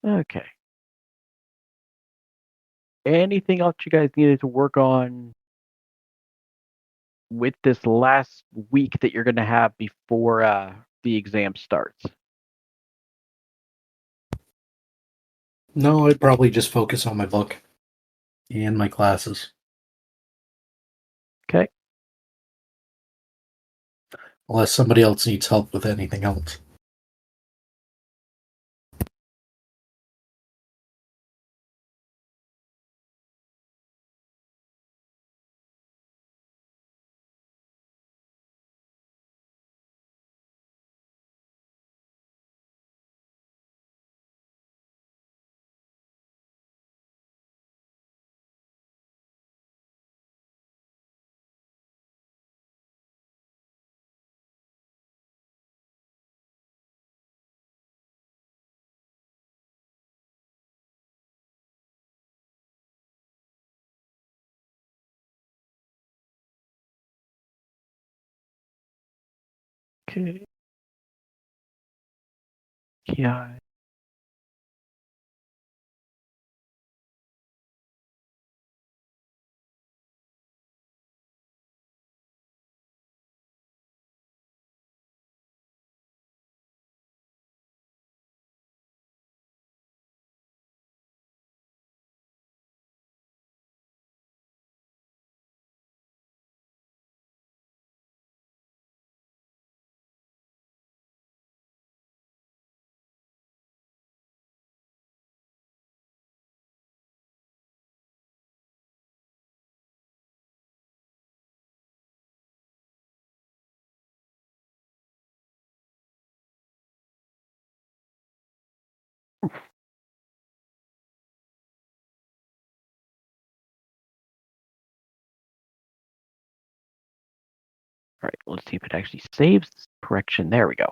Okay. Anything else you guys needed to work on with this last week that you're going to have before the exam starts? No, I'd probably just focus on my book and my classes. Okay. Unless somebody else needs help with anything else. Okay. Yeah. All right, let's see if it actually saves this correction. There we go.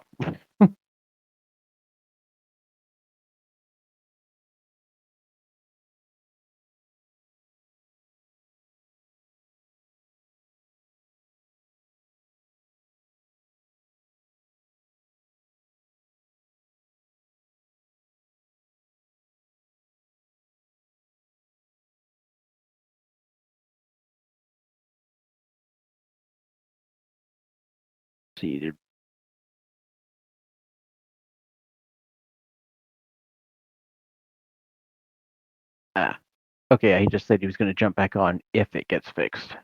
See, okay, he just said he was going to jump back on if it gets fixed.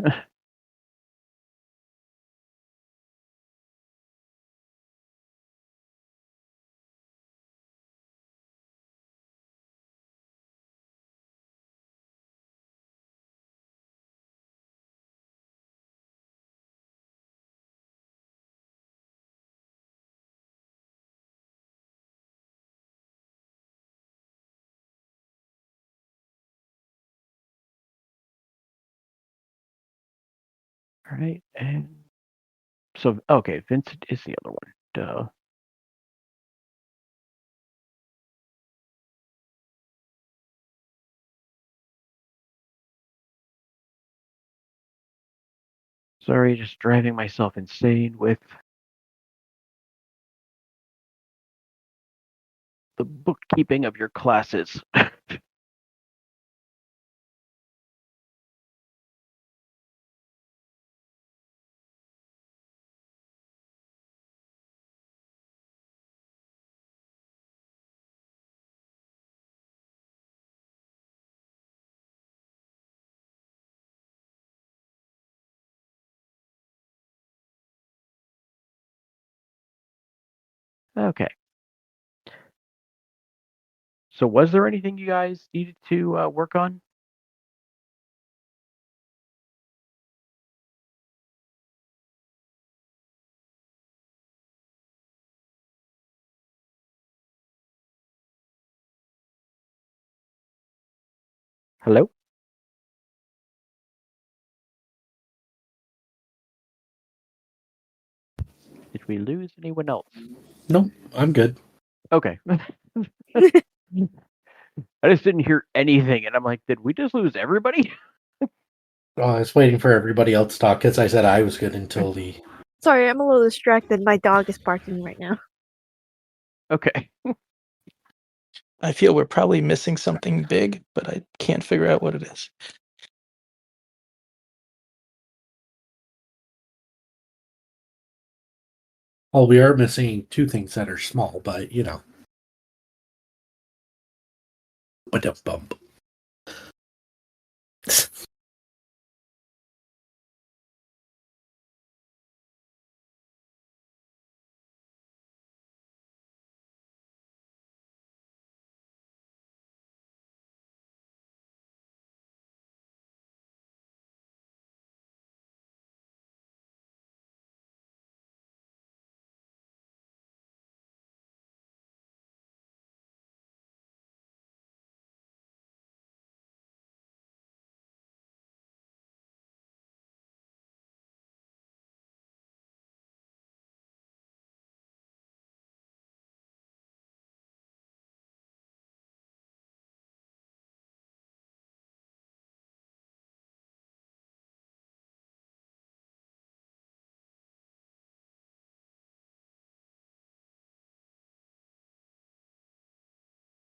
All right, and so okay, Vincent is the other one. Duh. Sorry, just driving myself insane with the bookkeeping of your classes. Okay. So was there anything you guys needed to work on? Hello? Did we lose anyone else? Nope, I'm good. Okay. I just didn't hear anything, and I'm like, did we just lose everybody? Oh, I was waiting for everybody else to talk because I said I was good until the. Sorry, I'm a little distracted. My dog is barking right now. Okay. I feel we're probably missing something big, but I can't figure out what it is. Well, we are missing two things that are small, but you know. But a bump.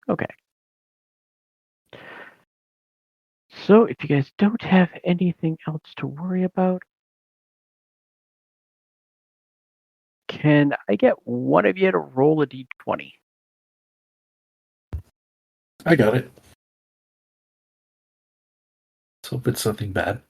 Okay. So if you guys don't have anything else to worry about, can I get one of you to roll a d20? I got it. Let's hope it's something bad.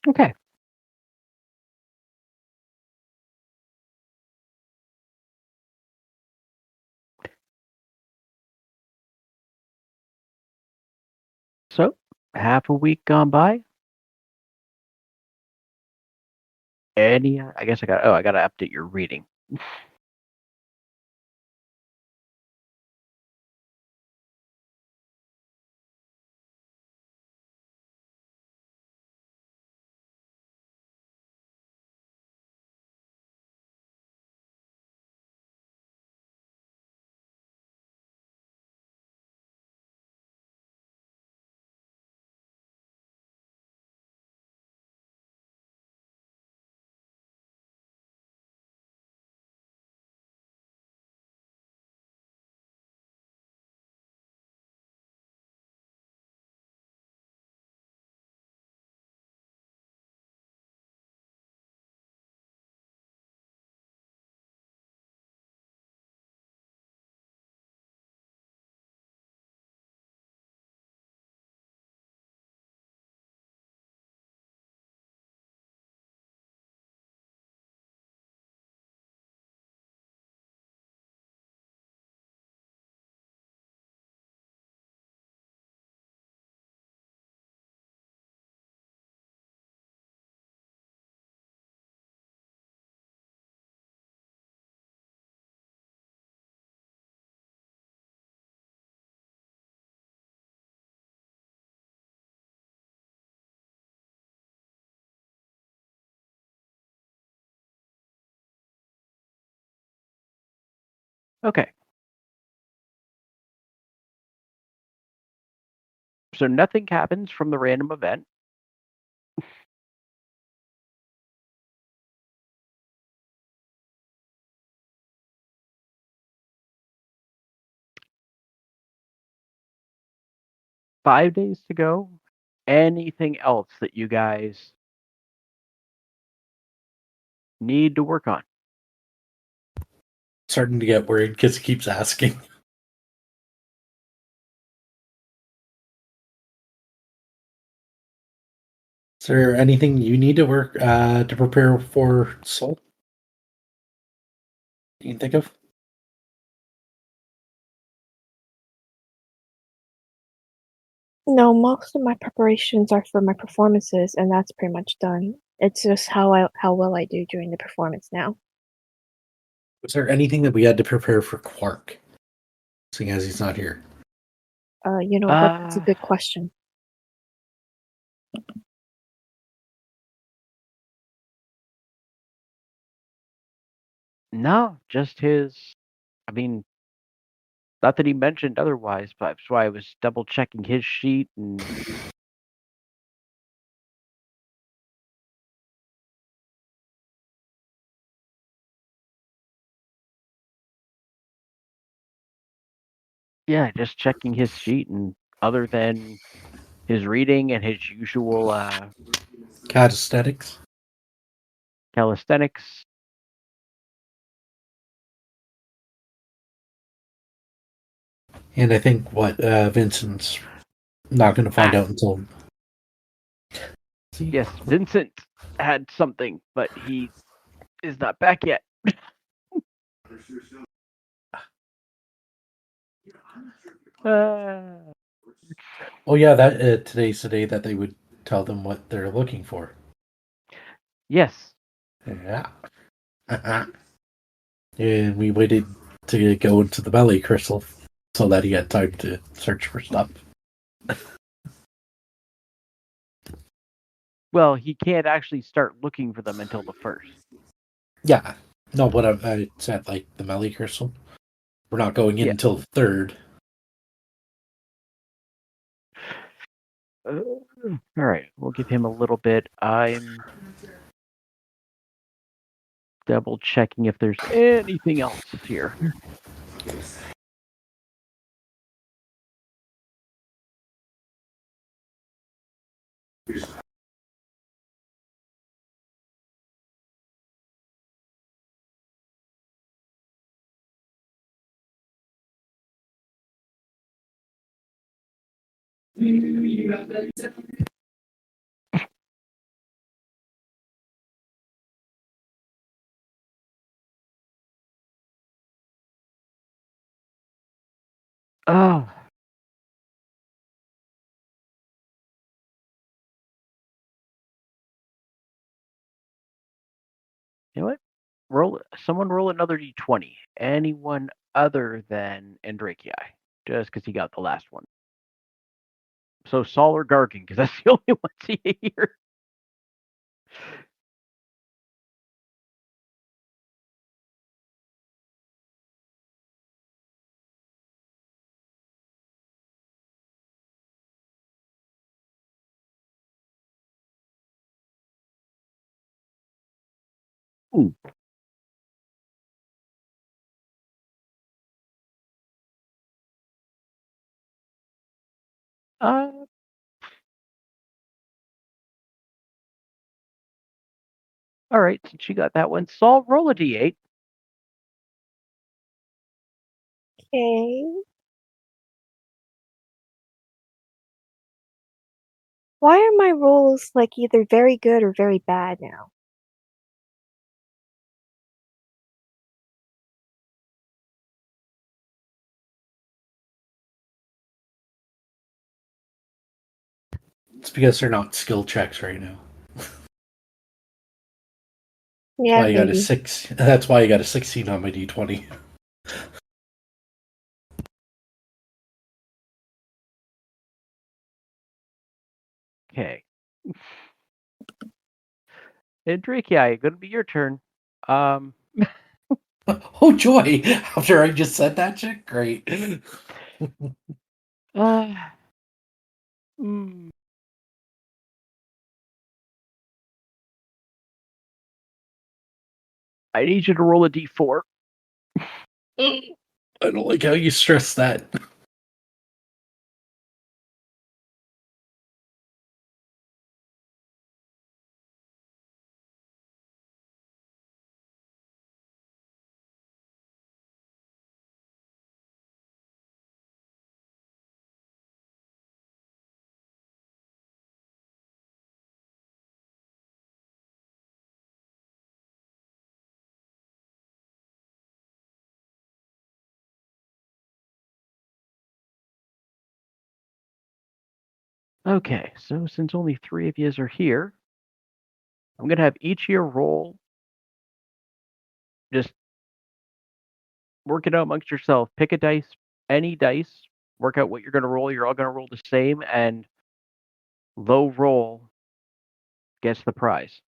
Okay. So, half a week gone by. I guess I gotta update your reading. Okay. So nothing happens from the random event. Five days to go. Anything else that you guys need to work on? Starting to get worried because he keeps asking. Is there anything you need to work to prepare for Soul? You can think of? No, most of my preparations are for my performances, and that's pretty much done. It's just how well I do during the performance now. Was there anything that we had to prepare for Quark, seeing as he's not here? That's a good question. No, just his. I mean, not that he mentioned otherwise, but that's why I was double checking his sheet and. Yeah, just checking his sheet, and other than his reading and his usual Calisthenics. calisthenics. And I think Vincent's not going to find out until. Yes, Vincent had something, but he is not back yet. Oh yeah, that today's the day that they would tell them what they're looking for. Yes. Yeah. And we waited to go into the belly crystal so that he had time to search for stuff. Well, he can't actually start looking for them until the 1st. Yeah. No, what I said, like the Melee Crystal. We're not going in until the 3rd. All right, we'll give him a little bit. I'm double checking if there's anything else here. Oh. You know what? Someone roll another d20. Anyone other than Andraki, just because he got the last one. So Saul or Gargan, because that's the only ones he here. Ooh. All right, since you got that one, Saul, roll a d8. Okay. Why are my rolls like either very good or very bad now? It's because they're not skill checks right now. Yeah, That's why you got a maybe. 6. That's why you got a 16 on my d20. Okay. Andraki, gonna be your turn. Oh joy! After I just said that shit, great. I need you to roll a d4. I don't like how you stress that. Okay, so since only 3 of yous are here, I'm gonna have each of you roll. Just work it out amongst yourself. Pick a dice, any dice. Work out what you're gonna roll. You're all gonna roll the same, and low roll gets the prize.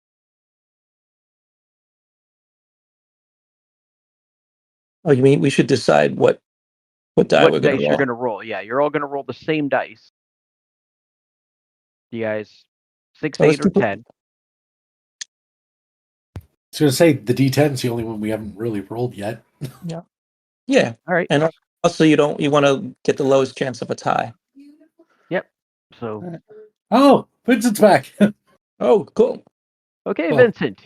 Oh, you mean we should decide what die What we're going dice to you're roll? gonna roll? Yeah, you're all gonna roll the same dice. You guys, 6, So let's 8, or do 10. I was going to say the d10's the only one we haven't really rolled yet. Yeah. All right. And also, you want to get the lowest chance of a tie. Yep. So. Oh, Vincent's back. Oh, cool. Okay, Well- Vincent.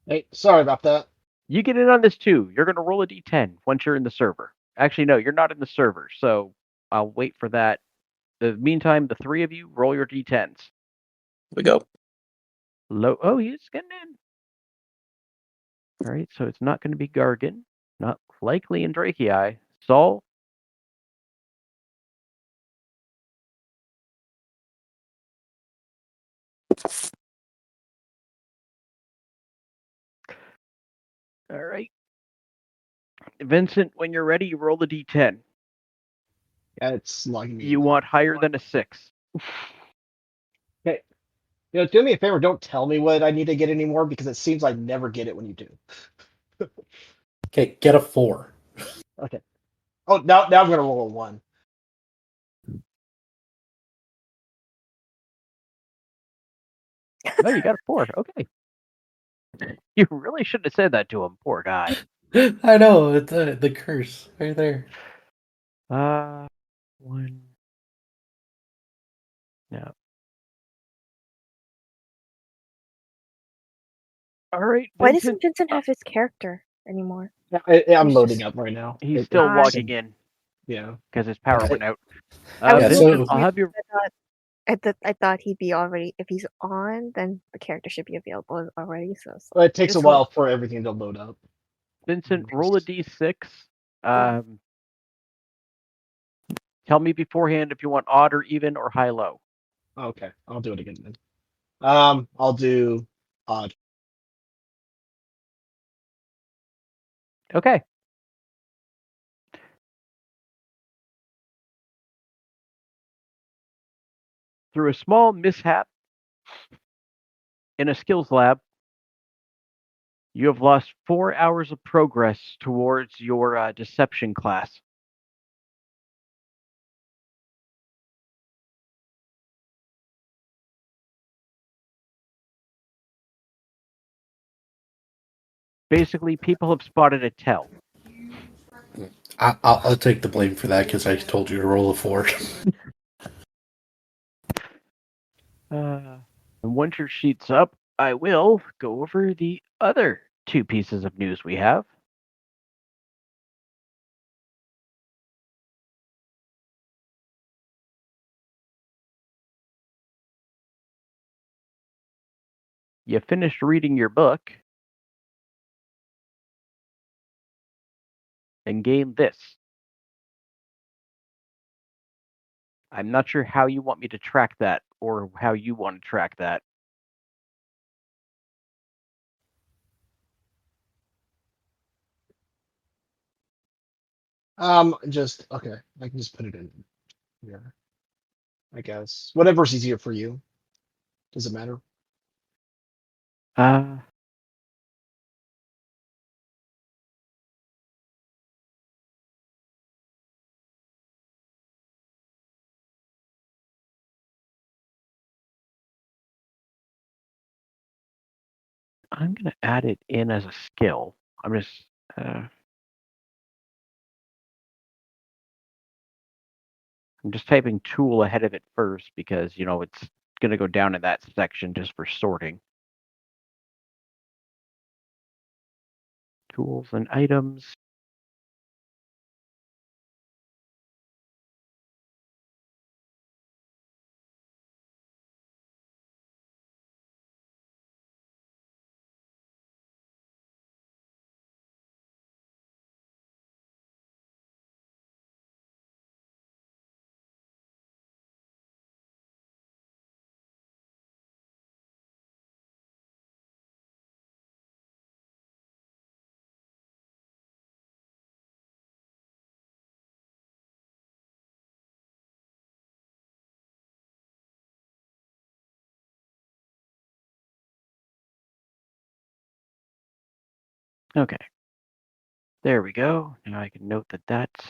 Hey, sorry about that. You get in on this too. You're gonna roll a d10 once you're in the server. Actually, no, you're not in the server, so I'll wait for that. In the meantime, the 3 of you roll your d10s. Here we go. Low. Oh, he's getting in. All right, so it's not going to be Gargan, not likely Andraki. Saul. All right. Vincent, when you're ready, you roll the d10. Yeah, it's logging me. You want higher than a 6. Okay. Do me a favor. Don't tell me what I need to get anymore because it seems I never get it when you do. Okay, get a 4. Okay. Oh, now I'm gonna roll a 1. No, you got a 4. Okay. You really shouldn't have said that to him, poor guy. I know, it's the curse right there. 1. No. All right, Why Vincent. doesn't Vincent have his character anymore? I'm He's loading just- up right now. He's still logging in Yeah. because his power Okay. went out. I was Yeah, a little so- I'll confused. have your. I thought he'd be already. If he's on, then the character should be available already. So Well, it takes a Just while roll. for everything to load up. Vincent, roll a d6. Tell me beforehand if you want odd or even or high low. Okay, I'll do it again then. I'll do odd. Okay. Through a small mishap in a skills lab, you have lost 4 hours of progress towards your deception class. Basically, people have spotted a tell. I'll take the blame for that because I told you to roll a 4. And once your sheet's up, I will go over the other 2 pieces of news we have. You finished reading your book and gained this. I'm not sure how you want me to track that or how you want to track that. Just okay. I can just put it in here. I guess whatever's easier for you. Does it matter? Uh, I'm going to add it in as a skill. I'm just. I'm just typing tool ahead of it first because, it's going to go down in that section just for sorting. Tools and items. Okay. There we go. Now I can note that that's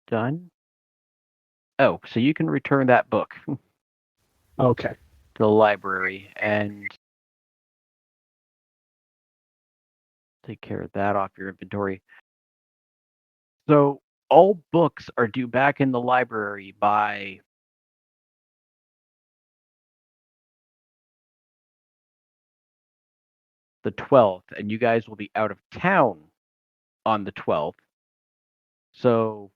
done. Oh, so you can return that book to Okay. the library and take care of that off your inventory. So all books are due back in the library by the 12th, and you guys will be out of town on the 12th. So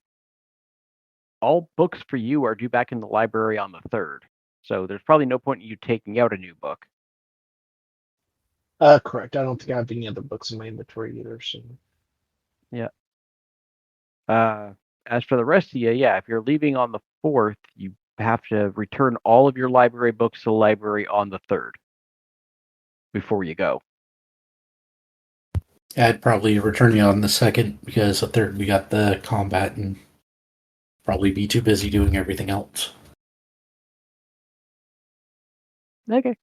all books for you are due back in the library on the 3rd. So there's probably no point in you taking out a new book. Correct. I don't think I have any other books in my inventory either. So. Yeah. As for the rest of you, yeah, if you're leaving on the 4th, you have to return all of your library books to the library on the 3rd before you go. I'd probably return you on the 2nd because the 3rd we got the combat and probably be too busy doing everything else. Okay.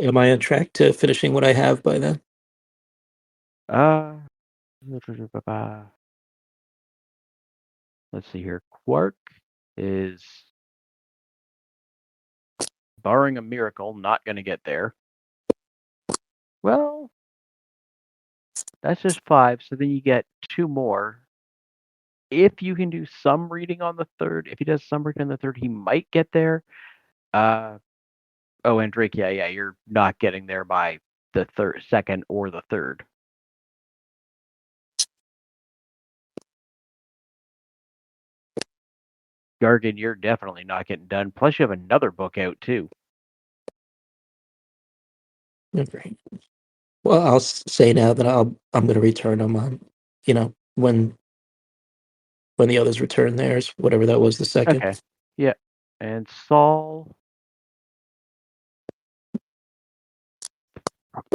Am I on track to finishing what I have by then? Let's see here. Quark is, barring a miracle, not going to get there. Well, that's just 5. So then you get 2 more. If you can do some reading on the third, if he does some reading on the third, he might get there. Oh, and Drake, yeah, you're not getting there by the second or the third. Gargan, you're definitely not getting done. Plus, you have another book out too. Okay. Well, I'll say now that I'm going to return them on, when the others return theirs, whatever that was, the second. Okay. Yeah. And Saul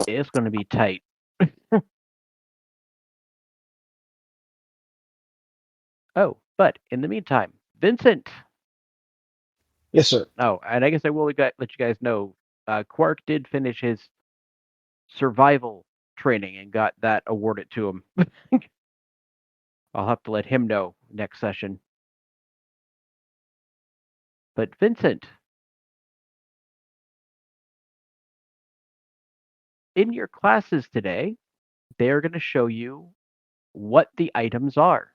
is going to be tight. Oh, but in the meantime, Vincent. Yes, sir. Oh, and I guess I will let you guys know, Quark did finish his survival training and got that awarded to him. I'll have to let him know next session. But Vincent, in your classes today, they're going to show you what the items are.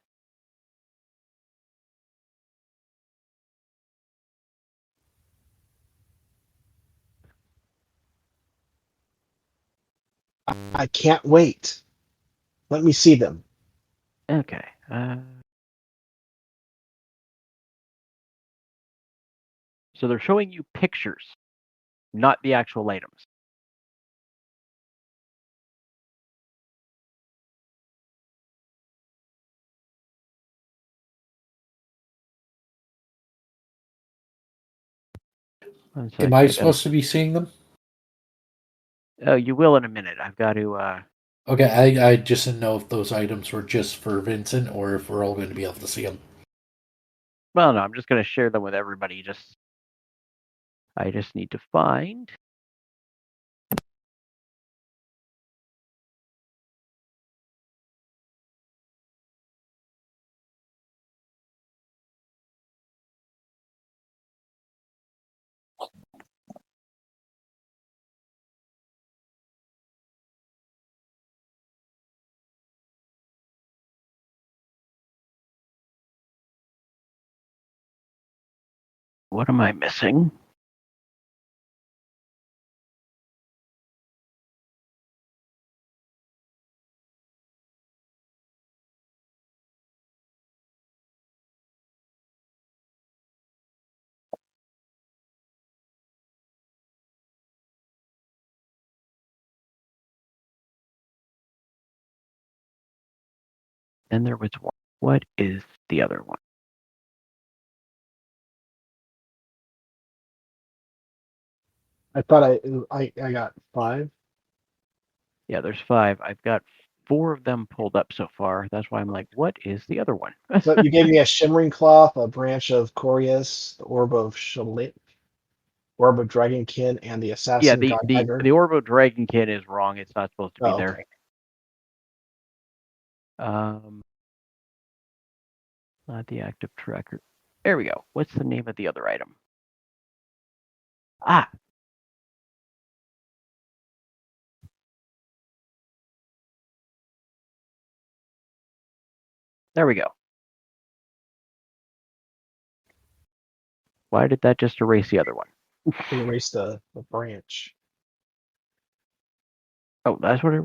I can't wait. Let me see them. Okay. So they're showing you pictures, not the actual items. Am I supposed to be seeing them? Oh, you will in a minute. I've got to. Okay, I just didn't know if those items were just for Vincent or if we're all going to be able to see them. Well, no, I'm just going to share them with everybody. I just need to find. What am I missing? Then there was one. What is the other one? I thought I got 5. Yeah, there's 5. I've got 4 of them pulled up so far. That's why I'm like, what is the other one? So you gave me a shimmering cloth, a branch of Corius, the orb of Shalit, orb of Dragonkin, and the assassin Yeah, god dagger. the Orbo Dragonkin is wrong. It's not supposed to be Oh, there. okay. Not the active tracker. There we go. What's the name of the other item? Ah. There we go. Why did that just erase the other one? Erase the branch. Oh, that's what it.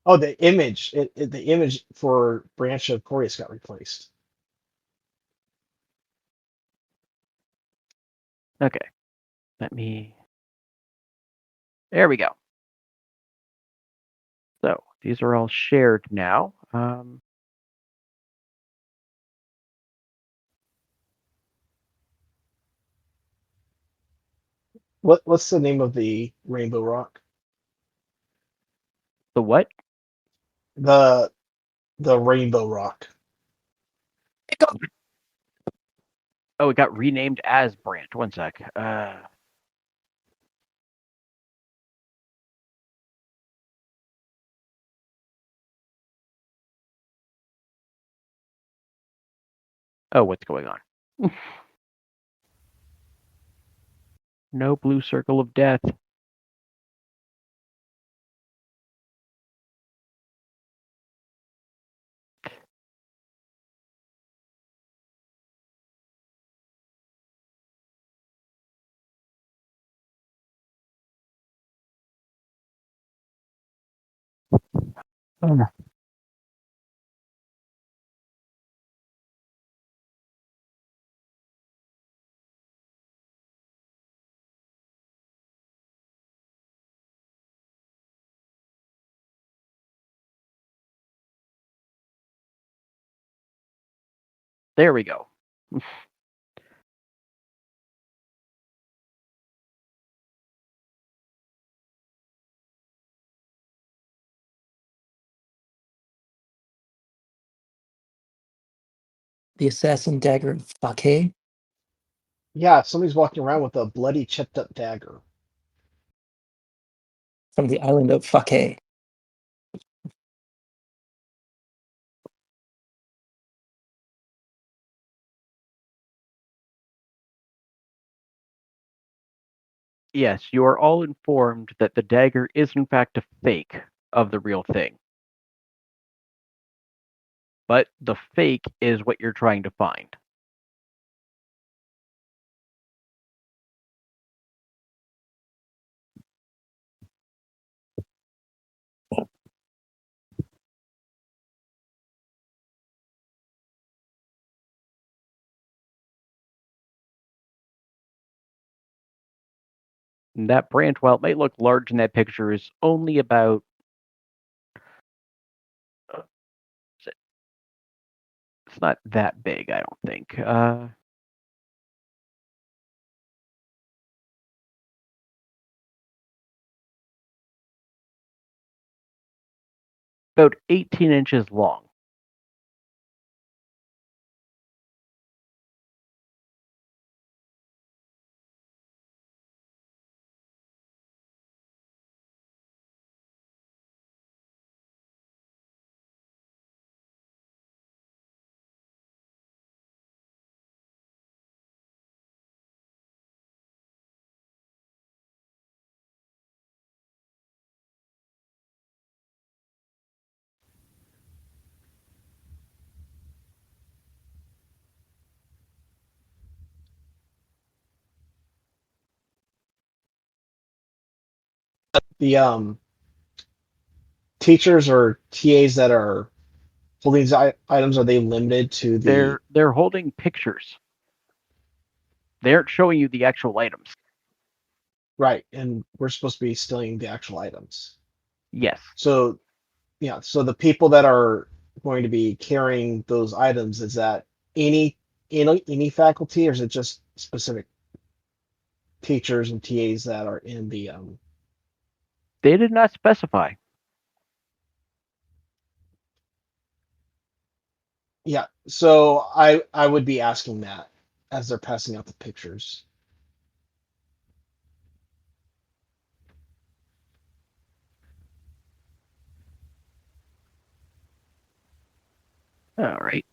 Oh, the image. The image for branch of Corius got replaced. Okay. Let me. There we go. So these are all shared now. What's the name of the rainbow rock? The what? The rainbow rock. Oh, it got renamed as Brant. One sec. Oh, what's going on? No blue circle of death. Oh. There we go. The assassin dagger of Fakeh. Yeah, somebody's walking around with a bloody, chipped up dagger. From the island of Fakeh. Yes, you are all informed that the dagger is in fact a fake of the real thing. But the fake is what you're trying to find. And that branch, while it might look large in that picture, is only about it's not that big, I don't think. About 18 inches long. The teachers or TAs that are holding these items, are they limited to the They're holding pictures. They aren't showing you the actual items. right? And we're supposed to be stealing the actual items. Yes. So yeah, so the people that are going to be carrying those items, is that any faculty, or is it just specific teachers and TAs that are in the They did not specify. yeah, so I would be asking that as they're passing out the pictures. All right.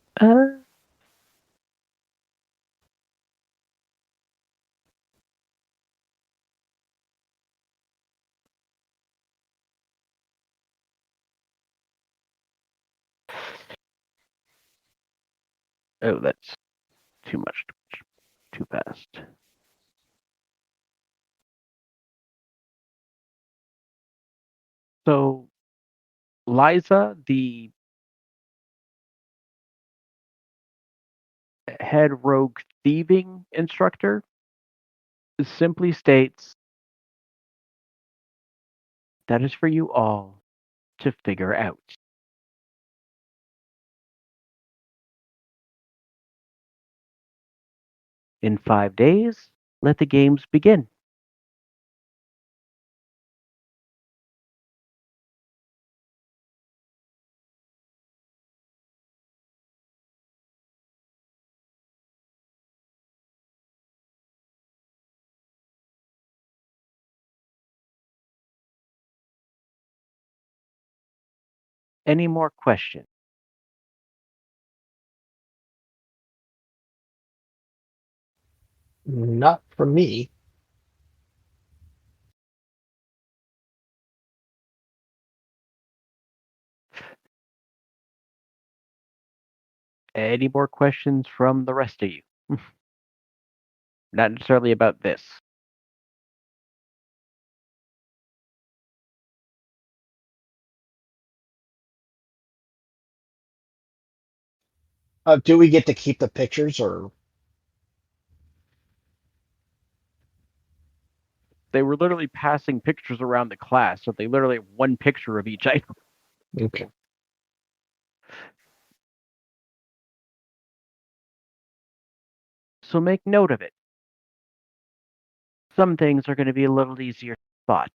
Oh, that's too much. Too fast. So, Liza, the head rogue thieving instructor, simply states that is for you all to figure out. In 5 days, let the games begin. Any more questions? Not for me. Any more questions from the rest of you? Not necessarily about this. Do we get to keep the pictures or? They were literally passing pictures around the class, so they literally have one picture of each item. Okay. So make note of it. Some things are going to be a little easier to spot.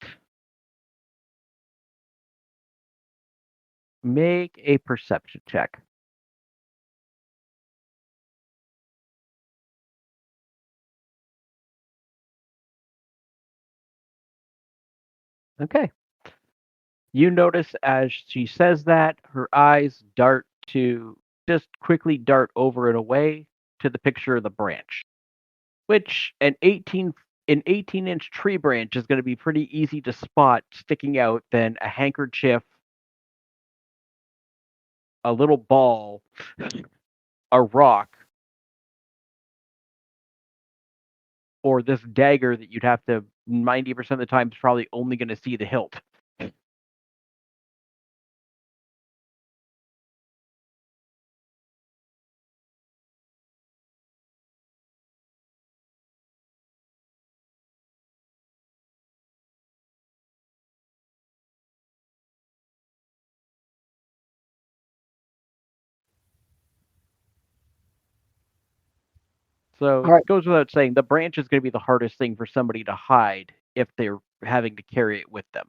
Make a perception check. Okay. You notice as she says that, her eyes just quickly dart over and away to the picture of the branch, which an 18-inch tree branch is going to be pretty easy to spot sticking out than a handkerchief, a little ball, a rock, or this dagger that you'd have to 90% of the time is probably only going to see the hilt. So All right. it goes without saying, the branch is going to be the hardest thing for somebody to hide if they're having to carry it with them.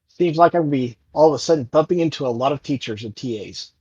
Seems like I'm gonna be all of a sudden bumping into a lot of teachers and TAs.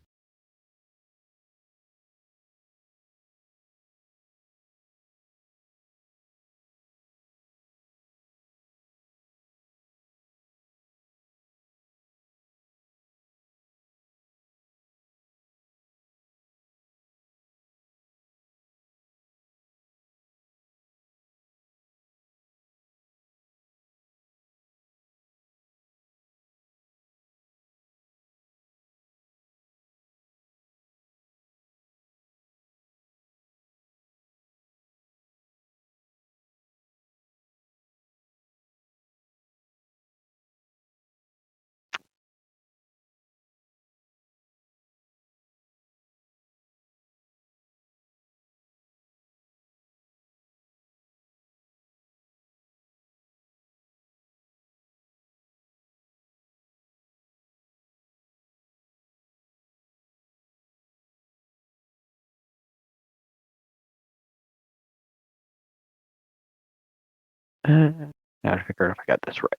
Now to figure out if I got this right.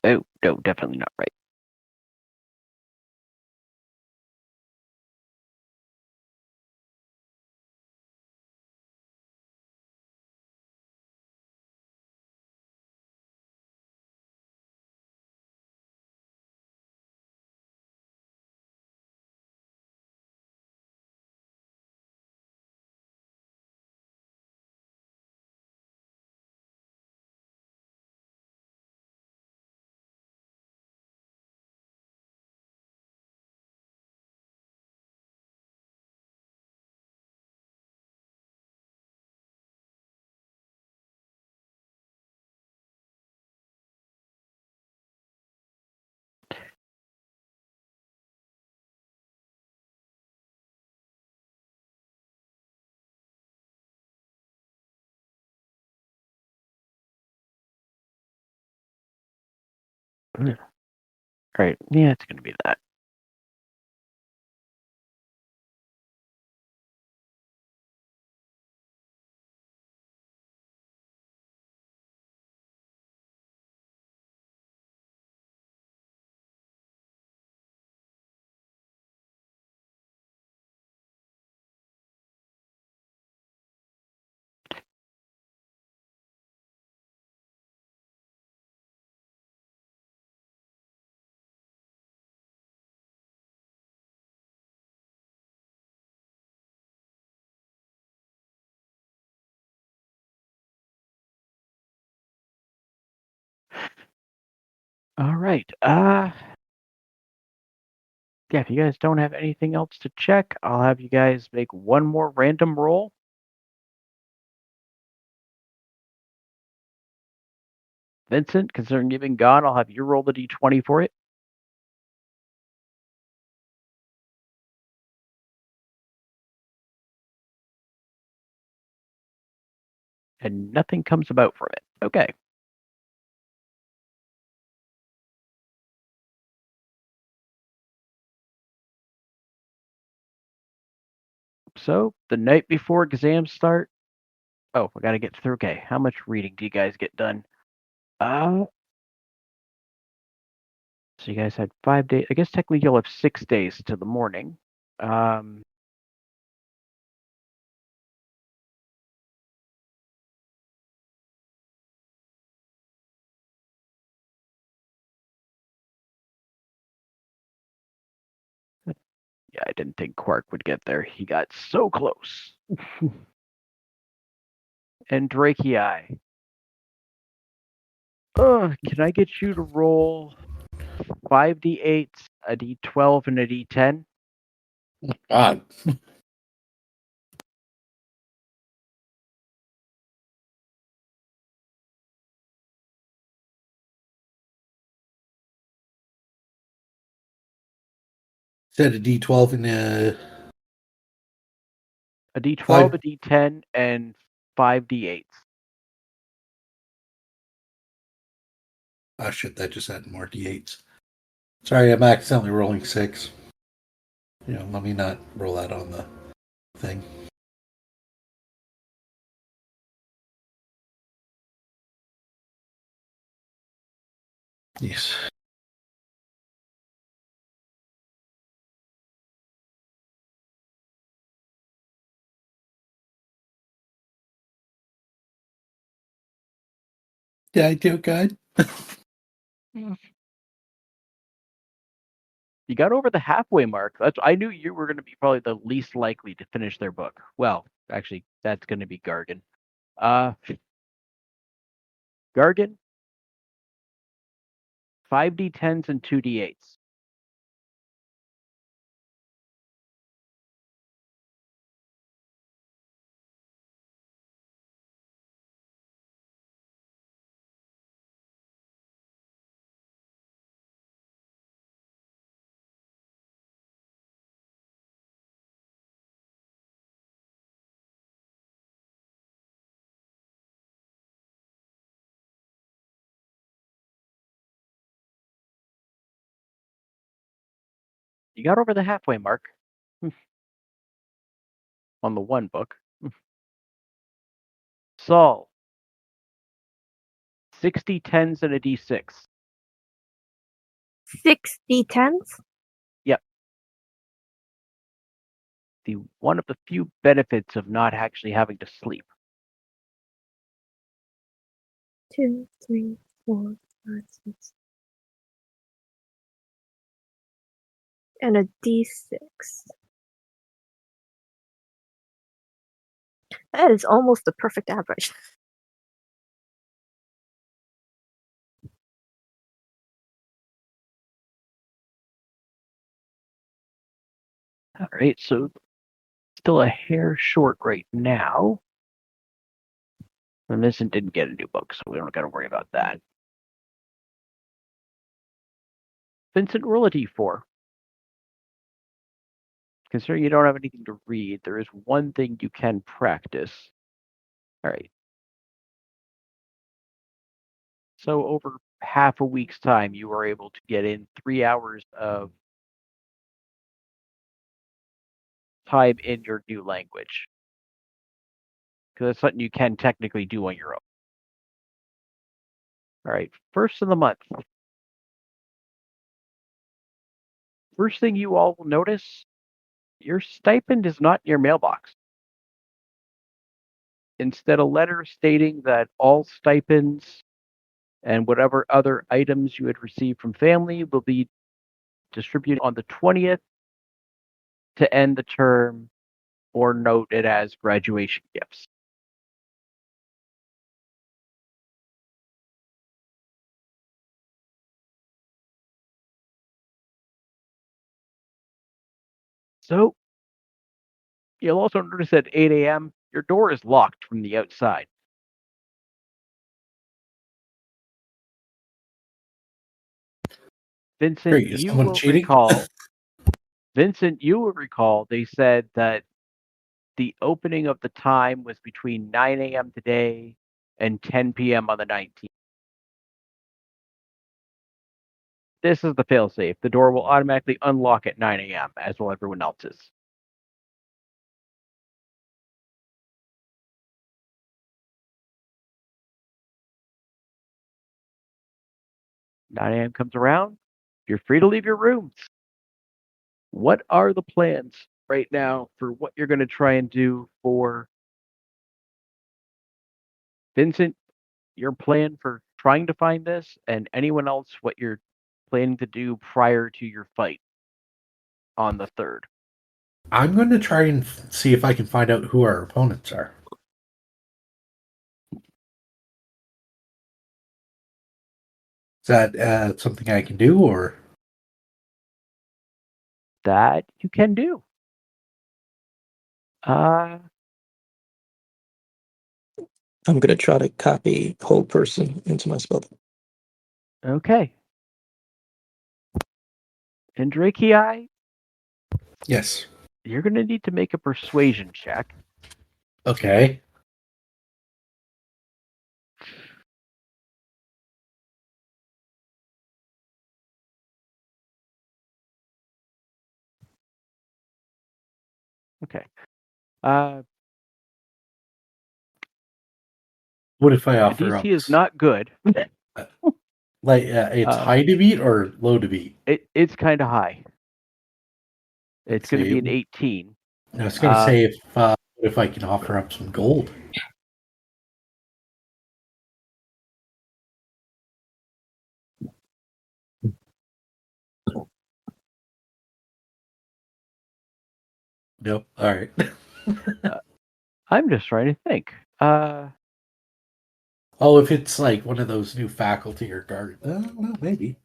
Oh, no, definitely not right. Right. Yeah, it's going to be that. All right. Yeah, if you guys don't have anything else to check, I'll have you guys make one more random roll. Vincent, considering you've been gone, I'll have you roll the d20 for it. And nothing comes about from it. Okay. So, the night before exams start. Oh, I gotta get through. Okay, how much reading do you guys get done? So you guys had 5 days. I guess technically you'll have 6 days to the morning. Um, yeah, I didn't think Quark would get there. He got so close. And Drakei. Can I get you to roll 5d8s, a d12, and a d10? God. Said a D12 and A d12, Five. a d10, and 5d8s. Oh shit, that just had more D8s. Sorry, I'm accidentally rolling 6. Let me not roll that on the thing. Yes. Did I do good? You got over the halfway mark. I knew you were going to be probably the least likely to finish their book. Well, actually, that's going to be Gargan. Gargan, 5d10s and 2d8s. You got over the halfway mark on the one book. Saul, 60 10s and a d6. 60 10s? Yep. One of the few benefits of not actually having to sleep. 2, 3, 4, 5, 6. And a d6. That is almost the perfect average. All right, so still a hair short right now. And Vincent didn't get a new book, so we don't got to worry about that. Vincent, roll a d4. Considering you don't have anything to read, there is one thing you can practice. All right. So over half a week's time, you are able to get in 3 hours of time in your new language. Because that's something you can technically do on your own. All right, first of the month. First thing you all will notice, your stipend is not in your mailbox. Instead, a letter stating that all stipends and whatever other items you had received from family will be distributed on the 20th to end the term, or note it as graduation gifts. So, you'll also notice at 8 a.m., your door is locked from the outside. Vincent, Great. Is you someone will cheating? recall. Vincent, you will recall they said that the opening of the time was between 9 a.m. today and 10 p.m. on the 19th. This is the failsafe. The door will automatically unlock at 9 a.m., as will everyone else's. Nine a.m. comes around, you're free to leave your rooms. What are the plans right now for what you're going to try and do for Vincent, your plan for trying to find this, and anyone else what you're planning to do prior to your fight on the 3rd? I'm going to try and see if I can find out who our opponents are. Is that something I can do, or? That you can do. I'm going to try to copy Hold Person into my spell. Okay. And Drakei, Yes. you're going to need to make a persuasion check. Okay. Okay. What if I The offer DC up? is not good. Like it's high to beat or low to beat? It's kind of high. It's Let's going to be see. an 18. I was going to say if I can offer up some gold. Nope. All right. I'm just trying to think. Oh, if it's like one of those new faculty or guard, well, maybe.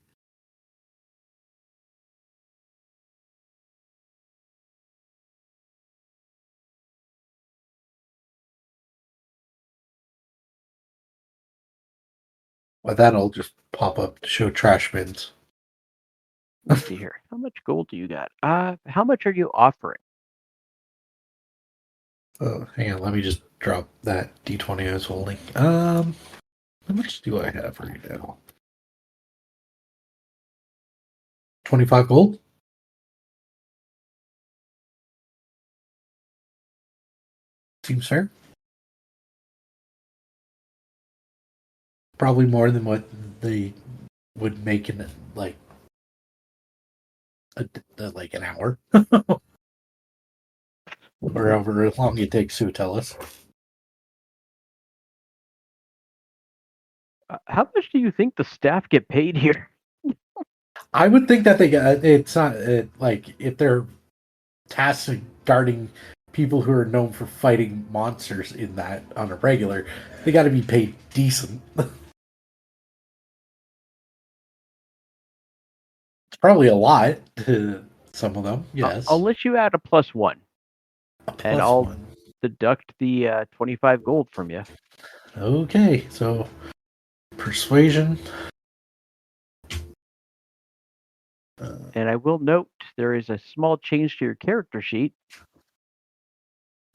Well, that'll just pop up to show trash bins. Let's see here. How much gold do you got? How much are you offering? Oh, hang on. Let me just drop that D20 I was holding. How much do I have right now? 25 gold? Seems fair. Probably more than what they would make in like like an hour. Or however long it takes to tell us. How much do you think the staff get paid here? I would think that they got it's not like if they're tasked with guarding people who are known for fighting monsters in that on a regular, they got to be paid decent. It's probably a lot to some of them. Yes, I'll let you add a +1. And I'll +1. deduct the 25 gold from you. Okay, so persuasion. And I will note there is a small change to your character sheet.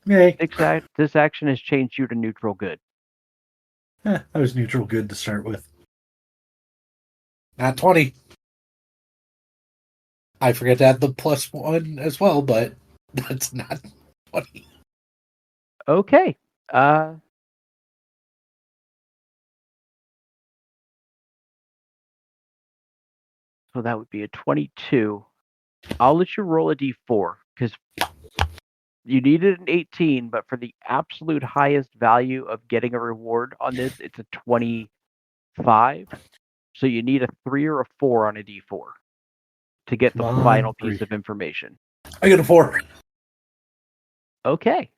Yay. This action has changed you to neutral good. I was neutral good to start with. Not 20. I forget to add the +1 as well, but that's not 20. Okay. So that would be a 22. I'll let you roll a d4 because you needed an 18, but for the absolute highest value of getting a reward on this, it's a 25. So you need a 3 or a 4 on a d4 to get the final piece of information. I get a 4. Okay.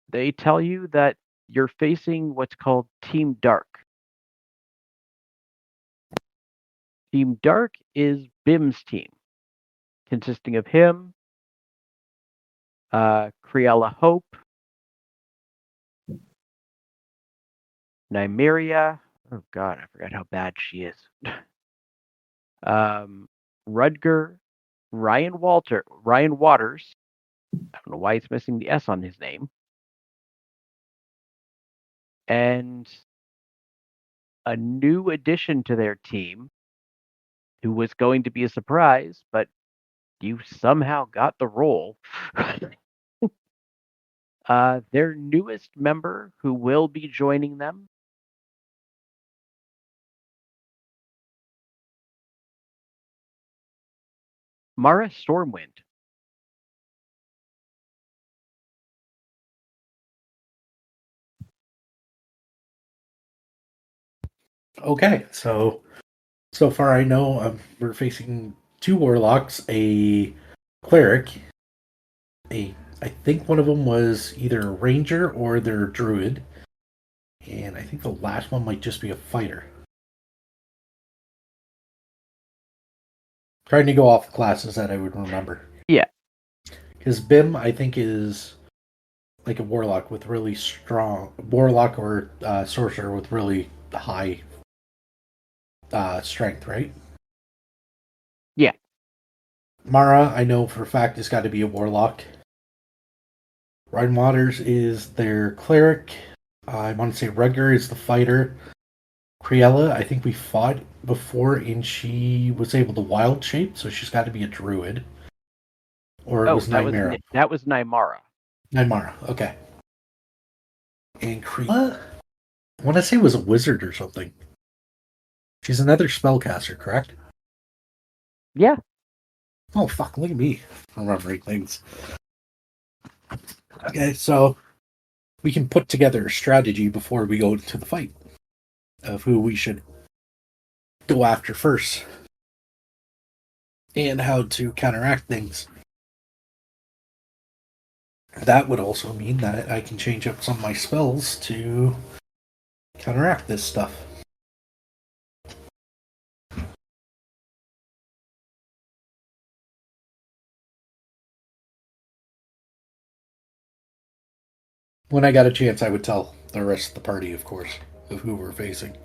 They tell you that you're facing what's called Team Dark. Team Dark is Bim's team, consisting of him, Criella Hope, Nymeria. Oh God, I forgot how bad she is. Rudger, Ryan Waters. I don't know why he's missing the S on his name. And a new addition to their team, who was going to be a surprise, but you somehow got the role. Their newest member who will be joining them, Mara Stormwind. Okay, so far I know we're facing 2 warlocks, a cleric, I think one of them was either a ranger or their druid, and I think the last one might just be a fighter. Trying to go off the classes that I would remember. Yeah. Because Bim, I think, is like a warlock with really strong... Warlock or sorcerer with really high strength, right? Yeah. Mara, I know for a fact, has got to be a warlock. Ryan Waters is their cleric. I want to say Rudger is the fighter. Criella, I think we fought before and she was able to wild shape, so she's got to be a druid. Or it was Nightmare. That was Nymara. Nymara, okay. And Criella, I want to say was a wizard or something. She's another spellcaster, correct? Yeah. Oh, fuck, look at me remembering things. Okay, so we can put together a strategy before we go to the fight of who we should go after first and how to counteract things. That would also mean that I can change up some of my spells to counteract this stuff. When I got a chance, I would tell the rest of the party, of course, of who we're facing.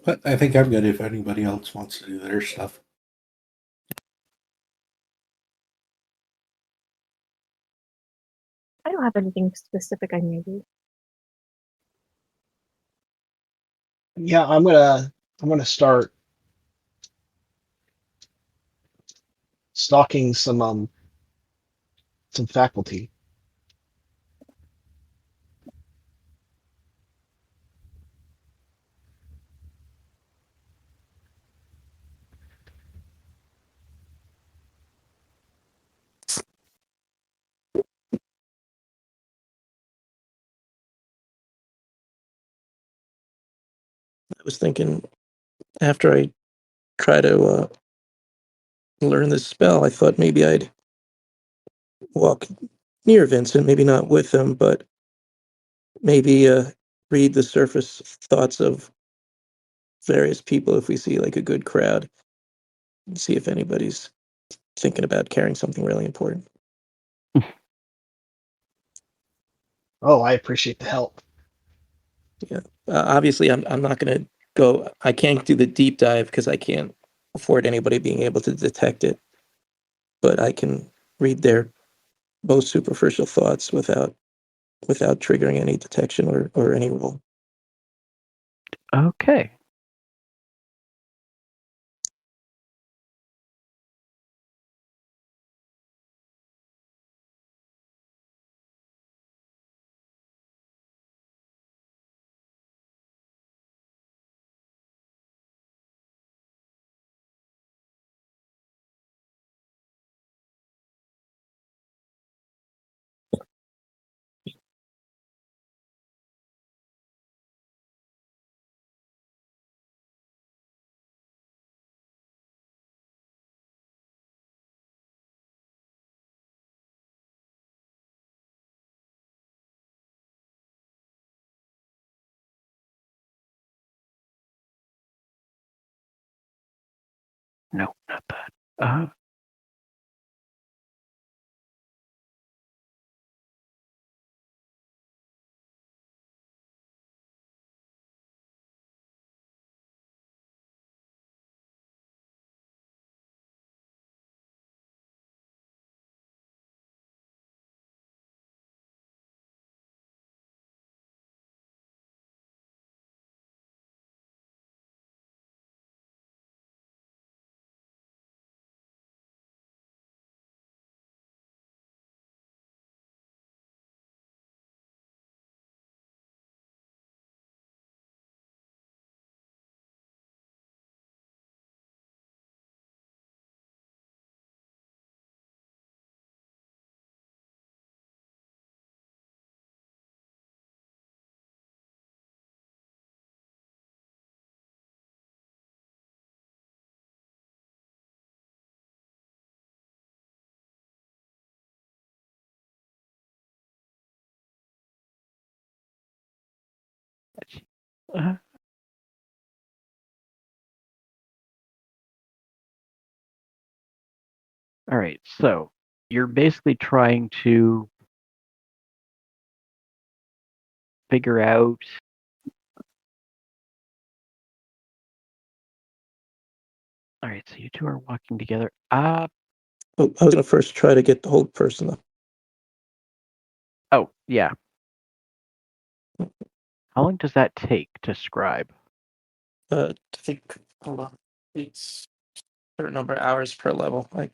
But I think I'm good if anybody else wants to do their stuff. have anything specific I need to do. Yeah, I'm gonna start stalking some faculty. I was thinking after I try to learn this spell, I thought maybe I'd walk near Vincent, maybe not with him, but maybe read the surface thoughts of various people if we see like a good crowd and see if anybody's thinking about carrying something really important. Oh, I appreciate the help. Yeah. Obviously, I'm not going to go. I can't do the deep dive because I can't afford anybody being able to detect it. But I can read their most superficial thoughts without triggering any detection or any roll. Okay. No, not that. Uh, all right, so you're basically trying to figure out. All right, so you two are walking together. Oh, I was going to first try to get the whole person up. Oh, yeah. How long does that take to scribe? I think, hold on, it's a certain number of hours per level. Like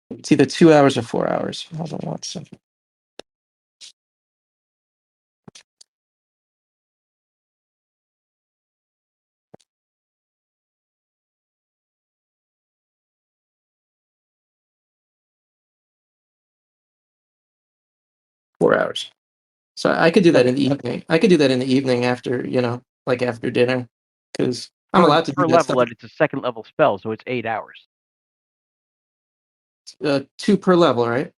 it's either 2 hours or 4 hours. Hold on 1 second. Four hours. So I could do that in the evening. I could do that in the evening after, like after dinner, because I'm allowed to do Per that level, stuff. and it's a second level spell, so it's 8 hours. 2 per level, right?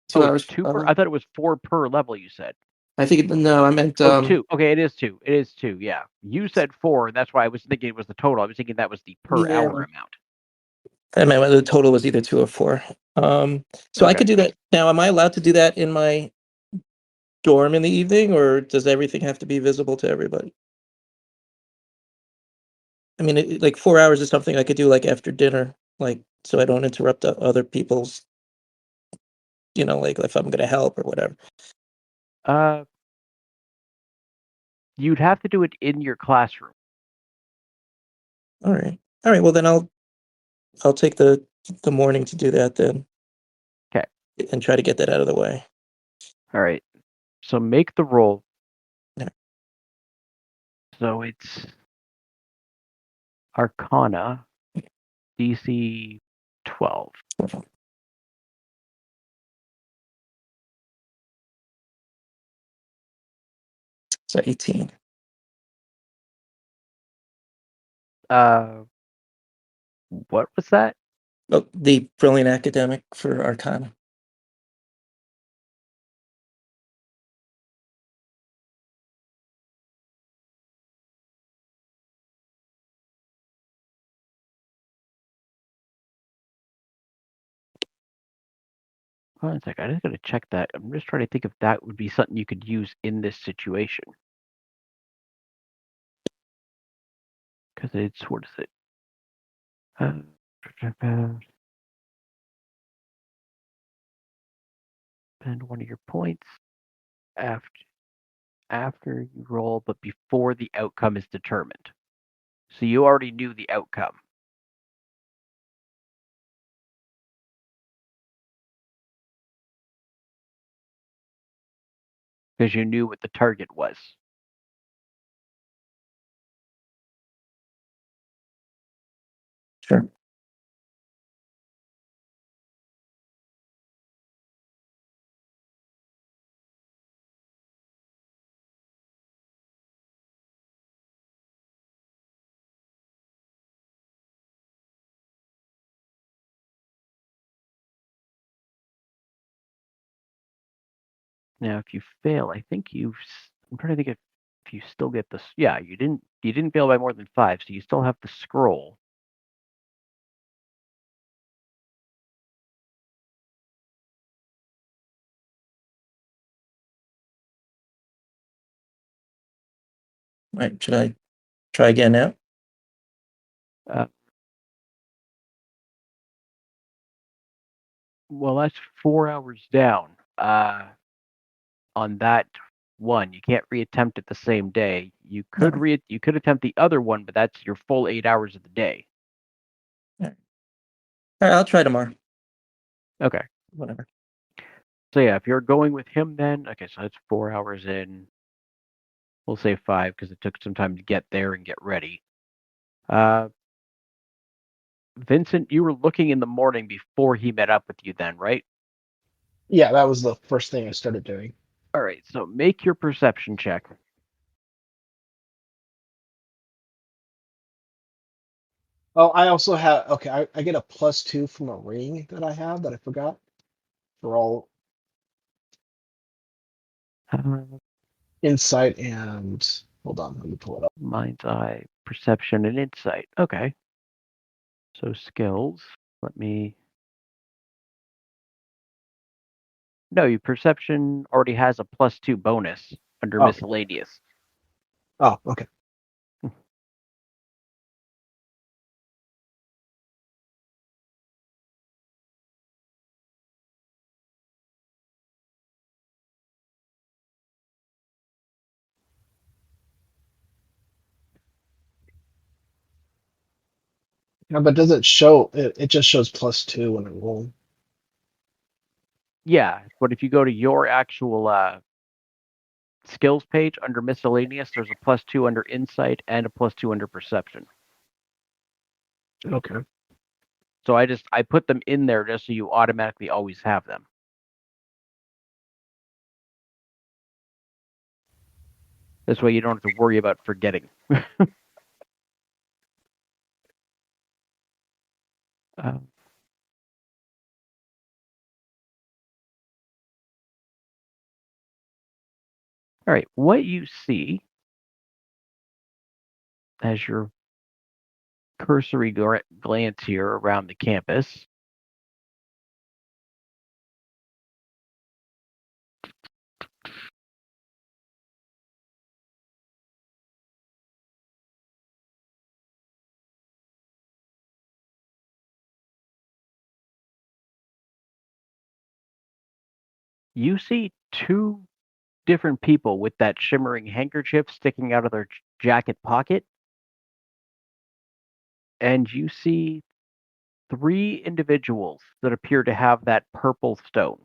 2 hours. Two per. I thought it was 4 per level. You said. I think no, I meant 2. Okay, it is 2. It is 2. Yeah, you said 4, and that's why I was thinking it was the total. I was thinking that was the per Yeah. hour amount. I meant the total was either 2 or 4. So I could do that now. Am I allowed to do that in my dorm in the evening, or does everything have to be visible to everybody? I mean, like 4 hours is something I could do like after dinner, like so I don't interrupt other people's like if I'm gonna help or whatever. You'd have to do it in your classroom. All right. Well, then I'll take the morning to do that then. Okay. And try to get that out of the way. All right. So make the roll. Yeah. So it's Arcana, DC 12. So 18. What was that? Oh, the brilliant academic for Arcana. Hold on a second. I just gotta check that. I'm just trying to think if that would be something you could use in this situation. Because it's, what is it? Spend one of your points after you roll, but before the outcome is determined. So you already knew the outcome. Because you knew what the target was. Sure. Now, if you fail, I think I'm trying to think if you still get this. Yeah, you didn't fail by more than 5, so you still have the scroll. Right. Should I try again now? Well, that's 4 hours down. On that one, you can't reattempt it the same day. You could No. you could attempt the other one, but that's your full 8 hours of the day. All right, I'll try tomorrow. Okay. Whatever. So yeah, if you're going with him, then okay, so that's 4 hours in. We'll say 5 because it took some time to get there and get ready. Vincent, you were looking in the morning before he met up with you, then, right? Yeah, that was the first thing I started doing. All right, so make your perception check. Oh, I also have, okay, I get a +2 from a ring that I have that I forgot for all insight and, hold on, let me pull it up. Mind's eye, perception, and insight. Okay. So skills. Let me. No, your perception already has a +2 bonus under miscellaneous. Oh, okay. Yeah, but does it show, it just shows +2 when I roll. Yeah, but if you go to your actual skills page under miscellaneous, there's a +2 under insight and a +2 under perception. Okay. So I put them in there just so you automatically always have them. This way you don't have to worry about forgetting. All right, what you see as your cursory glance here around the campus You see two different people with that shimmering handkerchief sticking out of their jacket pocket, and you see three individuals that appear to have that purple stone.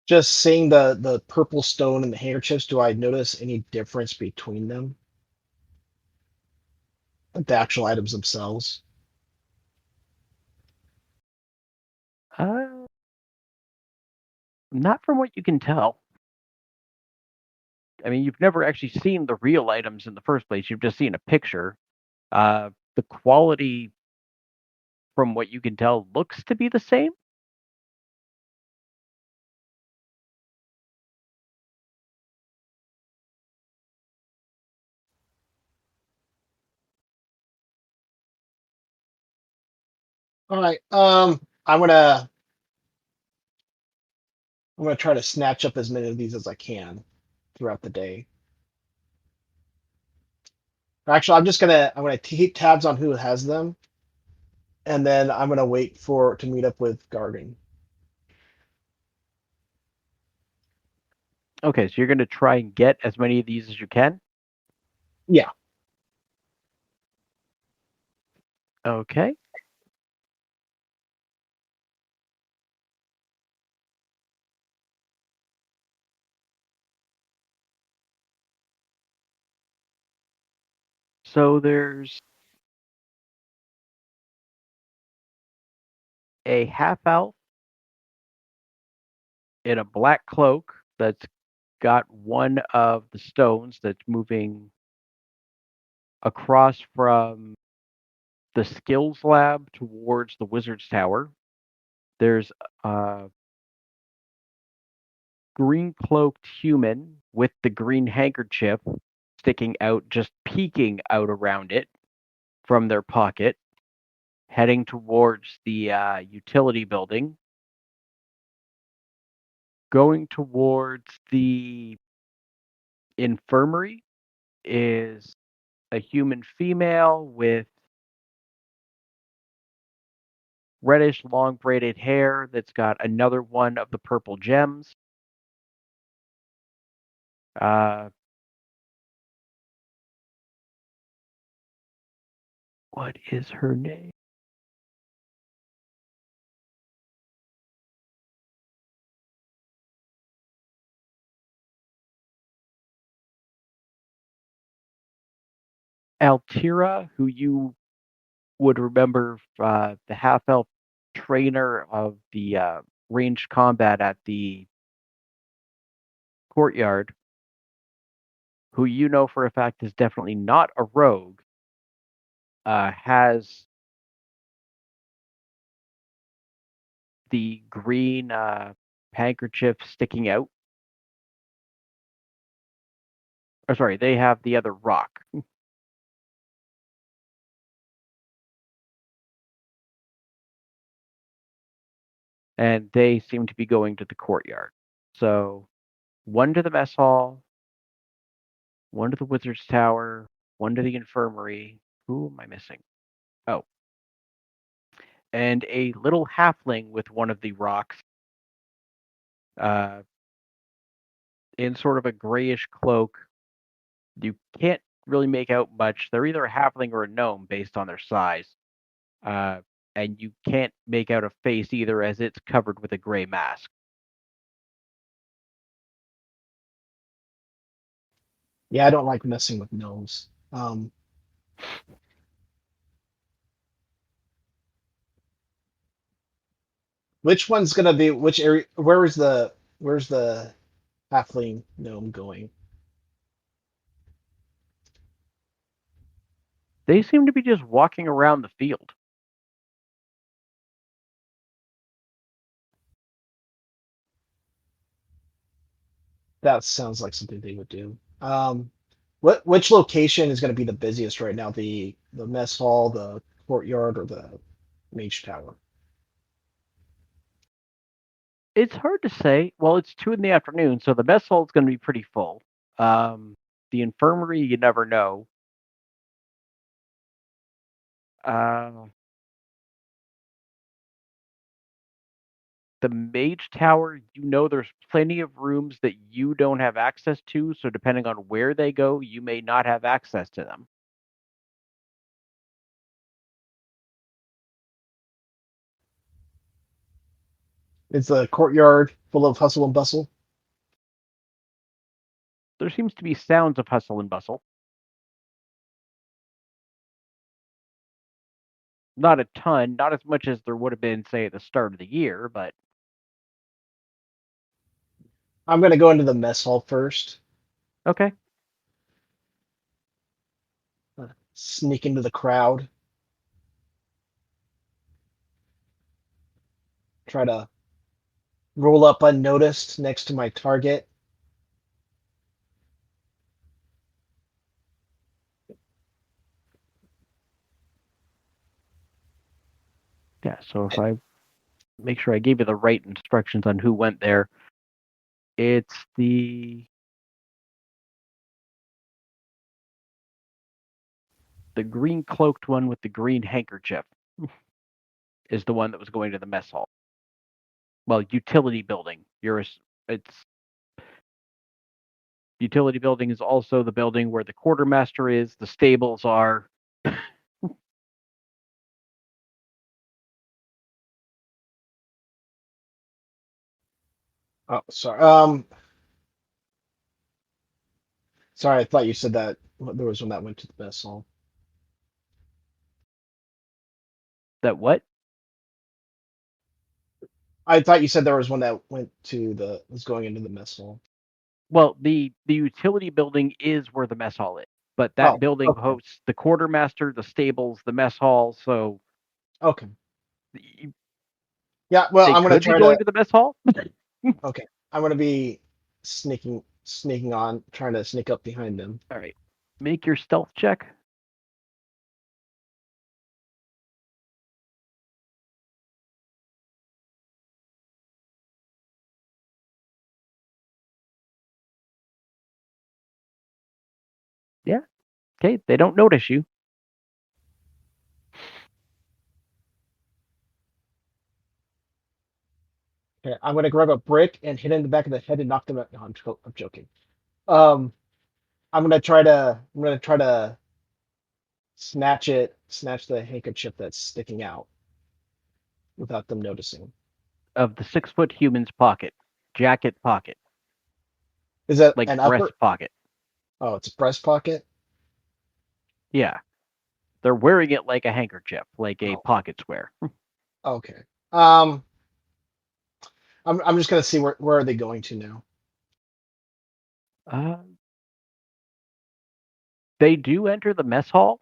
Just seeing the purple stone and the handkerchiefs, do I notice any difference between them? Like the actual items themselves? Uh, Not from what you can tell. I mean, you've never actually seen the real items in the first place. You've just seen a picture. The quality, from what you can tell, looks to be the same. All right. I'm gonna try to snatch up as many of these as I can throughout the day. Actually, I'm gonna keep tabs on who has them, and then I'm gonna wait for to meet up with Gargan. Okay, so you're going to try and get as many of these as you can? Yeah. Okay. So there's a half elf in a black cloak that's got one of the stones that's moving across from the skills lab towards the wizard's tower. There's a green cloaked human with the green handkerchief sticking out, just peeking out around it from their pocket, heading towards the utility building. Going towards the infirmary is a human female with reddish long braided hair that's got another one of the purple gems. What is her name? Altira, who you would remember, the half elf trainer of the ranged combat at the courtyard, who you know for a fact is definitely not a rogue, has the green handkerchief sticking out. Or sorry, they have the other rock. And they seem to be going to the courtyard. So one to the mess hall, one to the wizard's tower, one to the infirmary. Who am I missing? Oh. And a little halfling with one of the rocks uh, in sort of a grayish cloak. You can't really make out much. They're either a halfling or a gnome based on their size. And you can't make out a face either, as it's covered with a gray mask. Yeah, I don't like messing with gnomes. Which one's gonna be which area? Where's the halfling gnome going? They seem to be just walking around the field. That sounds like something they would do. Which location is going to be the busiest right now? The mess hall, the courtyard, or the mage tower? It's hard to say. Well, it's 2 in the afternoon, so the mess hall is going to be pretty full. The infirmary, you never know. The mage tower, there's plenty of rooms that you don't have access to, so depending on where they go, you may not have access to them. Is the courtyard full of hustle and bustle? There seems to be sounds of hustle and bustle. Not a ton, not as much as there would have been, say, at the start of the year, but I'm gonna go into the mess hall first. okay. Sneak into the crowd. Try to roll up unnoticed next to my target. Yeah, so if I make sure I gave you the right instructions on who went there, it's the green cloaked one with the green handkerchief is the one that was going to the mess hall. Well, utility building. It's utility building is also the building where the quartermaster is, the stables are. Oh, sorry. Sorry, I thought you said that there was one that went to the mess hall. That what? I thought you said there was one that was going into the mess hall. Well, the utility building is where the mess hall is, but that Oh, building okay. hosts the quartermaster, the stables, the mess hall. So Okay. Yeah, well, they I'm gonna could be try going to. to the mess hall. Okay, I'm gonna be sneaking on, trying to sneak up behind them. All right, make your stealth check. Yeah. Okay, they don't notice you. Okay, I'm gonna grab a brick and hit it in the back of the head and knock them out. No, I'm joking. Um, I'm gonna try to snatch the handkerchief that's sticking out without them noticing. Of the 6-foot human's pocket, jacket pocket, Is that like an breast upper? pocket. Oh, it's a breast pocket. Yeah, they're wearing it like a handkerchief, like a Oh, pocket square. okay. Um, I'm just gonna see where are they going to now. Uh, they do enter the mess hall.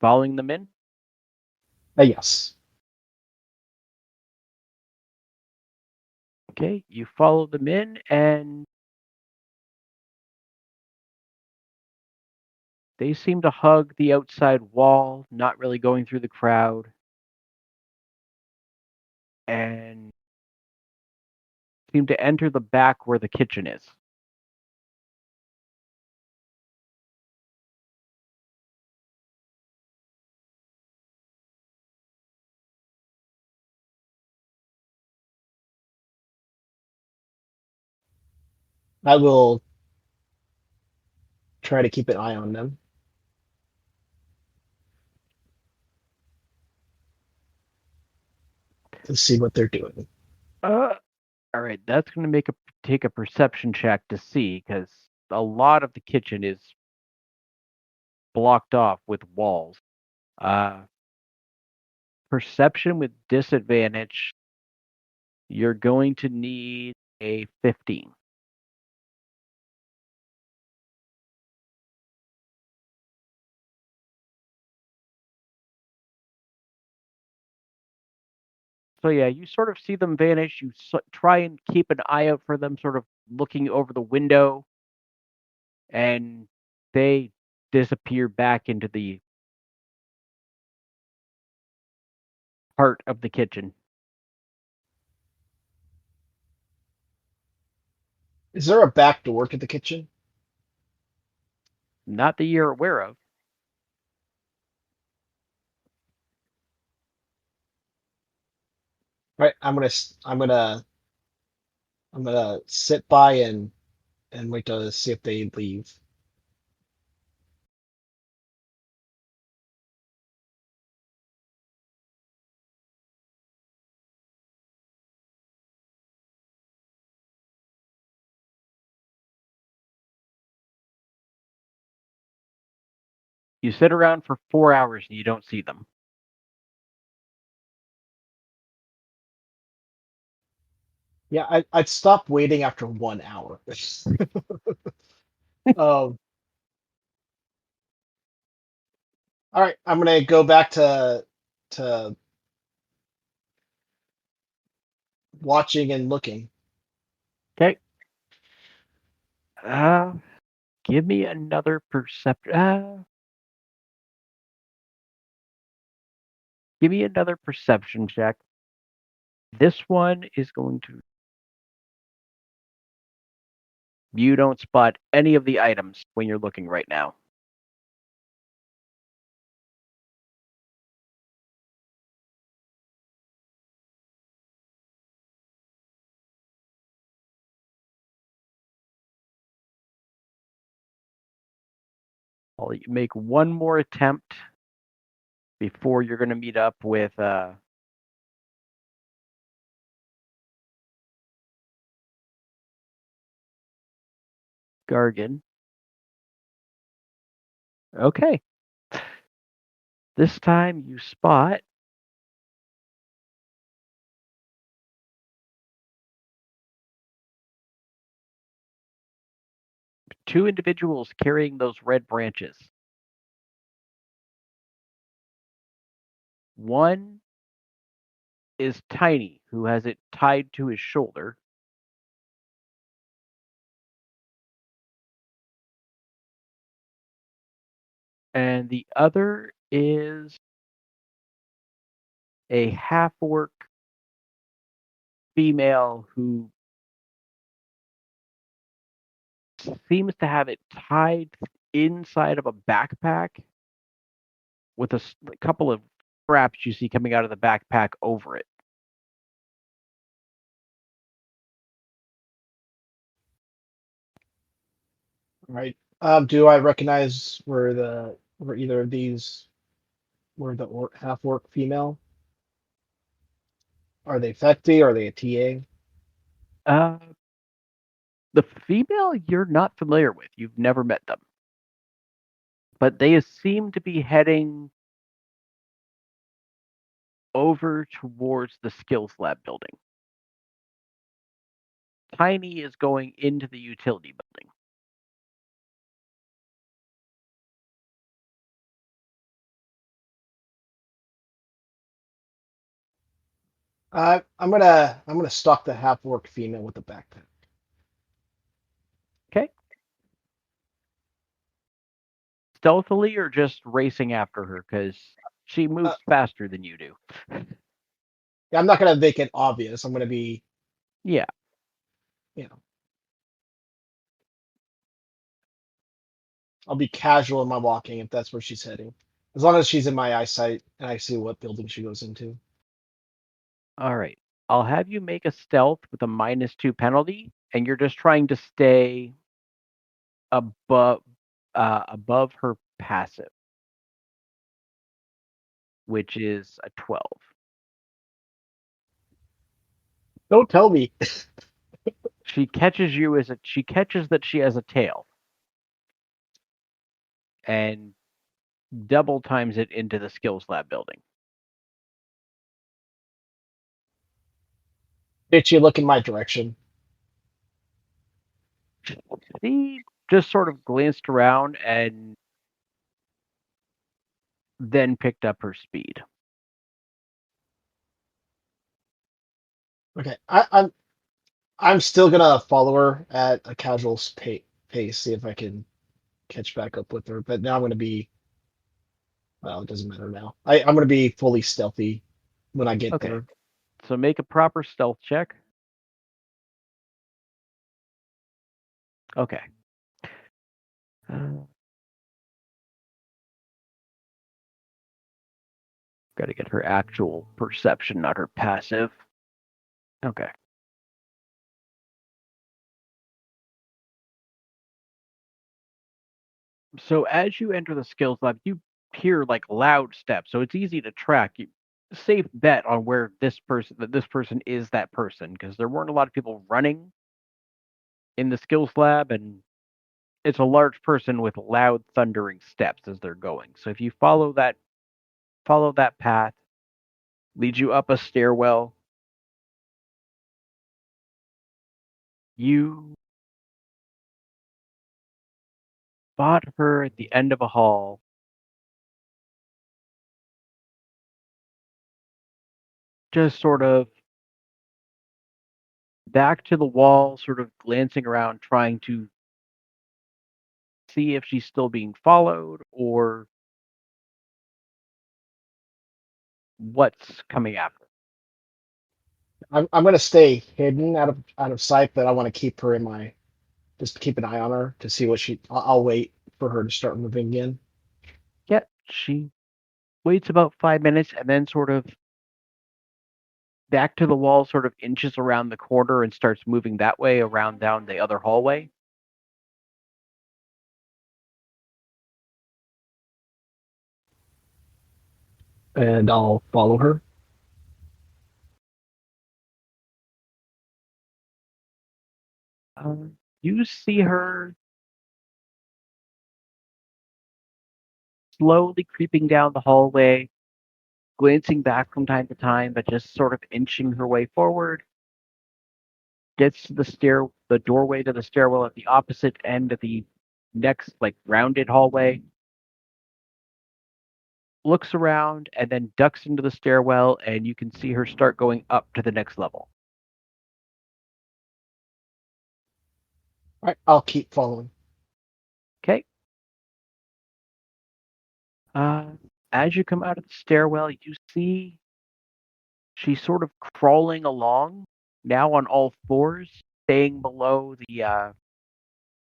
Following them in. Yes. Okay, you follow them in, and they seem to hug the outside wall, not really going through the crowd, and seem to enter the back where the kitchen is. I will try to keep an eye on them to see what they're doing. All right, that's going to take a perception check to see, because a lot of the kitchen is blocked off with walls. Perception with disadvantage, you're going to need a 15. So yeah, you sort of see them vanish. You try and keep an eye out for them, sort of looking over the window, and they disappear back into the part of the kitchen. Is there a back door to the kitchen? Not that you're aware of. Right. I'm gonna sit by and wait to see if they leave. You sit around for 4 hours and you don't see them. Yeah, I'd stop waiting after 1 hour. Um, all right, I'm gonna go back to watching and looking. Okay. Give me another perception. Give me another perception check. This one is going to. You don't spot any of the items when you're looking right now. I'll let you make one more attempt before you're going to meet up with Gargan. Okay. This time you spot two individuals carrying those red branches. One is Tiny, who has it tied to his shoulder. And the other is a half-orc female who seems to have it tied inside of a backpack with a couple of straps you see coming out of the backpack over it. Right. Do I recognize where either of these were the half orc female? Are they Fecti? Are they a TA? The female you're not familiar with. You've never met them. But they seem to be heading over towards the skills lab building. Tiny is going into the utility building. I'm gonna stalk the half orc female with the backpack. Okay. Stealthily or just racing after her, because she moves faster than you do. Yeah, I'm not gonna make it obvious. I'm gonna be, Yeah. I'll be casual in my walking if that's where she's heading, as long as she's in my eyesight and I see what building she goes into. All right. I'll have you make a stealth with a -2 penalty, and you're just trying to stay above her passive, which is a 12. Don't tell me. She catches that she has a tail, and double times it into the skills lab building. Did she look in my direction? She just sort of glanced around and then picked up her speed. Okay, I'm still gonna follow her at a casual pace, see if I can catch back up with her. But now I'm gonna be, well, it doesn't matter now. I'm gonna be fully stealthy when I get Okay. there. So make a proper stealth check. Okay. Got to get her actual perception, not her passive. Okay. So as you enter the skills lab, you hear like loud steps, so it's easy to track. You safe bet on where this person is that person, because there weren't a lot of people running in the skills lab, and it's a large person with loud thundering steps as they're going. So if you follow that path, leads you up a stairwell. You spot her at the end of a hall. Just sort of back to the wall, sort of glancing around, trying to see if she's still being followed or what's coming after. I'm gonna stay hidden out of sight, but I want to keep her in my just keep an eye on her to see what she. I'll wait for her to start moving again. Yeah, she waits about 5 minutes and then sort of back to the wall, sort of inches around the corner and starts moving that way around down the other hallway. And I'll follow her. You see her slowly creeping down the hallway, glancing back from time to time, but just sort of inching her way forward. Gets to the doorway to the stairwell at the opposite end of the next, like, rounded hallway. Looks around and then ducks into the stairwell, and you can see her start going up to the next level. All right, I'll keep following. Okay. As you come out of the stairwell, you see she's sort of crawling along, now on all fours, staying below the. A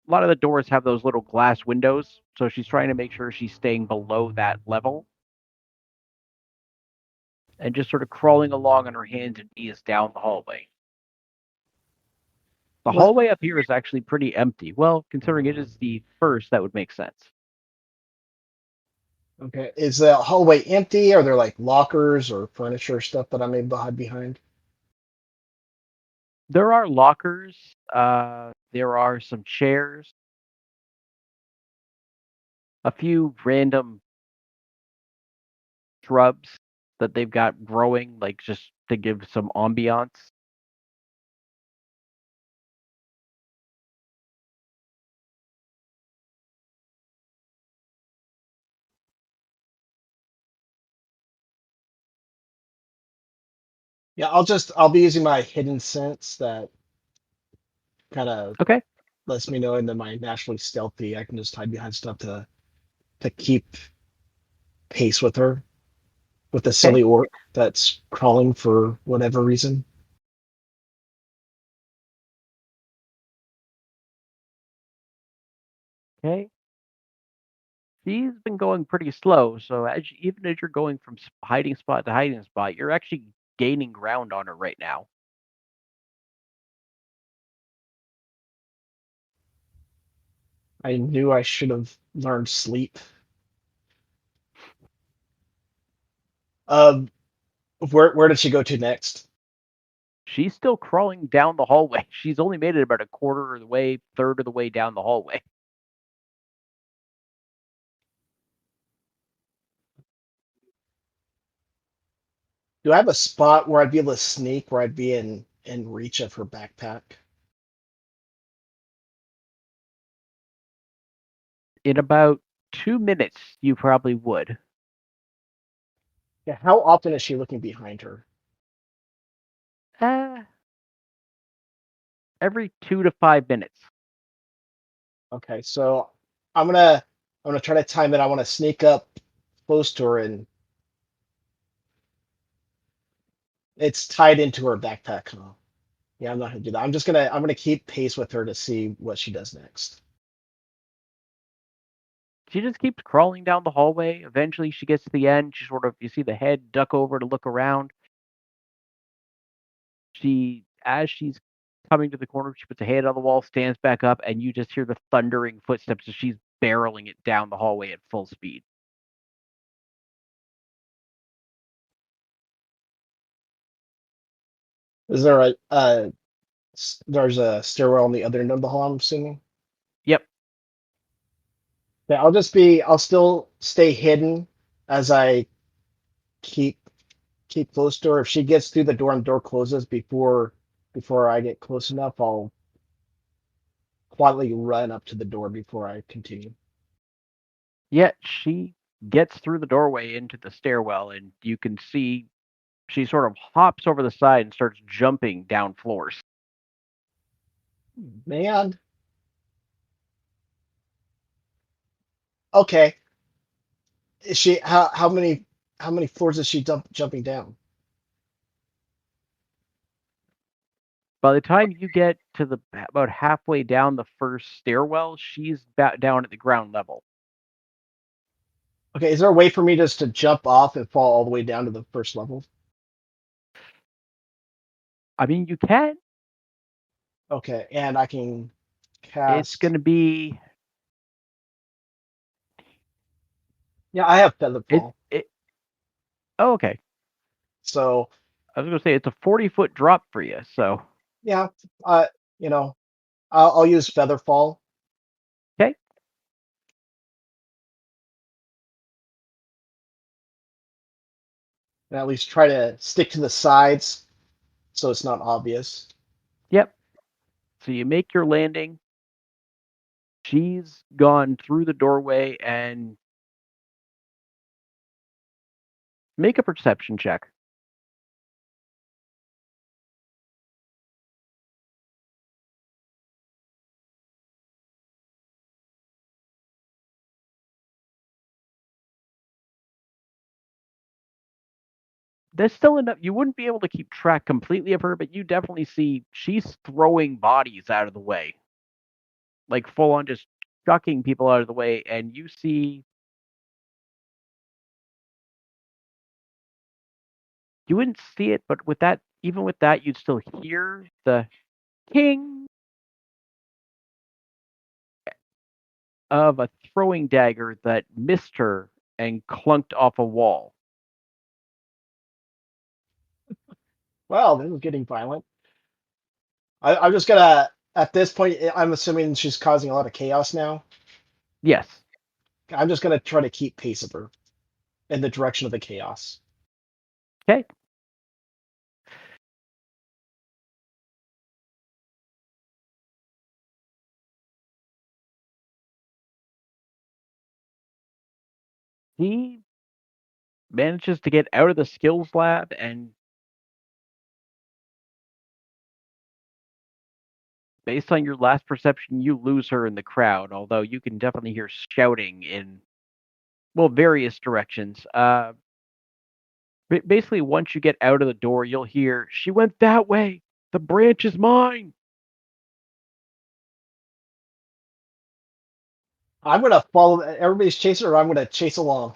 lot of the doors have those little glass windows, so she's trying to make sure she's staying below that level. And just sort of crawling along on her hands and knees down the hallway. The hallway up here is actually pretty empty. Well, considering it is the first, that would make sense. Okay, is the hallway empty? Are there like lockers or furniture stuff that I may hide behind? There are lockers. There are some chairs. A few random shrubs that they've got growing, like just to give some ambiance. Yeah, I'll be using my hidden sense that kind of Okay. lets me know, and then my naturally stealthy, I can just hide behind stuff to keep pace with her, with the silly orc that's crawling for whatever reason. Okay. She's been going pretty slow, so even as you're going from hiding spot to hiding spot, you're actually gaining ground on her right now. I knew I should have learned sleep. Um, where did she go to next? She's still crawling down the hallway. She's only made it about a quarter of the way, third of the way down the hallway. Do I have a spot where I'd be able to sneak, where I'd be in reach of her backpack? In about 2 minutes, you probably would. Yeah, how often is she looking behind her? Every 2 to 5 minutes. Okay, so I'm gonna try to time it. I want to sneak up close to her and It's tied into her backpack, huh? Yeah, I'm not gonna do that. I'm gonna keep pace with her to see what she does next. She just keeps crawling down the hallway. Eventually, she gets to the end. You see the head duck over to look around. As she's coming to the corner, she puts a hand on the wall, stands back up, and you just hear the thundering footsteps as she's barreling it down the hallway at full speed. Is there there's a stairwell on the other end of the hall, I'm assuming? Yep. Yeah, I'll still stay hidden as I keep close to her. If she gets through the door and the door closes before I get close enough, I'll quietly run up to the door before I continue. Yet she gets through the doorway into the stairwell, and you can see she sort of hops over the side and starts jumping down floors. Man. Okay. Is she how many floors is she jumping down? By the time you get to about halfway down the first stairwell, she's down at the ground level. Okay, is there a way for me just to jump off and fall all the way down to the first level? I mean, you can. Okay, and I can It's cast. going to be. Yeah, I have feather fall. Oh, okay. So I was going to say it's a 40-foot drop for you. So yeah, I'll use feather fall. okay. And at least try to stick to the sides so it's not obvious. Yep. So you make your landing. She's gone through the doorway and make a perception check. There's still enough. You wouldn't be able to keep track completely of her, but you definitely see she's throwing bodies out of the way. Like full on just chucking people out of the way. And you see. You wouldn't see it, but even with that, you'd still hear the king of a throwing dagger that missed her and clunked off a wall. Well, this is getting violent. I'm just gonna, at this point, I'm assuming she's causing a lot of chaos now. Yes. I'm just gonna try to keep pace of her in the direction of the chaos. Okay. He manages to get out of the skills lab, and based on your last perception, you lose her in the crowd, although you can definitely hear shouting in, various directions. Basically, once you get out of the door, you'll hear, "She went that way! The branch is mine!" I'm gonna follow. Everybody's chasing her. I'm gonna chase along.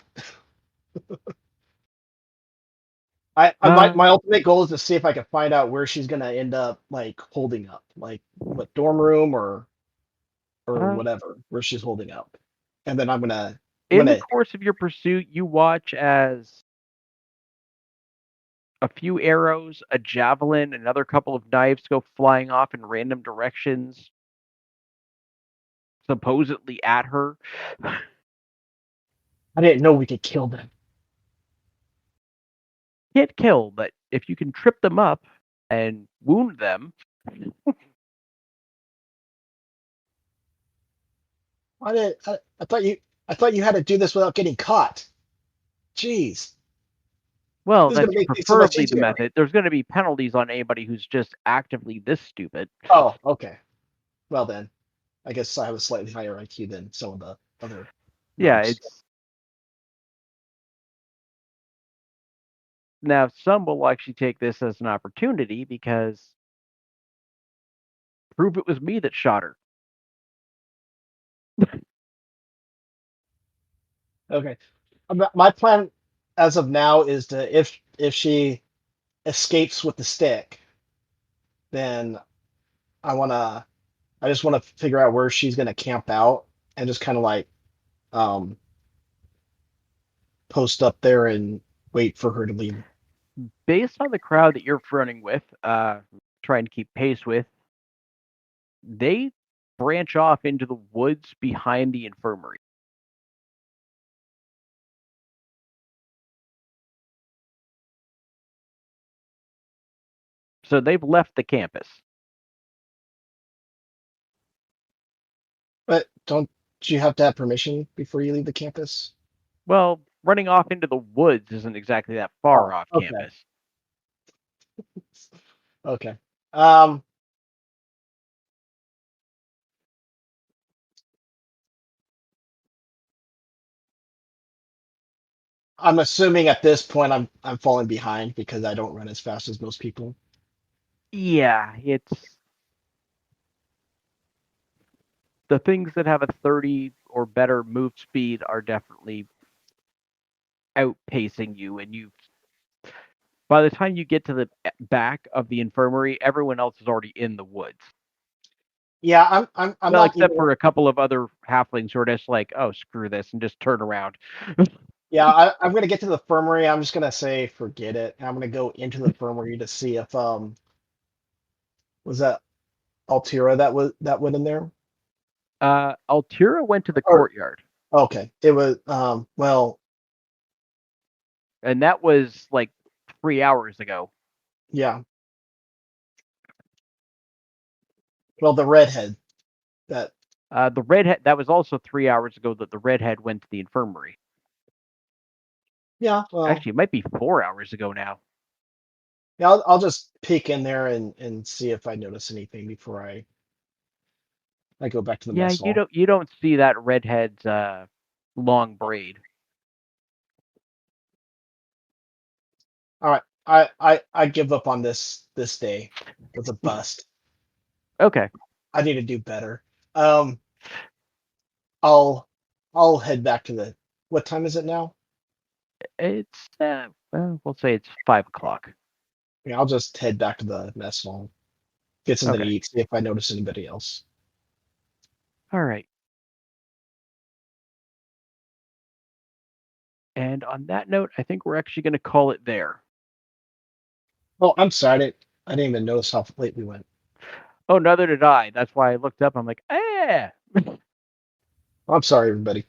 My ultimate goal is to see if I can find out where she's gonna end up, like holding up, like what dorm room or whatever, where she's holding up, and then In the course of your pursuit, you watch as a few arrows, a javelin, another couple of knives go flying off in random directions, supposedly at her. I didn't know we could kill them. Can't kill, but if you can trip them up and wound them. I thought you had to do this without getting caught. Jeez. Well, This is that's gonna make things so much preferably the easier. method. There's going to be penalties on anybody who's just actively this stupid. Oh, okay. Well then, I guess I have a slightly higher IQ than some of the other. Yeah, groups. it's Now, some will actually take this as an opportunity because prove it was me that shot her. Okay. My plan as of now is to if she escapes with the stick, then I just wanna figure out where she's gonna camp out and just kind of like um post up there and wait for her to leave. Based on the crowd that you're running with, trying to keep pace with, they branch off into the woods behind the infirmary. So they've left the campus. But don't you have to have permission before you leave the campus? Well, running off into the woods isn't exactly that far off Okay. campus. Okay. I'm assuming at this point I'm falling behind because I don't run as fast as most people. Yeah, it's the things that have a 30 or better move speed are definitely outpacing you, and by the time you get to the back of the infirmary, everyone else is already in the woods. Yeah, I'm Well, not except even. for a couple of other halflings who are just like, oh, screw this, and just turn around. Yeah, I'm gonna get to the infirmary. I'm just gonna say forget it. I'm gonna go into the infirmary to see if was that Altira that went in there? Altira went to the Or courtyard, okay, it was well, and that was like 3 hours ago. yeah. Well, the redhead that The redhead, that was also 3 hours ago that the redhead went to the infirmary. yeah, well, Actually, it might be 4 hours ago now. yeah, I'll just peek in there and see if I notice anything before I go back to the Yeah, mess hall. you don't see that redhead's long braid. All right, I give up on this day. It was a bust. Okay. I need to do better. Um, I'll head back to the. What time is it now? It's well, we'll say it's 5 o'clock. Yeah, I'll just head back to the mess hall, get something to Okay. eat, see if I notice anybody else. All right. And on that note, I think we're actually going to call it there. Oh, I'm sorry, I didn't even notice how late we went. Oh, neither did I. That's why I looked up. I'm like, eh. I'm sorry, everybody.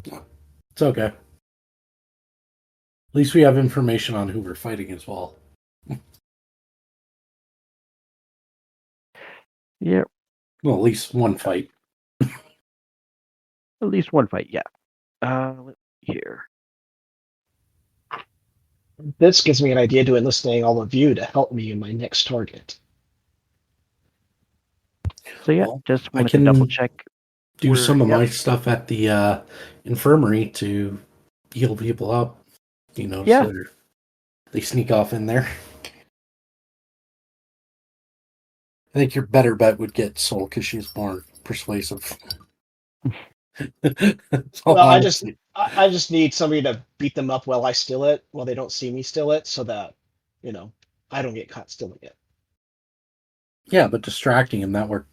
It's okay. At least we have information on who we're fighting as well. Yeah. Well, at least one fight. At least one fight, yeah. Let's see here. This gives me an idea to enlisting all of you to help me in my next target. So yeah, Well, just I wanted to can double check. do some of yep. my stuff at the infirmary to heal people up. You know, Yeah. so they sneak off in there. I think your better bet would get Soul because she's more persuasive. Well, I just need somebody to beat them up while I steal it, while they don't see me steal it, so that I don't get caught stealing it. Yeah, but distracting him, that worked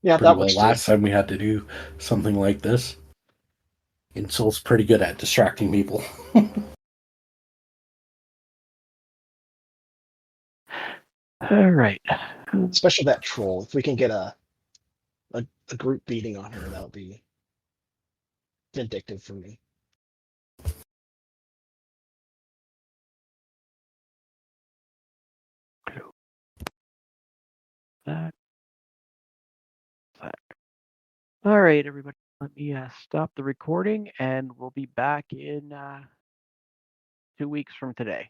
Yeah, pretty that well works too. last time we had to do something like this. And Soul's pretty good at distracting people. All right. Especially that troll. If we can get a group beating on her, that'll be vindictive for me. That. All right, everybody. Let me stop the recording, and we'll be back in 2 weeks from today.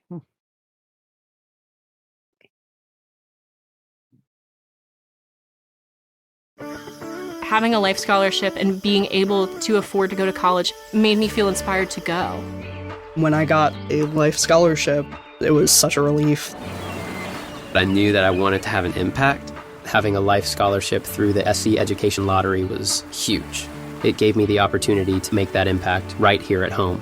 Having a life scholarship and being able to afford to go to college made me feel inspired to go. When I got a life scholarship, it was such a relief. I knew that I wanted to have an impact. Having a life scholarship through the SC Education Lottery was huge. It gave me the opportunity to make that impact right here at home.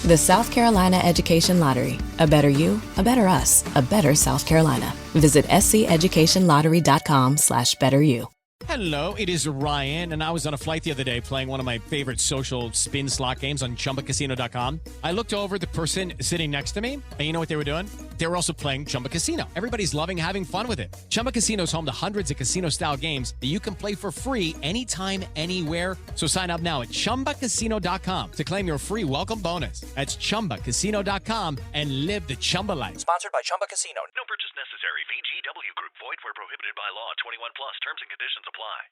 The South Carolina Education Lottery. A better you, a better us, a better South Carolina. Visit sceducationlottery.com/betteryou. Hello, it is Ryan, and I was on a flight the other day playing one of my favorite social spin slot games on ChumbaCasino.com. I looked over at the person sitting next to me, and you know what they were doing? They were also playing Chumba Casino. Everybody's loving having fun with it. Chumba Casino is home to hundreds of casino-style games that you can play for free anytime, anywhere. So sign up now at ChumbaCasino.com to claim your free welcome bonus. That's ChumbaCasino.com and live the Chumba life. Sponsored by Chumba Casino. No purchase necessary. VGW Group. Void where prohibited by law. 21 plus. Terms and conditions apply.